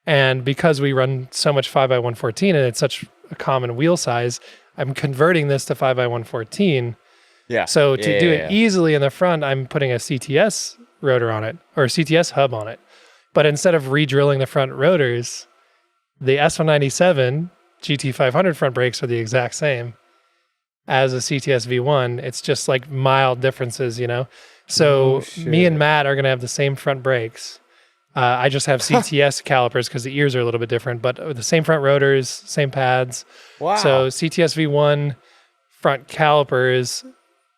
Speaker 1: And because we run so much 5x114 and it's such a common wheel size, I'm converting this to 5x114.
Speaker 3: Yeah.
Speaker 1: So to do
Speaker 3: Yeah.
Speaker 1: it easily in the front, I'm putting a CTS rotor on it, or a CTS hub on it. But instead of re-drilling the front rotors, the S197 GT500 front brakes are the exact same as a CTS V1. It's just like mild differences, you know? So me and Matt are going to have the same front brakes. I just have CTS calipers because the ears are a little bit different, but the same front rotors, same pads.
Speaker 3: Wow.
Speaker 1: So CTS V1 front calipers,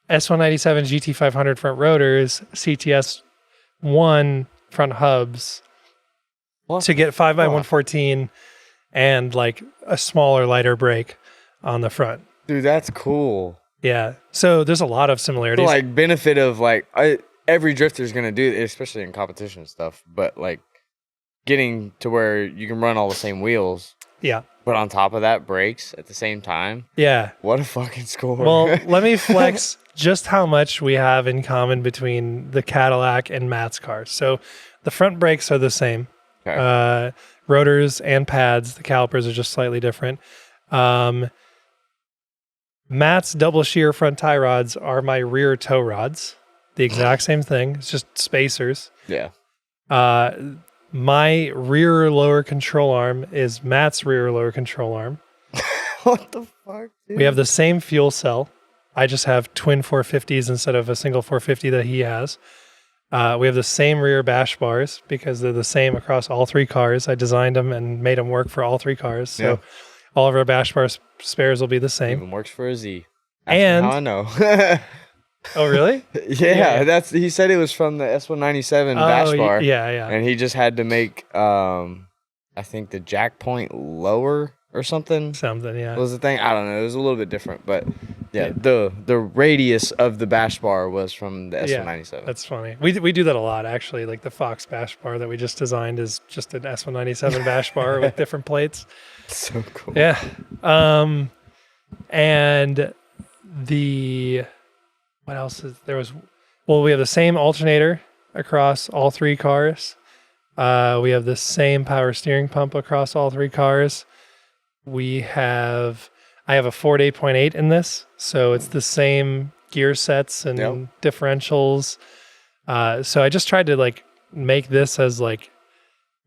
Speaker 1: S197 GT500 front rotors, CTS 1 front hubs
Speaker 3: What
Speaker 1: to get 5x114 and like a smaller, lighter brake on the front.
Speaker 3: Dude, that's cool.
Speaker 1: Yeah. So there's a lot of
Speaker 3: The
Speaker 1: similarities.
Speaker 3: like benefit of like every drifter's gonna do it, especially in competition and stuff. But like getting to where you can run all the same wheels.
Speaker 1: Yeah.
Speaker 3: But on top of that, brakes at the same time.
Speaker 1: Yeah.
Speaker 3: What a fucking score.
Speaker 1: Well, let me flex just how much we have in common between the Cadillac and Matt's cars. So the front brakes are the same.
Speaker 3: Okay.
Speaker 1: Rotors and pads, the calipers are just slightly different. Matt's double shear front tie rods are my rear tow rods. The exact same thing. It's just spacers.
Speaker 3: Yeah.
Speaker 1: My rear lower control arm is Matt's rear lower control arm.
Speaker 3: What the fuck, dude?
Speaker 1: We have the same fuel cell. I just have twin 450s instead of a single 450 that he has. We have the same rear bash bars because they're the same across all three cars. I designed them and made them work for all three cars. So all of our bash bar spares will be the same.
Speaker 3: Even works for a Z.
Speaker 1: And
Speaker 3: how I know.
Speaker 1: Oh, really?
Speaker 3: Yeah, he said it was from the S197 bash bar.
Speaker 1: Yeah.
Speaker 3: And he just had to make, I think the jack point lower or something.
Speaker 1: Something, yeah.
Speaker 3: Was the thing? I don't know. It was a little bit different, but yeah, the radius of the bash bar was from the S197.
Speaker 1: Yeah, that's funny. We do that a lot, actually. Like the Fox bash bar that we just designed is just an S197 bash bar with different plates.
Speaker 3: So cool.
Speaker 1: Yeah. And what else is there was? Well, we have the same alternator across all three cars. We have the same power steering pump across all three cars. I have a Ford 8.8 in this, so it's the same gear sets and differentials. So I just tried to like make this as like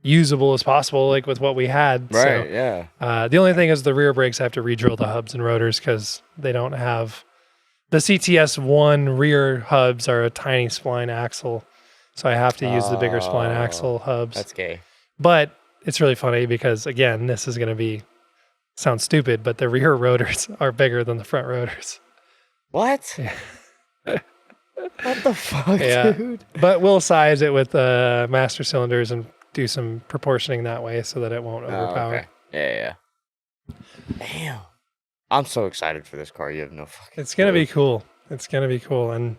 Speaker 1: usable as possible, like with what we had.
Speaker 3: Right.
Speaker 1: So,
Speaker 3: yeah.
Speaker 1: the only thing is the rear brakes I have to re-drill the hubs and rotors because they don't have the CTS1 rear hubs are a tiny spline axle, so I have to use the bigger spline axle hubs.
Speaker 3: That's gay.
Speaker 1: But it's really funny because again, this is going to sound stupid, but the rear rotors are bigger than the front rotors.
Speaker 3: What?
Speaker 1: Yeah.
Speaker 3: What the fuck, dude?
Speaker 1: But we'll size it with master cylinders and do some proportioning that way so that it won't overpower.
Speaker 3: Okay. Yeah. Damn. I'm so excited for this car. You have no fucking
Speaker 1: It's going to be cool. It's going to be cool. And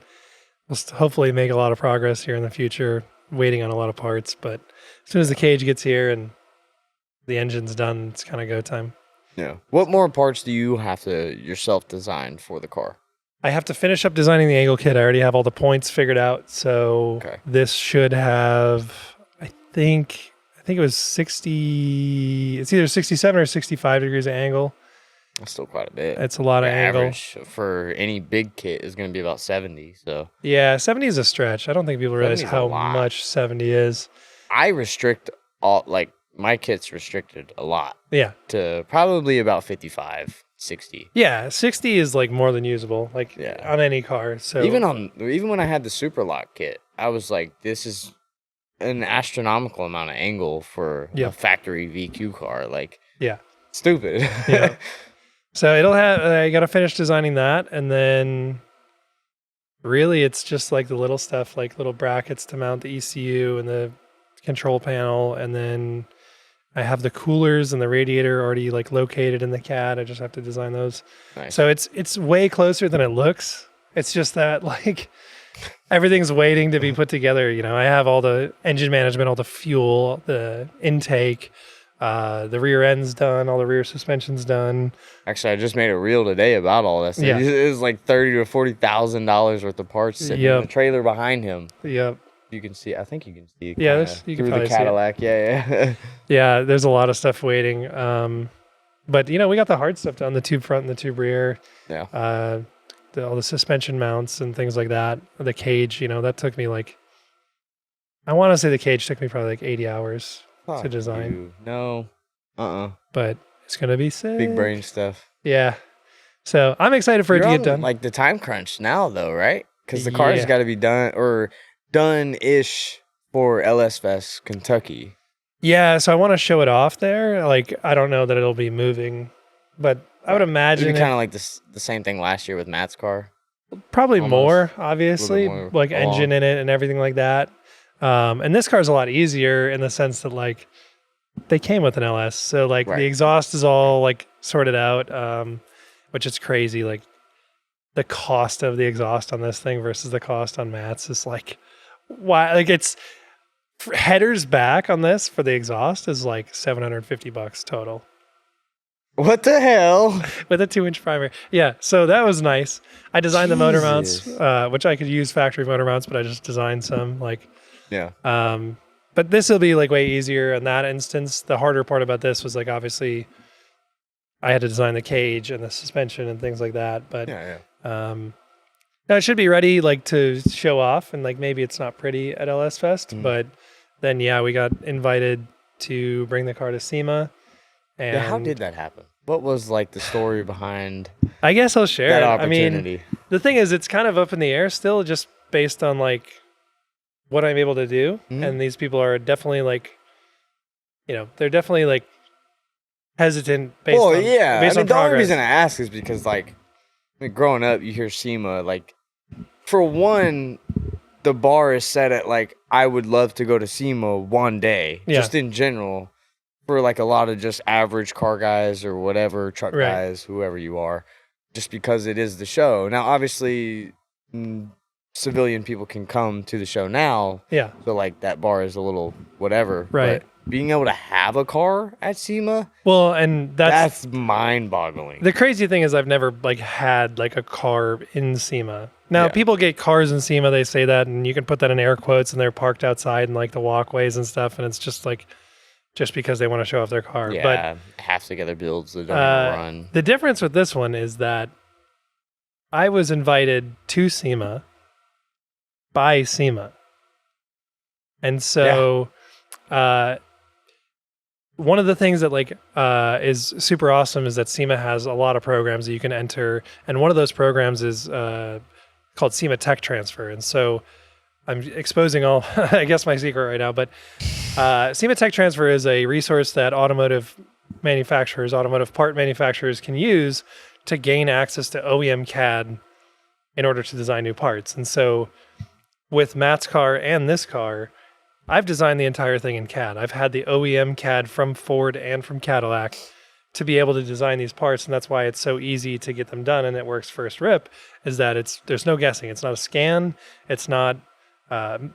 Speaker 1: we'll hopefully make a lot of progress here in the future, waiting on a lot of parts. But as soon as the cage gets here and the engine's done, it's kind of go time.
Speaker 3: Yeah. What more parts do you have to yourself design for the car?
Speaker 1: I have to finish up designing the angle kit. I already have all the points figured out. So this should have, I think it was 60, it's either 67 or 65 degrees of angle.
Speaker 3: That's still quite a bit.
Speaker 1: It's a lot of angle.
Speaker 3: Average for any big kit is going to be about 70. So
Speaker 1: yeah, 70 is a stretch. I don't think people realize how much 70 is.
Speaker 3: I restrict all, like my kit's restricted a lot.
Speaker 1: Yeah.
Speaker 3: To probably about 55, 60.
Speaker 1: Yeah, 60 is like more than usable, like on any car. So
Speaker 3: even when I had the Super Lock kit, I was like, this is an astronomical amount of angle for a factory VQ car. Like, stupid.
Speaker 1: Yeah. So I got to finish designing that. And then really it's just like the little stuff, like little brackets to mount the ECU and the control panel. And then I have the coolers and the radiator already like located in the CAD. I just have to design those.
Speaker 3: Nice.
Speaker 1: So it's way closer than it looks. It's just that like everything's waiting to be put together. You know, I have all the engine management, all the fuel, the intake, the rear end's done, all the rear suspension's done.
Speaker 3: Actually, I just made a reel today about all that stuff.
Speaker 1: Yeah.
Speaker 3: It was like $30,000 to $40,000 worth of parts sitting in the trailer behind him.
Speaker 1: Yep.
Speaker 3: You can see. I think you can see.
Speaker 1: Yeah, you can
Speaker 3: through
Speaker 1: probably
Speaker 3: the Cadillac.
Speaker 1: See
Speaker 3: it. Yeah.
Speaker 1: Yeah, there's a lot of stuff waiting. But you know, we got the hard stuff done: the tube front and the tube rear.
Speaker 3: Yeah.
Speaker 1: All the suspension mounts and things like that. The cage, you know, that took me like, I want to say the cage took me probably like 80 hours to design.
Speaker 3: No.
Speaker 1: But it's gonna be sick.
Speaker 3: Big brain stuff.
Speaker 1: Yeah. So I'm excited for it to get done.
Speaker 3: Like the time crunch now, though, right? Because the car's got to be done or done-ish for LS Fest Kentucky.
Speaker 1: Yeah, so I want to show it off there. Like, I don't know that it'll be moving, but I would imagine
Speaker 3: it'd be kind of like the same thing last year with Matt's car.
Speaker 1: Probably more, obviously,
Speaker 3: more
Speaker 1: like engine in it and everything like that. And this car's a lot easier in the sense that like they came with an LS, so like the exhaust is all like sorted out, which is crazy. Like the cost of the exhaust on this thing versus the cost on Matt's is like, why? Like it's headers back on this for the exhaust is like $750 total.
Speaker 3: What the hell?
Speaker 1: with a 2-inch primer. Yeah, so that was nice. I designed the motor mounts,
Speaker 3: Jesus.
Speaker 1: which I could use factory motor mounts, but I just designed some like.
Speaker 3: Yeah.
Speaker 1: But this will be like way easier in that instance. The harder part about this was like obviously I had to design the cage and the suspension and things like that. But
Speaker 3: Yeah.
Speaker 1: no, it should be ready like to show off, and like maybe it's not pretty at LS Fest, but then we got invited to bring the car to SEMA. And
Speaker 3: Yeah. How did that happen? What was like the story behind
Speaker 1: I guess I'll share
Speaker 3: that
Speaker 1: it.
Speaker 3: opportunity?
Speaker 1: I mean, the thing is, it's kind of up in the air still, just based on like what I'm able to do. And these people are definitely like, they're definitely like hesitant based on based on
Speaker 3: the only
Speaker 1: progress.
Speaker 3: reason I ask is because like growing up, you hear SEMA, like for one, the bar is set at like I would love to go to SEMA one day, just in general, for like a lot of just average car guys or whatever, truck guys, whoever you are, just because it is the show. Now, obviously, civilian people can come to the show now, so like that bar is a little whatever,
Speaker 1: right?
Speaker 3: But being able to have a car at SEMA,
Speaker 1: well, and that's
Speaker 3: mind-boggling.
Speaker 1: The crazy thing is I've never like had like a car in SEMA. Now people get cars in SEMA, they say that, and you can put that in air quotes, and they're parked outside in like the walkways and stuff, and it's just like just because they want to show off their car.
Speaker 3: Yeah,
Speaker 1: but
Speaker 3: half together builds that don't even run.
Speaker 1: The difference with this one is that I was invited to SEMA by SEMA. And so one of the things that like is super awesome is that SEMA has a lot of programs that you can enter, and one of those programs is called SEMA Tech Transfer. And so I'm exposing all, I guess, my secret right now, but SEMA Tech Transfer is a resource that automotive part manufacturers can use to gain access to OEM CAD in order to design new parts. And so with Matt's car and this car, I've designed the entire thing in CAD. I've had the OEM CAD from Ford and from Cadillac to be able to design these parts, and that's why it's so easy to get them done and it works first rip, is that there's no guessing. It's not a scan. It's not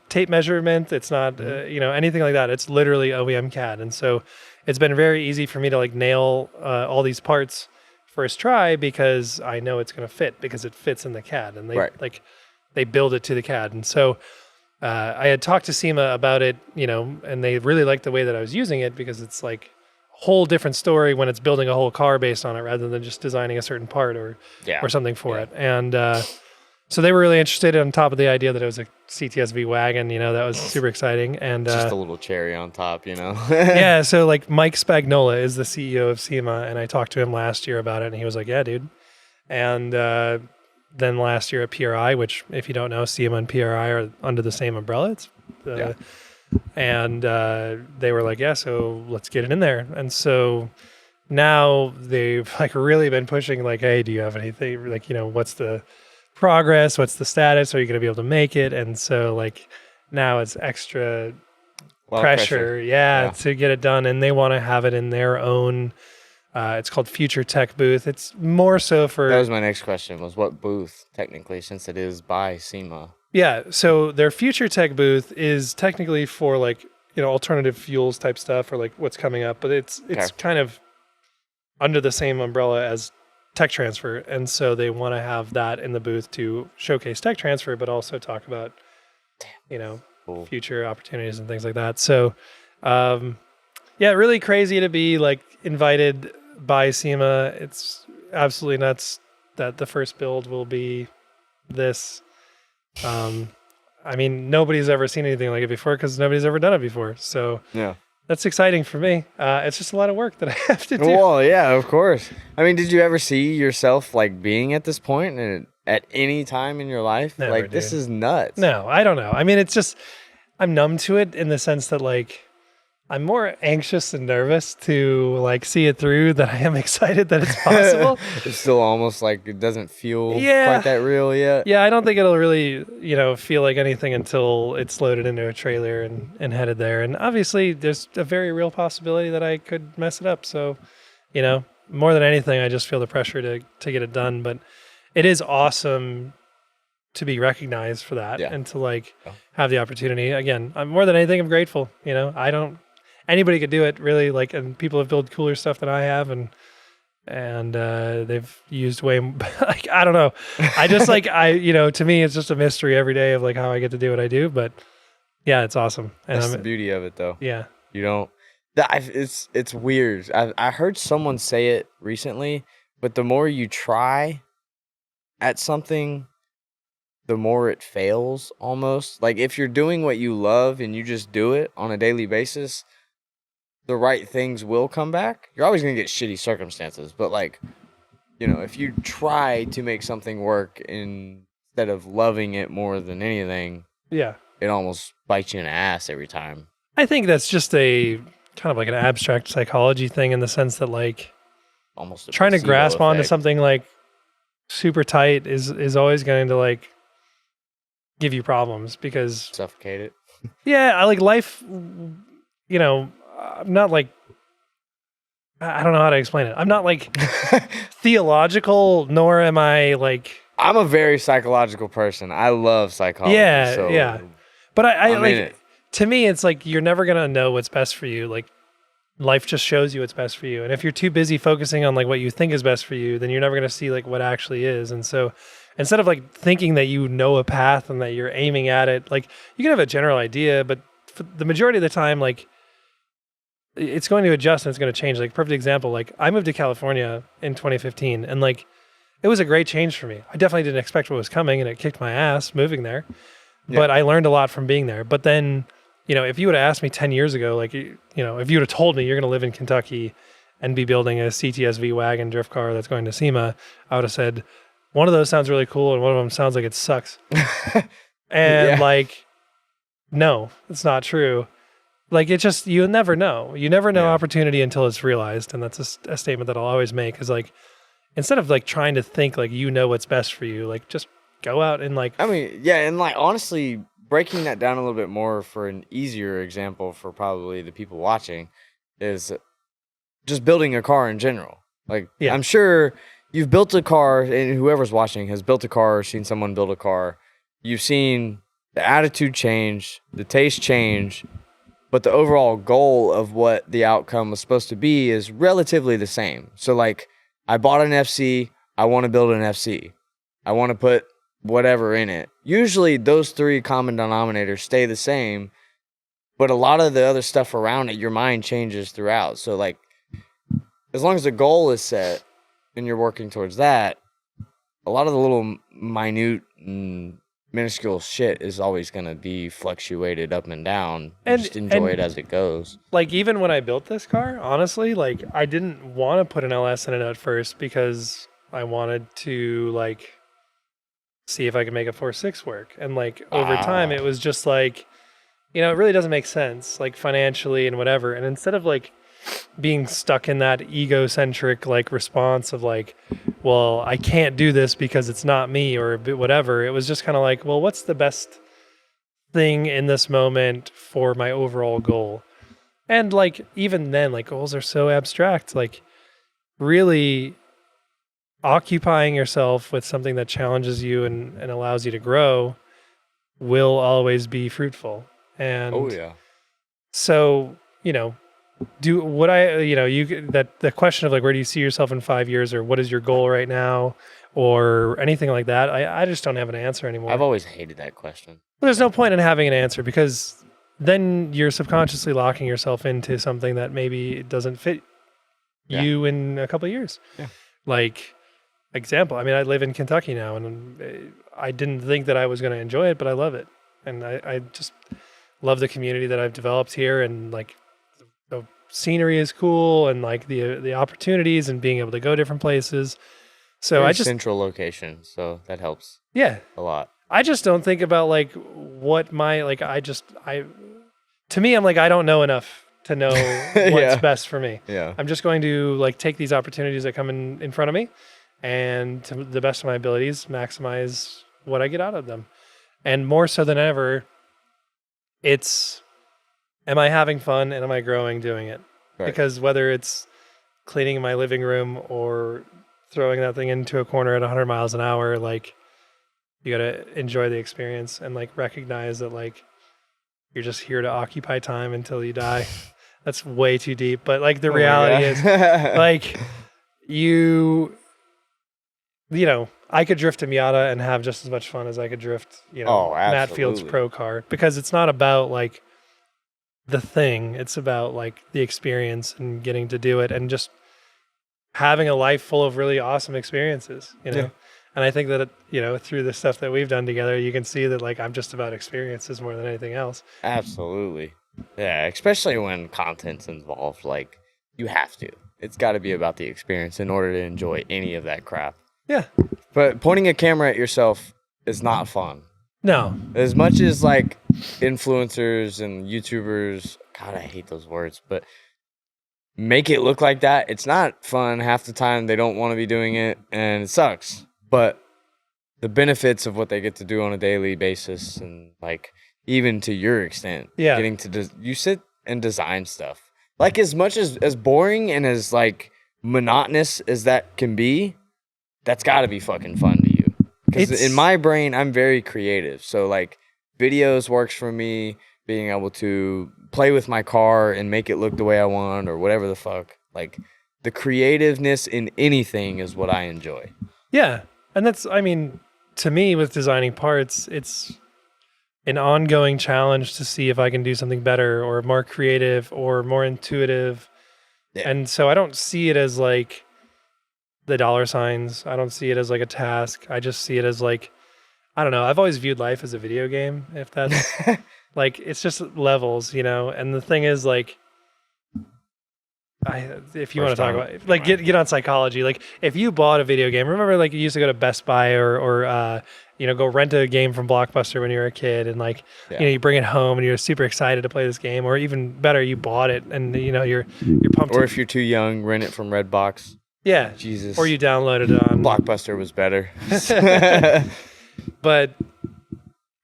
Speaker 1: tape measurement. It's not anything like that. It's literally OEM CAD. And so it's been very easy for me to like nail all these parts first try because I know it's going to fit because it fits in the CAD, and they build it to the CAD. And so I had talked to SEMA about it, and they really liked the way that I was using it because it's like a whole different story when it's building a whole car based on it rather than just designing a certain part or something for it. And so they were really interested, on top of the idea that it was a CTSV wagon, that was super exciting. And
Speaker 3: just a little cherry on top,
Speaker 1: Yeah, so like Mike Spagnola is the CEO of SEMA, and I talked to him last year about it, and he was like, yeah, dude. And then last year at PRI, which if you don't know, SEMA and PRI are under the same umbrella. And they were like, yeah, so let's get it in there. And so now they've like really been pushing like, hey, do you have anything, like, what's the progress, what's the status, are you going to be able to make it? And so like now it's extra pressure to get it done, and they want to have it in their own it's called Future Tech booth. It's more so for...
Speaker 3: That was my next question, was what booth, technically, since it is by SEMA?
Speaker 1: Yeah, so their Future Tech booth is technically for like, alternative fuels type stuff or like what's coming up, but it's kind of under the same umbrella as tech transfer. And so they want to have that in the booth to showcase tech transfer, but also talk about, cool. Future opportunities and things like that. So, really crazy to be like invited by SEMA. It's absolutely nuts that the first build will be this. Nobody's ever seen anything like it before because nobody's ever done it before. So that's exciting for me. It's just a lot of work that I have to do.
Speaker 3: Well, yeah, of course. Did you ever see yourself like being at this point at any time in your life?
Speaker 1: Never,
Speaker 3: like, this is nuts.
Speaker 1: No, I don't know. It's just, I'm numb to it in the sense that like, I'm more anxious and nervous to like see it through than I am excited that it's possible.
Speaker 3: It's still almost like it doesn't feel quite that real yet.
Speaker 1: Yeah, I don't think it'll really, feel like anything until it's loaded into a trailer and headed there. And obviously there's a very real possibility that I could mess it up. So, more than anything, I just feel the pressure to get it done. But it is awesome to be recognized for that and to like have the opportunity. Again, more than anything, I'm grateful. Anybody could do it really, like, and people have built cooler stuff than I have, and and they've used way like I don't know. I just like to me it's just a mystery every day of like how I get to do what I do. But yeah, it's awesome. And
Speaker 3: That's the beauty of it, though.
Speaker 1: Yeah,
Speaker 3: You don't. It's weird. I heard someone say it recently, but the more you try at something, the more it fails almost. Like if you're doing what you love and you just do it on a daily basis, the right things will come back. You're always going to get shitty circumstances, but like, if you try to make something work instead of loving it more than anything,
Speaker 1: yeah,
Speaker 3: it almost bites you in the ass every time.
Speaker 1: I think that's just a kind of like an abstract psychology thing in the sense that like
Speaker 3: Almost a
Speaker 1: trying to
Speaker 3: placebo
Speaker 1: grasp onto
Speaker 3: effect.
Speaker 1: something like super tight is always going to like give you problems because
Speaker 3: Suffocate it.
Speaker 1: yeah, I like life, I'm not like, I don't know how to explain it. I'm not like theological, nor am I like.
Speaker 3: I'm a very psychological person. I love psychology.
Speaker 1: Yeah,
Speaker 3: so
Speaker 1: yeah. But I
Speaker 3: I'm
Speaker 1: like,
Speaker 3: in it.
Speaker 1: to me, it's like you're never going to know what's best for you. Like life just shows you what's best for you. And if you're too busy focusing on like what you think is best for you, then you're never going to see like what actually is. And so instead of like thinking that you know a path and that you're aiming at it, like you can have a general idea, but for the majority of the time, like it's going to adjust and it's going to change. Like perfect example, like I moved to California in 2015 and like it was a great change for me. I definitely didn't expect what was coming and it kicked my ass moving there, but I learned a lot from being there. But then, if you would have asked me 10 years ago, like, if you would have told me you're going to live in Kentucky and be building a CTSV wagon drift car that's going to SEMA, I would have said, one of those sounds really cool and one of them sounds like it sucks. And like, no, it's not true. Like it just, you never know. You never know opportunity until it's realized. And that's a statement that I'll always make is like, instead of like trying to think like, what's best for you, like just go out and like.
Speaker 3: I mean, yeah. And like, honestly, breaking that down a little bit more for an easier example for probably the people watching is just building a car in general. Like, I'm sure you've built a car and whoever's watching has built a car or seen someone build a car. You've seen the attitude change, the taste change, but the overall goal of what the outcome was supposed to be is relatively the same. So like I bought an FC, I want to build an FC. I want to put whatever in it. Usually those three common denominators stay the same, but a lot of the other stuff around it, your mind changes throughout. So like as long as the goal is set and you're working towards that, a lot of the little minute and minuscule shit is always going to be fluctuated up and down. And just enjoy it as it goes.
Speaker 1: Like even when I built this car, honestly, like I didn't want to put an LS in it at first because I wanted to like see if I could make a 4.6 work. And like over time, it was just like, it really doesn't make sense, like financially and whatever. And instead of like being stuck in that egocentric like response of like, well, I can't do this because it's not me or whatever. It was just kind of like, well, what's the best thing in this moment for my overall goal? And like, even then, like goals are so abstract, like really occupying yourself with something that challenges you and allows you to grow will always be fruitful. And so, do what the question of like, where do you see yourself in 5 years or what is your goal right now or anything like that? I just don't have an answer anymore.
Speaker 3: I've always hated that question.
Speaker 1: Well, there's no point in having an answer because then you're subconsciously locking yourself into something that maybe doesn't fit you in a couple of years. Yeah. Like example, I mean, I live in Kentucky now and I didn't think that I was going to enjoy it, but I love it. And I just love the community that I've developed here and like the scenery is cool and like the opportunities and being able to go different places. So
Speaker 3: Very
Speaker 1: I just
Speaker 3: central location, so that helps.
Speaker 1: Yeah.
Speaker 3: A lot.
Speaker 1: I just don't think about like what my like to me I'm like I don't know enough to know what's best for me.
Speaker 3: Yeah.
Speaker 1: I'm just going to like take these opportunities that come in front of me and to the best of my abilities maximize what I get out of them. And more so than ever, it's am I having fun and am I growing doing it? Right. Because whether it's cleaning my living room or throwing that thing into a corner at 100 miles an hour, like you got to enjoy the experience and like recognize that like you're just here to occupy time until you die. That's way too deep. But like the reality is like, I could drift a Miata and have just as much fun as I could drift, Matt Field's pro car, because it's not about like the thing. It's about like the experience and getting to do it and just having a life full of really awesome experiences,
Speaker 3: Yeah.
Speaker 1: And I think that, through the stuff that we've done together, you can see that like I'm just about experiences more than anything else.
Speaker 3: Absolutely. Yeah, especially when content's involved. Like, you have to. It's got to be about the experience in order to enjoy any of that crap.
Speaker 1: Yeah.
Speaker 3: But pointing a camera at yourself is not fun.
Speaker 1: No.
Speaker 3: As much as like influencers and YouTubers, God, I hate those words, but make it look like that, it's not fun. Half the time they don't want to be doing it and it sucks. But the benefits of what they get to do on a daily basis, and like even to your extent, getting to you sit and design stuff. Like, as much as boring and as like monotonous as that can be, that's got to be fucking fun to you. Because in my brain, I'm very creative. So like videos works for me, being able to play with my car and make it look the way I want or whatever the fuck. Like, the creativeness in anything is what I enjoy.
Speaker 1: Yeah. And that's, to me, with designing parts, it's an ongoing challenge to see if I can do something better or more creative or more intuitive. Yeah. And so I don't see it as like the dollar signs. I don't see it as like a task. I just see it as like, I don't know. I've always viewed life as a video game, if that's like, it's just levels, and the thing is like, if you want to talk about it, like get on psychology, like if you bought a video game, remember like you used to go to Best Buy or go rent a game from Blockbuster when you were a kid, and like you bring it home and you're super excited to play this game, or even better, you bought it and you're pumped.
Speaker 3: Or if you're too young, rent it from Redbox.
Speaker 1: Yeah,
Speaker 3: Jesus.
Speaker 1: Or you downloaded it on
Speaker 3: Blockbuster was better.
Speaker 1: But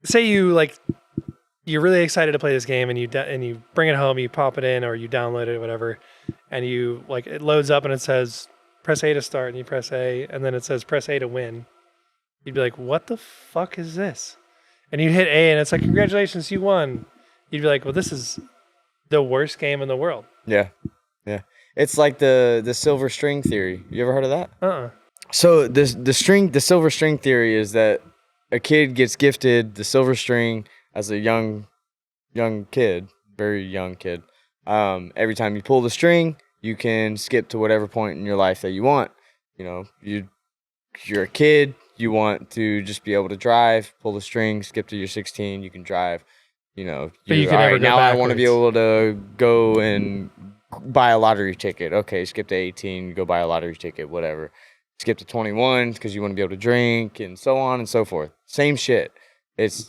Speaker 1: say you're really excited to play this game and you bring it home, you pop it in or you download it, whatever. And you it loads up and it says press A to start, and you press A, and then it says press A to win. You'd be like, what the fuck is this? And you'd hit A and it's like, congratulations, you won. You'd be like, well, this is the worst game in the world.
Speaker 3: Yeah. Yeah. It's like the silver string theory. You ever heard of that?
Speaker 1: Uh-uh.
Speaker 3: So the silver string theory is that a kid gets gifted the silver string as a young kid, very young kid. Every time you pull the string, you can skip to whatever point in your life that you want. You're a kid, you want to just be able to drive, pull the string, skip to your 16, you can drive.
Speaker 1: But you can never go
Speaker 3: now
Speaker 1: backwards.
Speaker 3: I want to be able to go and buy a lottery ticket. Okay, skip to 18, go buy a lottery ticket, whatever. Skip to 21 because you want to be able to drink, and so on and so forth. Same shit.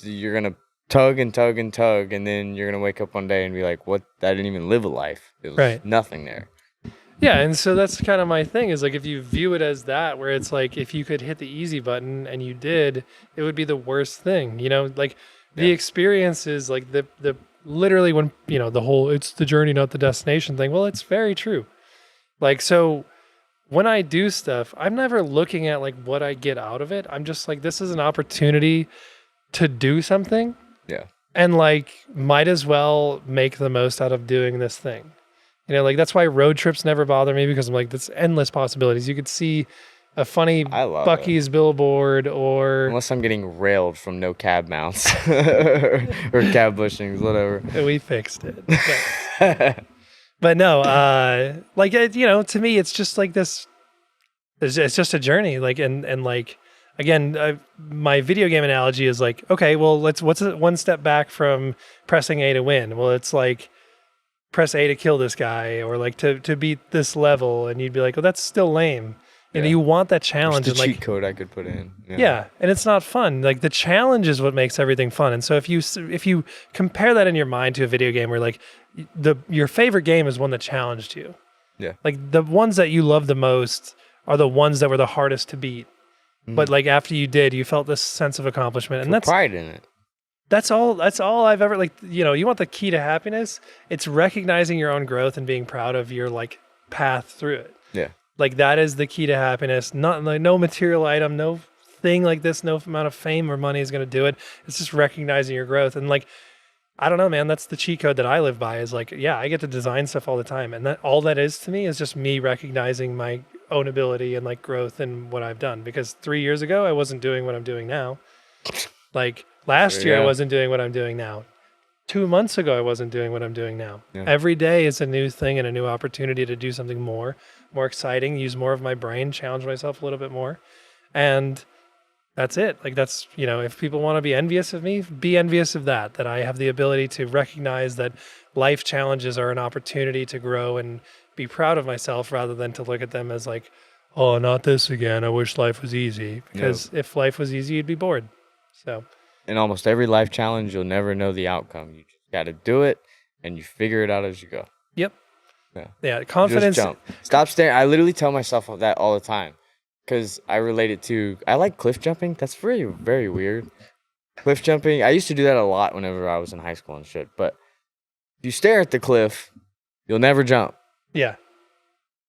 Speaker 3: You're gonna tug and tug and tug, and then you're gonna wake up one day and be like, "What? I didn't even live a life. It was nothing there."
Speaker 1: Yeah, and so that's kind of my thing, is like if you view it as that, where it's like if you could hit the easy button and you did, it would be the worst thing. Like the experience is like the literally when the whole it's the journey not the destination thing. Well, it's very true. Like, so when I do stuff, I'm never looking at like what I get out of it. I'm just like, this is an opportunity to do something.
Speaker 3: Yeah.
Speaker 1: And like might as well make the most out of doing this thing. Like that's why road trips never bother me, because I'm like, that's endless possibilities. You could see a funny Buc-ee's billboard, or
Speaker 3: unless I'm getting railed from no cab mounts or cab bushings, whatever.
Speaker 1: We fixed it. But no, to me, it's just like this. It's just a journey. Like, and like, again, my video game analogy is like, okay, well, what's one step back from pressing A to win? Well, it's like press A to kill this guy, or like to beat this level, and you'd be like, well, that's still lame. And you want that challenge.
Speaker 3: There's
Speaker 1: and
Speaker 3: cheat code I could put in.
Speaker 1: Yeah, and it's not fun. Like the challenge is what makes everything fun. And so if you compare that in your mind to a video game, where like your favorite game is one that challenged you.
Speaker 3: Yeah.
Speaker 1: Like the ones that you love the most are the ones that were the hardest to beat. Mm-hmm. But like after you did, you felt this sense of accomplishment, and that's
Speaker 3: pride in it.
Speaker 1: That's all I've ever you want the key to happiness. It's recognizing your own growth and being proud of your like path through it.
Speaker 3: Yeah.
Speaker 1: Like that is the key to happiness. Not like no material item, no thing like this, no amount of fame or money is going to do it. It's just recognizing your growth. And like I don't know, man. That's the cheat code that I live by is like, yeah, I get to design stuff all the time. And that all that is to me is just me recognizing my own ability and like growth in what I've done. Because 3 years ago, I wasn't doing what I'm doing now. Like last year, I wasn't doing what I'm doing now. 2 months ago, I wasn't doing what I'm doing now. Yeah. Every day is a new thing and a new opportunity to do something more exciting, use more of my brain, challenge myself a little bit more. And that's it. Like that's, you know, if people want to be envious of me, be envious of that I have the ability to recognize that life challenges are an opportunity to grow and be proud of myself rather than to look at them as like, oh, not this again. I wish life was easy. Because if life was easy, you'd be bored. So
Speaker 3: in almost every life challenge, you'll never know the outcome. You just got to do it and you figure it out as you go.
Speaker 1: Yep. Yeah. Confidence.
Speaker 3: Just jump. Stop staring. I literally tell myself that all the time. Because I relate it to, I like cliff jumping. That's very, very weird. Cliff jumping, I used to do that a lot whenever I was in high school and shit. But if you stare at the cliff, you'll never jump.
Speaker 1: Yeah.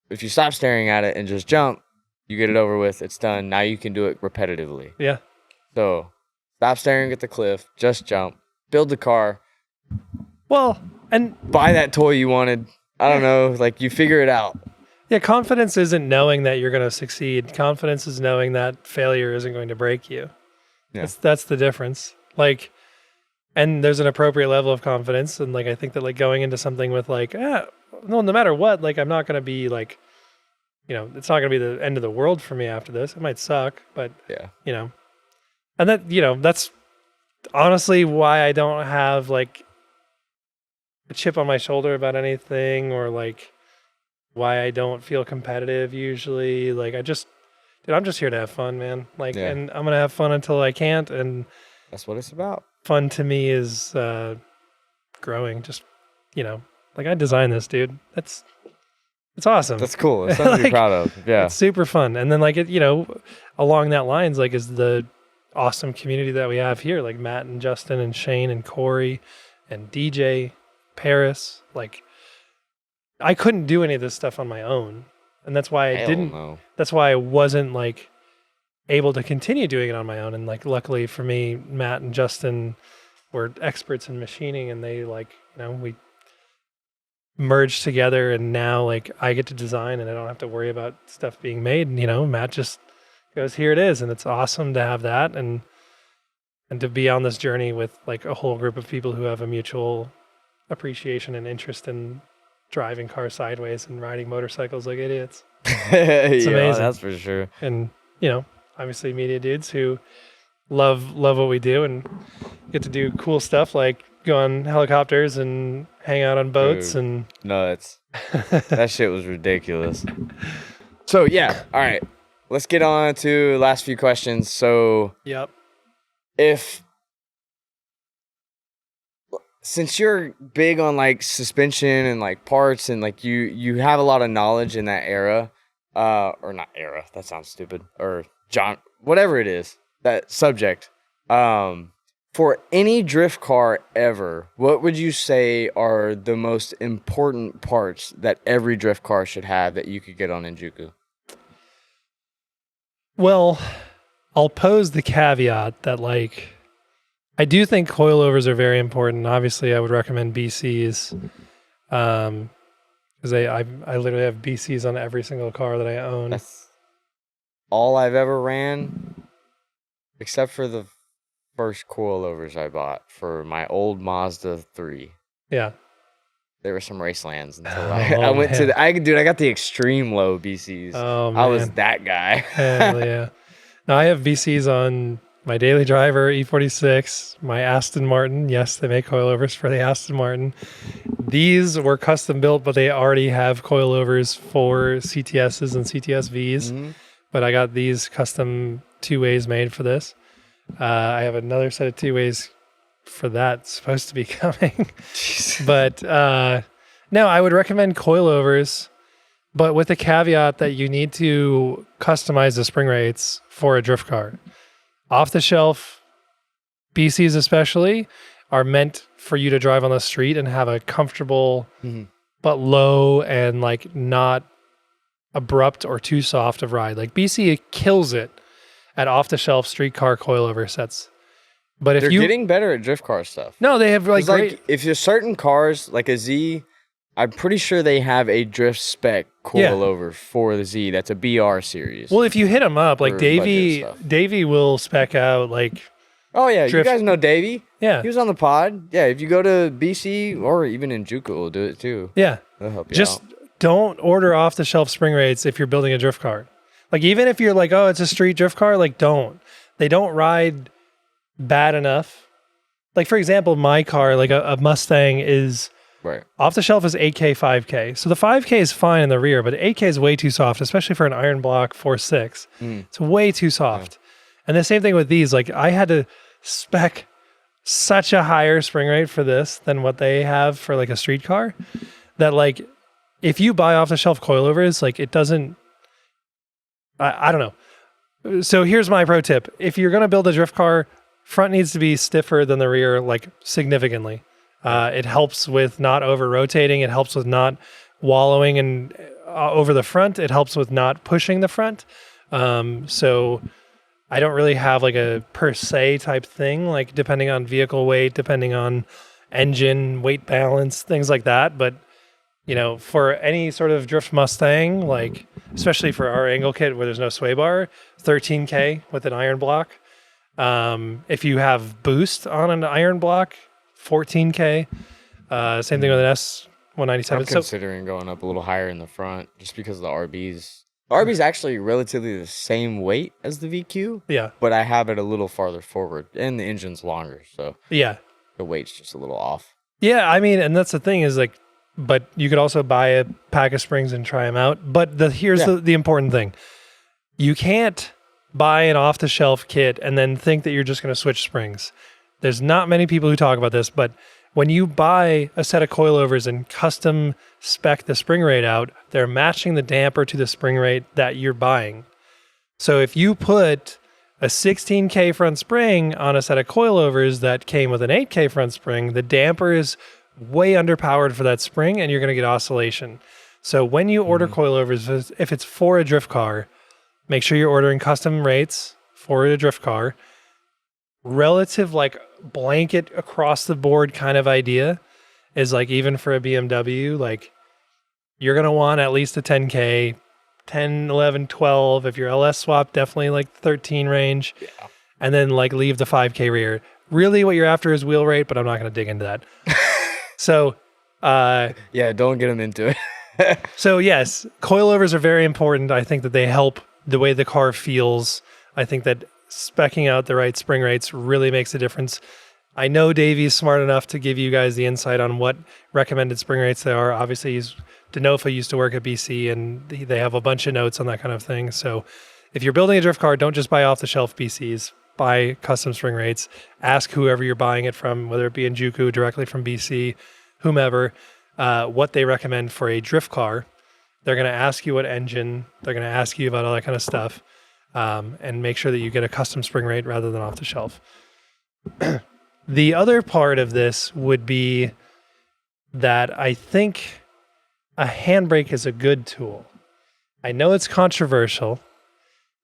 Speaker 3: If you stop staring at it and just jump, you get it over with. It's done. Now you can do it repetitively.
Speaker 1: Yeah.
Speaker 3: So stop staring at the cliff. Just jump. Build the car.
Speaker 1: Well, and
Speaker 3: buy that toy you wanted. I don't know. Like you figure it out.
Speaker 1: Yeah, confidence isn't knowing that you're going to succeed. Confidence is knowing that failure isn't going to break you. Yeah. That's the difference. Like, and there's an appropriate level of confidence. And like, I think that like going into something with like, no matter what, like I'm not going to be like, you know, it's not going to be the end of the world for me after this. It might suck, but you know, and that, you know, that's honestly why I don't have like a chip on my shoulder about anything or like, why I don't feel competitive usually. Like I'm just here to have fun, man. Like, and I'm going to have fun until I can't. And
Speaker 3: that's what it's about.
Speaker 1: Fun to me is growing. Just, you know, like I designed this, dude. It's awesome.
Speaker 3: That's cool. It's something like, to be proud of. Yeah.
Speaker 1: It's super fun. And then like, it, you know, along that lines, like is the awesome community that we have here. Like Matt and Justin and Shane and Corey and DJ, Paris, like, I couldn't do any of this stuff on my own. And that's why that's why I wasn't like able to continue doing it on my own. And like, luckily for me, Matt and Justin were experts in machining and they like, you know, we merged together and now like I get to design and I don't have to worry about stuff being made. And, you know, Matt just goes, here it is. And it's awesome to have that. And to be on this journey with like a whole group of people who have a mutual appreciation and interest in driving cars sideways and riding motorcycles like idiots. It's amazing.
Speaker 3: That's for sure.
Speaker 1: And, you know, obviously media dudes who love what we do and get to do cool stuff like go on helicopters and hang out on boats. Dude, and
Speaker 3: nuts. That shit was ridiculous. So, yeah. All right. Let's get on to the last few questions. So, since you're big on like suspension and like parts and like you have a lot of knowledge in that era, or not era, that sounds stupid, or John, whatever it is, that subject, for any drift car ever, what would you say are the most important parts that every drift car should have that you could get on Enjuku?
Speaker 1: Well, I'll pose the caveat that like, I do think coilovers are very important. Obviously, I would recommend BCs because I literally have BCs on every single car that I own.
Speaker 3: That's all I've ever ran, except for the first coilovers I bought for my old Mazda 3.
Speaker 1: Yeah.
Speaker 3: There were some Racelands until I went to I got the extreme low BCs.
Speaker 1: Oh, man.
Speaker 3: I was that guy.
Speaker 1: Hell yeah. Now I have BCs on my daily driver, E46, my Aston Martin. Yes, they make coilovers for the Aston Martin. These were custom built, but they already have coilovers for CTSs and CTSVs. Mm-hmm. But I got these custom two-ways made for this. I have another set of two-ways for that supposed to be coming. But no, I would recommend coilovers, but with the caveat that you need to customize the spring rates for a drift car. Off the shelf, BCs especially, are meant for you to drive on the street and have a comfortable but low and like not abrupt or too soft of ride. Like BC kills it at off the shelf street car coilover sets. But if
Speaker 3: They're
Speaker 1: you
Speaker 3: getting better at drift car stuff.
Speaker 1: no, they have like
Speaker 3: 'Cause,
Speaker 1: great.
Speaker 3: if there's certain cars like a Z, I'm pretty sure they have a drift spec coilover for the Z. That's a BR series.
Speaker 1: Well, if you hit them up, like
Speaker 3: for budget stuff.
Speaker 1: Davey will spec out like
Speaker 3: Oh yeah,
Speaker 1: drift-
Speaker 3: you guys know Davey.
Speaker 1: Yeah.
Speaker 3: He was on the pod. Yeah, if you go to BC or even in Juco, we'll do it too.
Speaker 1: yeah.
Speaker 3: They'll help you
Speaker 1: Just
Speaker 3: out.
Speaker 1: don't order off the shelf spring rates if you're building a drift car. Like even if you're like, oh, it's a street drift car, like don't. They don't ride bad enough. Like for example, my car, like a Mustang is
Speaker 3: Right.
Speaker 1: off the shelf is 8K, 5K. So the 5K is fine in the rear, but 8K is way too soft, especially for an iron block 4.6. It's way too soft. And the same thing with these. Like I had to spec such a higher spring rate for this than what they have for like a street car that like if you buy off the shelf coilovers, like it doesn't, I don't know. So here's my pro tip. If you're going to build a drift car, front needs to be stiffer than the rear, like significantly. It helps with not over rotating. It helps with not wallowing and over the front. It helps with not pushing the front. So I don't really have like a per se type thing, like depending on vehicle weight, depending on engine weight balance, things like that. But you know, for any sort of drift Mustang, like especially for our angle kit where there's no sway bar, 13K with an iron block. If you have boost on an iron block, 14K. Same thing with an S197.
Speaker 3: I'm considering going up a little higher in the front just because of the RBs. The RB's actually relatively the same weight as the VQ,
Speaker 1: Yeah.
Speaker 3: but I have it a little farther forward, and the engine's longer, so
Speaker 1: Yeah.
Speaker 3: the weight's just a little off.
Speaker 1: Yeah. I mean, and that's the thing is like, but you could also buy a pack of springs and try them out. But here's the important thing. You can't buy an off the shelf kit and then think that you're just going to switch springs. There's not many people who talk about this, but when you buy a set of coilovers and custom spec the spring rate out, they're matching the damper to the spring rate that you're buying. So if you put a 16K front spring on a set of coilovers that came with an 8K front spring, the damper is way underpowered for that spring and you're going to get oscillation. So when you order coilovers, if it's for a drift car, make sure you're ordering custom rates for a drift car. Relative like blanket across the board kind of idea is like even for a BMW, like you're going to want at least a 10K, 10, 11, 12. If you're LS swap, definitely like 13 range. Yeah. And then like leave the 5K rear. Really what you're after is wheel rate, but I'm not going to dig into that. So,
Speaker 3: yeah, don't get them into it.
Speaker 1: so yes, coilovers are very important. I think that they help the way the car feels. I think that speccing out the right spring rates really makes a difference. I know Davey's smart enough to give you guys the insight on what recommended spring rates they are. Obviously, Denofa used to work at BC, and they have a bunch of notes on that kind of thing. So if you're building a drift car, don't just buy off-the-shelf BCs. Buy custom spring rates. Ask whoever you're buying it from, whether it be in Juku, directly from BC, whomever, what they recommend for a drift car. They're going to ask you what engine. They're going to ask you about all that kind of stuff. And make sure that you get a custom spring rate rather than off the shelf. The other part of this would be that I think a handbrake is a good tool. I know it's controversial,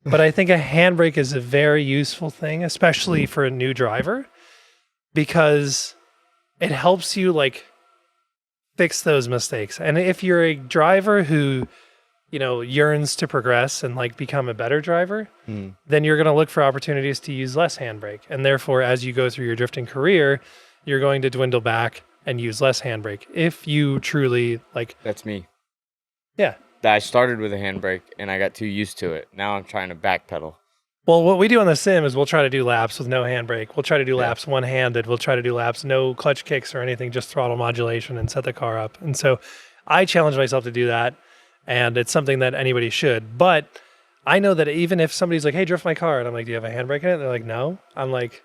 Speaker 1: but I think a handbrake is a very useful thing, especially for a new driver, because it helps you like fix those mistakes. And if you're a driver who yearns to progress and like become a better driver, then you're going to look for opportunities to use less handbrake. And therefore, as you go through your drifting career, you're going to dwindle back and use less handbrake. If you truly like...
Speaker 3: That's me.
Speaker 1: Yeah.
Speaker 3: I started with a handbrake and I got too used to it. Now I'm trying to backpedal.
Speaker 1: Well, what we do on the sim is we'll try to do laps with no handbrake. We'll try to do laps one-handed. We'll try to do laps no clutch kicks or anything, just throttle modulation and set the car up. And so I challenge myself to do that. And it's something that anybody should. But I know that even if somebody's like, hey, drift my car. And I'm like, do you have a handbrake in it? They're like, no. I'm like,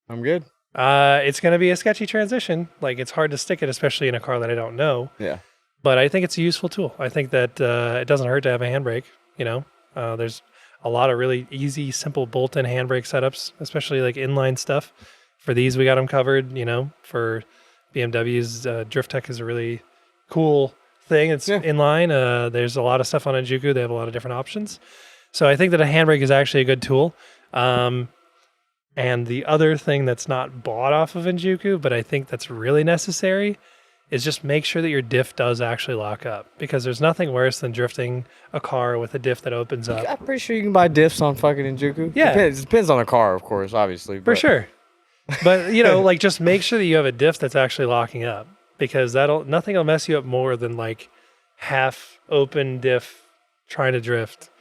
Speaker 3: I'm good.
Speaker 1: It's going to be a sketchy transition. Like, it's hard to stick it, especially in a car that I don't know.
Speaker 3: Yeah.
Speaker 1: But I think it's a useful tool. I think that it doesn't hurt to have a handbrake. There's a lot of really easy, simple bolt-in handbrake setups, especially like inline stuff. For these, we got them covered. For BMW's, Drift Tech is a really cool thing. It's inline. There's a lot of stuff on Juku. They have a lot of different options. So I think that a handbrake is actually a good tool. And the other thing that's not bought off of Enjuku, but I think that's really necessary, is just make sure that your diff does actually lock up, because there's nothing worse than drifting a car with a diff that opens up.
Speaker 3: I'm pretty sure you can buy diffs on fucking Enjuku.
Speaker 1: Yeah.
Speaker 3: Depends on the car, of course, obviously.
Speaker 1: For sure. But, you know, like, just make sure that you have a diff that's actually locking up, because nothing will mess you up more than like half open diff trying to drift.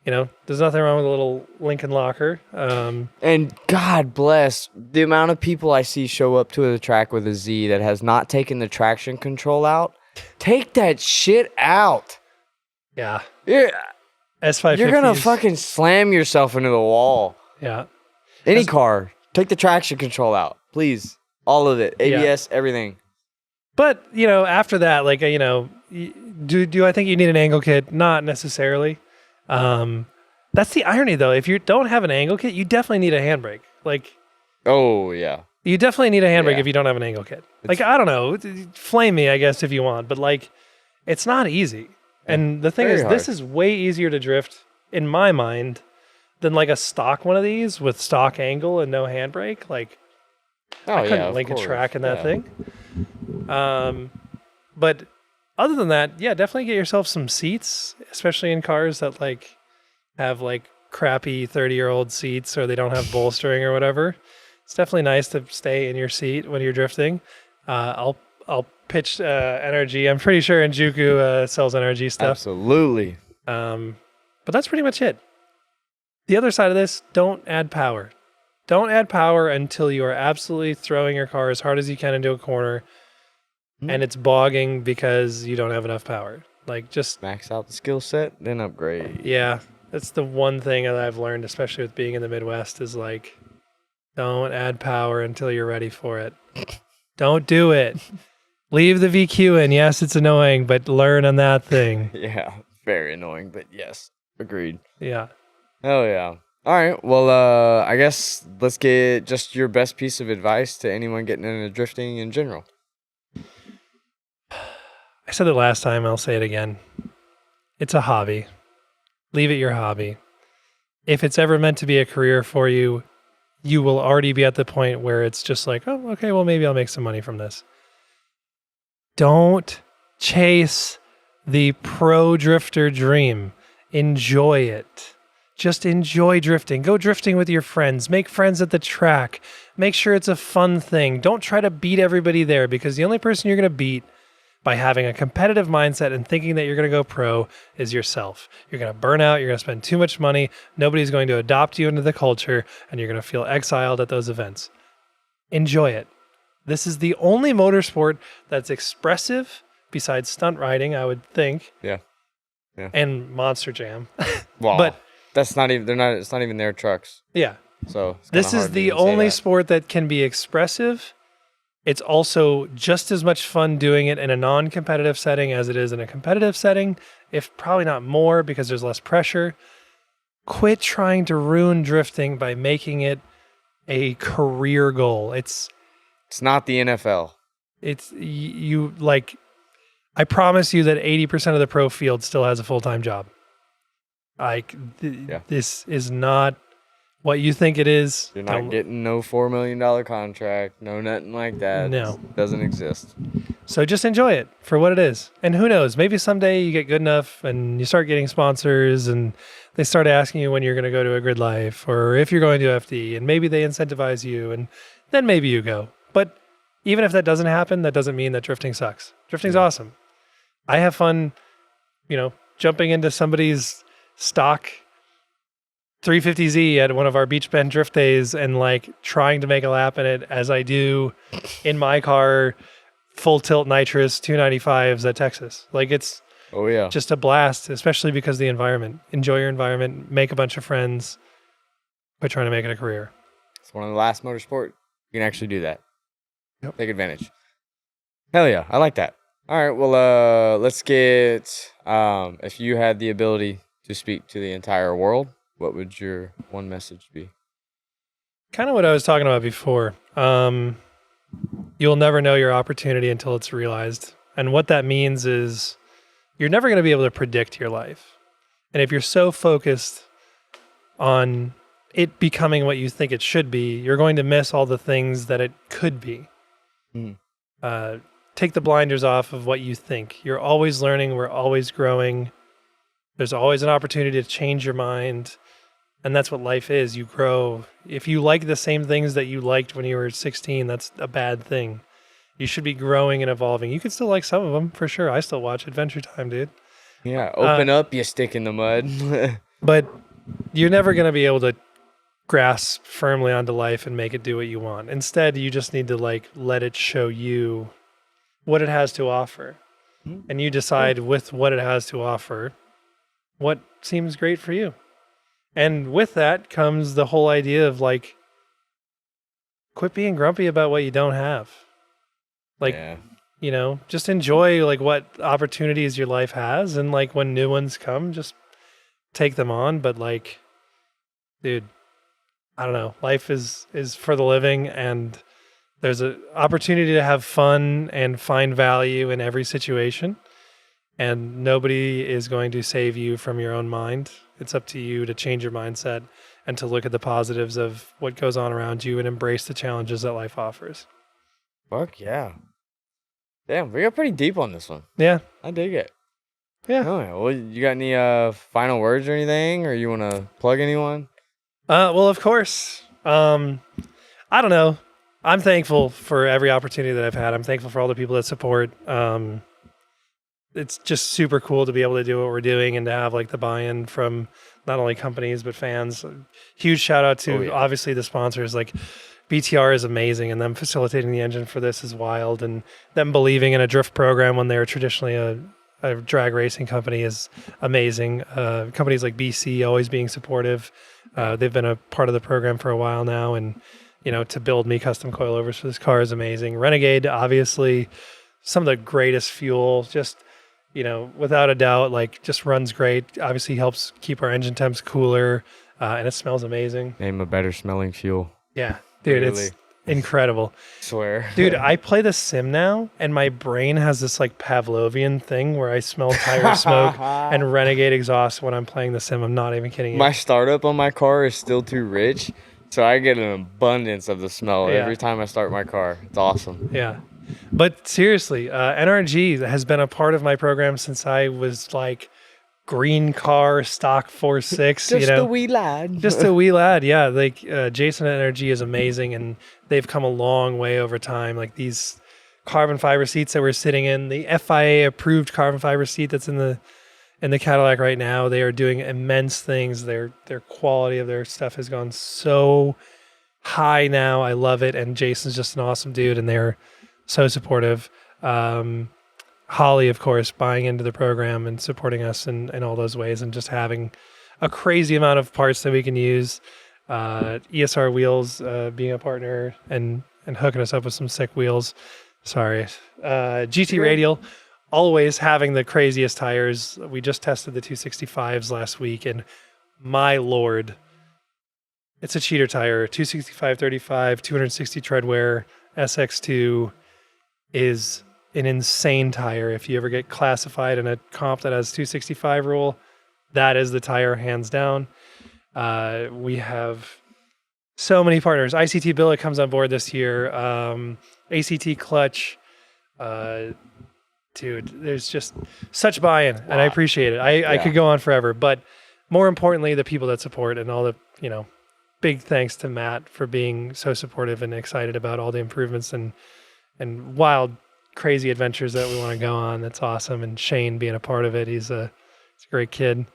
Speaker 1: You know, there's nothing wrong with a little Lincoln locker.
Speaker 3: And God bless the amount of people I see show up to the track with a Z that has not taken the traction control out. Take that shit out.
Speaker 1: Yeah.
Speaker 3: S550s. You're going to fucking slam yourself into the wall.
Speaker 1: Yeah.
Speaker 3: Any car, take the traction control out, please. All of it. ABS, everything.
Speaker 1: But, you know, after that, like, you know, do I think you need an angle kit? Not necessarily. That's the irony, though. If you don't have an angle kit, you definitely need a handbrake. Like,
Speaker 3: oh yeah,
Speaker 1: you definitely need a handbrake if you don't have an angle kit. Like, I don't know, flame me, I guess, if you want, but like, it's not easy. And the thing is, this is way easier to drift in my mind than like a stock one of these with stock angle and no handbrake. Like, I couldn't link a track in that thing. But other than that, yeah, definitely get yourself some seats, especially in cars that like have like crappy 30-year-old seats, or they don't have bolstering or whatever. It's definitely nice to stay in your seat when you're drifting. I'll pitch NRG. I'm pretty sure Enjuku sells NRG stuff.
Speaker 3: Absolutely.
Speaker 1: But that's pretty much it. The other side of this, don't add power. Don't add power until you are absolutely throwing your car as hard as you can into a corner and it's bogging because you don't have enough power. Like, just
Speaker 3: max out the skill set, then upgrade.
Speaker 1: Yeah, that's the one thing that I've learned, especially with being in the Midwest, is like, don't add power until you're ready for it. Don't do it. Leave the VQ in. Yes, it's annoying, but learn on that thing.
Speaker 3: Yeah, very annoying, but yes, agreed.
Speaker 1: Yeah.
Speaker 3: Oh yeah. All right. Well, I guess let's get just your best piece of advice to anyone getting into drifting in general.
Speaker 1: I said it last time, I'll say it again. It's a hobby. Leave it your hobby. If it's ever meant to be a career for you, you will already be at the point where it's just like, oh, okay, well, maybe I'll make some money from this. Don't chase the pro drifter dream. Enjoy it. Just enjoy drifting. Go drifting with your friends. Make friends at the track. Make sure it's a fun thing. Don't try to beat everybody there, because the only person you're going to beat by having a competitive mindset and thinking that you're going to go pro is yourself. You're going to burn out. You're going to spend too much money. Nobody's going to adopt you into the culture, and you're going to feel exiled at those events. Enjoy it. This is the only motorsport that's expressive besides stunt riding, I would think.
Speaker 3: Yeah.
Speaker 1: And Monster Jam.
Speaker 3: Wow.
Speaker 1: But
Speaker 3: that's not even, it's not even their trucks.
Speaker 1: Yeah.
Speaker 3: So
Speaker 1: this is the only sport that can be expressive. It's also just as much fun doing it in a non-competitive setting as it is in a competitive setting, if probably not more, because there's less pressure. Quit trying to ruin drifting by making it a career goal. It's
Speaker 3: not the NFL.
Speaker 1: It's you like, I promise you that 80% of the pro field still has a full-time job. Like, this is not what you think it is.
Speaker 3: You're not getting no $4 million contract, no nothing like that.
Speaker 1: No.
Speaker 3: It doesn't exist.
Speaker 1: So just enjoy it for what it is. And who knows, maybe someday you get good enough and you start getting sponsors and they start asking you when you're going to go to a Gridlife or if you're going to FD, and maybe they incentivize you and then maybe you go. But even if that doesn't happen, that doesn't mean that drifting sucks. Drifting's awesome. I have fun, jumping into somebody's stock 350Z at one of our Beach Bend drift days and like trying to make a lap in it as I do in my car, full tilt nitrous 295s at Texas. Like, it's just a blast, especially because of the environment. Enjoy your environment, make a bunch of friends by trying to make it a career.
Speaker 3: It's one of the last motorsport you can actually do that. Yep. Take advantage. Hell yeah, I like that. All right, well, let's get, if you had the ability to speak to the entire world, what would your one message be?
Speaker 1: Kind of what I was talking about before. You'll never know your opportunity until it's realized. And what that means is you're never going to be able to predict your life. And if you're so focused on it becoming what you think it should be, you're going to miss all the things that it could be. Take the blinders off of what you think. You're always learning. We're always growing. There's always an opportunity to change your mind. And that's what life is. You grow. If you like the same things that you liked when you were 16, that's a bad thing. You should be growing and evolving. You could still like some of them, for sure. I still watch Adventure Time, dude.
Speaker 3: Yeah, open up, you stick in the mud.
Speaker 1: But you're never going to be able to grasp firmly onto life and make it do what you want. Instead, you just need to like let it show you what it has to offer. And you decide with what it has to offer what seems great for you. And with that comes the whole idea of like, quit being grumpy about what you don't have. Like, you know, just enjoy like what opportunities your life has. And like when new ones come, just take them on. But like, dude, I don't know. Life is for the living, and there's an opportunity to have fun and find value in every situation. And nobody is going to save you from your own mind. It's up to you to change your mindset and to look at the positives of what goes on around you and embrace the challenges that life offers.
Speaker 3: Fuck yeah. Damn, we got pretty deep on this one.
Speaker 1: Yeah.
Speaker 3: I dig it.
Speaker 1: Yeah.
Speaker 3: Oh, yeah. Well, you got any final words or anything? Or you want to plug anyone?
Speaker 1: Well, of course. I don't know. I'm thankful for every opportunity that I've had. I'm thankful for all the people that support. It's just super cool to be able to do what we're doing and to have like the buy-in from not only companies but fans. Huge shout out to obviously the sponsors. Like BTR is amazing, and them facilitating the engine for this is wild, and them believing in a drift program when they're traditionally a drag racing company is amazing. Companies like BC always being supportive. They've been a part of the program for a while now, and you know, to build me custom coilovers for this car is amazing. Renegade, obviously, some of the greatest fuel, just, you know, without a doubt, like just runs great. Obviously helps keep our engine temps cooler, and it smells amazing.
Speaker 3: Name a better smelling fuel.
Speaker 1: Yeah, dude,
Speaker 3: Really?
Speaker 1: It's incredible.
Speaker 3: Swear.
Speaker 1: Dude, I play the sim now, and my brain has this like Pavlovian thing where I smell tire smoke and Renegade exhaust when I'm playing the sim. I'm not even kidding you.
Speaker 3: My startup on my car is still too rich, so I get an abundance of the smell every time I start my car. It's awesome.
Speaker 1: Yeah. But seriously, NRG has been a part of my program since I was like green car, stock 4.6.
Speaker 3: Just a wee lad.
Speaker 1: Just a wee lad, yeah. Like Jason at NRG is amazing, and they've come a long way over time. Like these carbon fiber seats that we're sitting in, the FIA approved carbon fiber seat that's in the Cadillac right now, they are doing immense things. Their quality of their stuff has gone so high now. I love it, and Jason's just an awesome dude, and they're so supportive. Holly, of course, buying into the program and supporting us in all those ways, and just having a crazy amount of parts that we can use. ESR Wheels being a partner and hooking us up with some sick wheels. Sorry. GT Radial, always having the craziest tires. We just tested the 265s last week, and my lord, it's a cheater tire. 265/35, 260 tread wear, SX2 is an insane tire. If you ever get classified in a comp that has 265 rule, that is the tire, hands down. We have so many partners. ICT Billet comes on board this year. ACT Clutch. Dude, there's just such buy-in, and I appreciate it. I could go on forever, but more importantly, the people that support, and all the, you know, big thanks to Matt for being so supportive and excited about all the improvements and wild, crazy adventures that we want to go on. That's awesome. And Shane being a part of it. He's a great kid.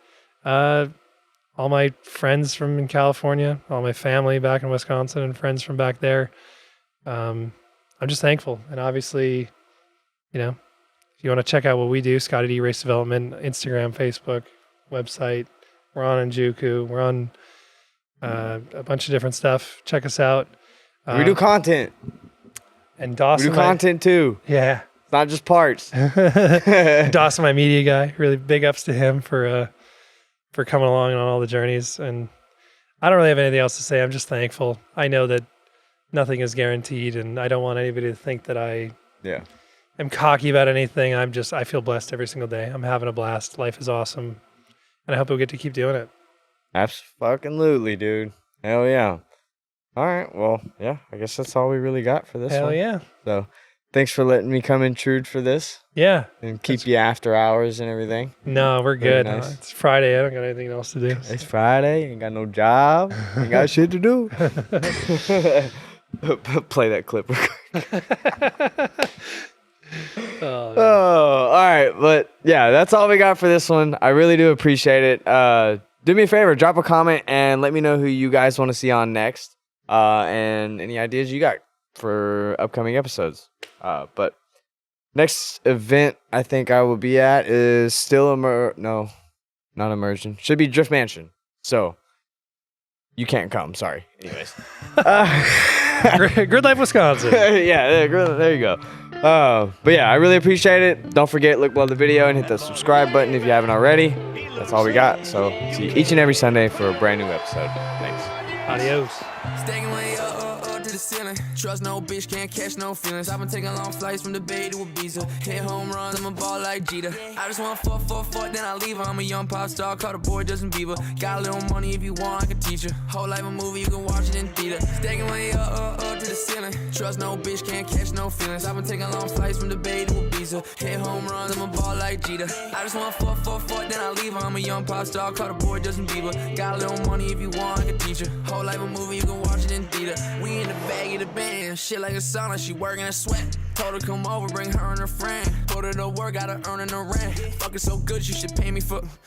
Speaker 1: All my friends from in California, all my family back in Wisconsin, and friends from back there. I'm just thankful. And obviously, you know, if you want to check out what we do, Scotty D Race Development, Instagram, Facebook, website. We're on Njuku. We're on a bunch of different stuff. Check us out.
Speaker 3: We do content.
Speaker 1: And Dawson.
Speaker 3: We do content too.
Speaker 1: Yeah.
Speaker 3: It's not just parts.
Speaker 1: Dawson, my media guy. Really big ups to him for coming along on all the journeys. And I don't really have anything else to say. I'm just thankful. I know that nothing is guaranteed, and I don't want anybody to think that I am cocky about anything. I feel blessed every single day. I'm having a blast. Life is awesome. And I hope we'll get to keep doing it.
Speaker 3: Absolutely, dude. Hell yeah. All right. Well, yeah, I guess that's all we really got for this one.
Speaker 1: Hell yeah.
Speaker 3: So thanks for letting me come intrude for this
Speaker 1: Yeah.
Speaker 3: and keep you after hours and everything.
Speaker 1: No, we're
Speaker 3: Very
Speaker 1: good.
Speaker 3: nice.
Speaker 1: It's Friday. I don't got anything else to do.
Speaker 3: It's Friday. Ain't got no job. Ain't got shit to do. Play that clip real quick.
Speaker 1: Oh,
Speaker 3: Oh, all right. But yeah, that's all we got for this one. I really do appreciate it. Do me a favor, drop a comment and let me know who you guys want to see on next. And any ideas you got for upcoming episodes. But next event I think I will be at is still no, not Immersion. Should be Drift Mansion. So you can't come. Sorry. Anyways.
Speaker 1: Gridlife, Wisconsin.
Speaker 3: Yeah, there you go. But yeah, I really appreciate it. Don't forget, look below the video and hit the subscribe button if you haven't already. That's all we got. So see you each and every Sunday for a brand new episode. Thanks.
Speaker 1: Adios.
Speaker 2: Stacking way up to the ceiling. Trust no bitch, can't catch no feelings. I've been taking long flights from the Bay to Ibiza. Hit home runs, I'm a ball like Jeter. I just want fuck, then I leave her. I'm a young pop star, call the boy Justin Bieber. Got a little money if you want, I can teach you. Whole life a movie, you can watch it in theater. Stacking way up to the ceiling. Trust no bitch, can't catch no feelings. I've been taking long flights from the Bay to Ibiza. Hit home runs, I'm a ball like Jeter. I just want fuck, then I leave her. I'm a young pop star, call the boy Justin Bieber. Got a little money if you want, I can teach you. Whole life a movie, you can watch it in theater. We in the bag of the band, shit like a sauna, she working a sweat. Told her come over, bring her and her friend. Put her to work, gotta earn in the rent. Fucking so good, she should pay me for.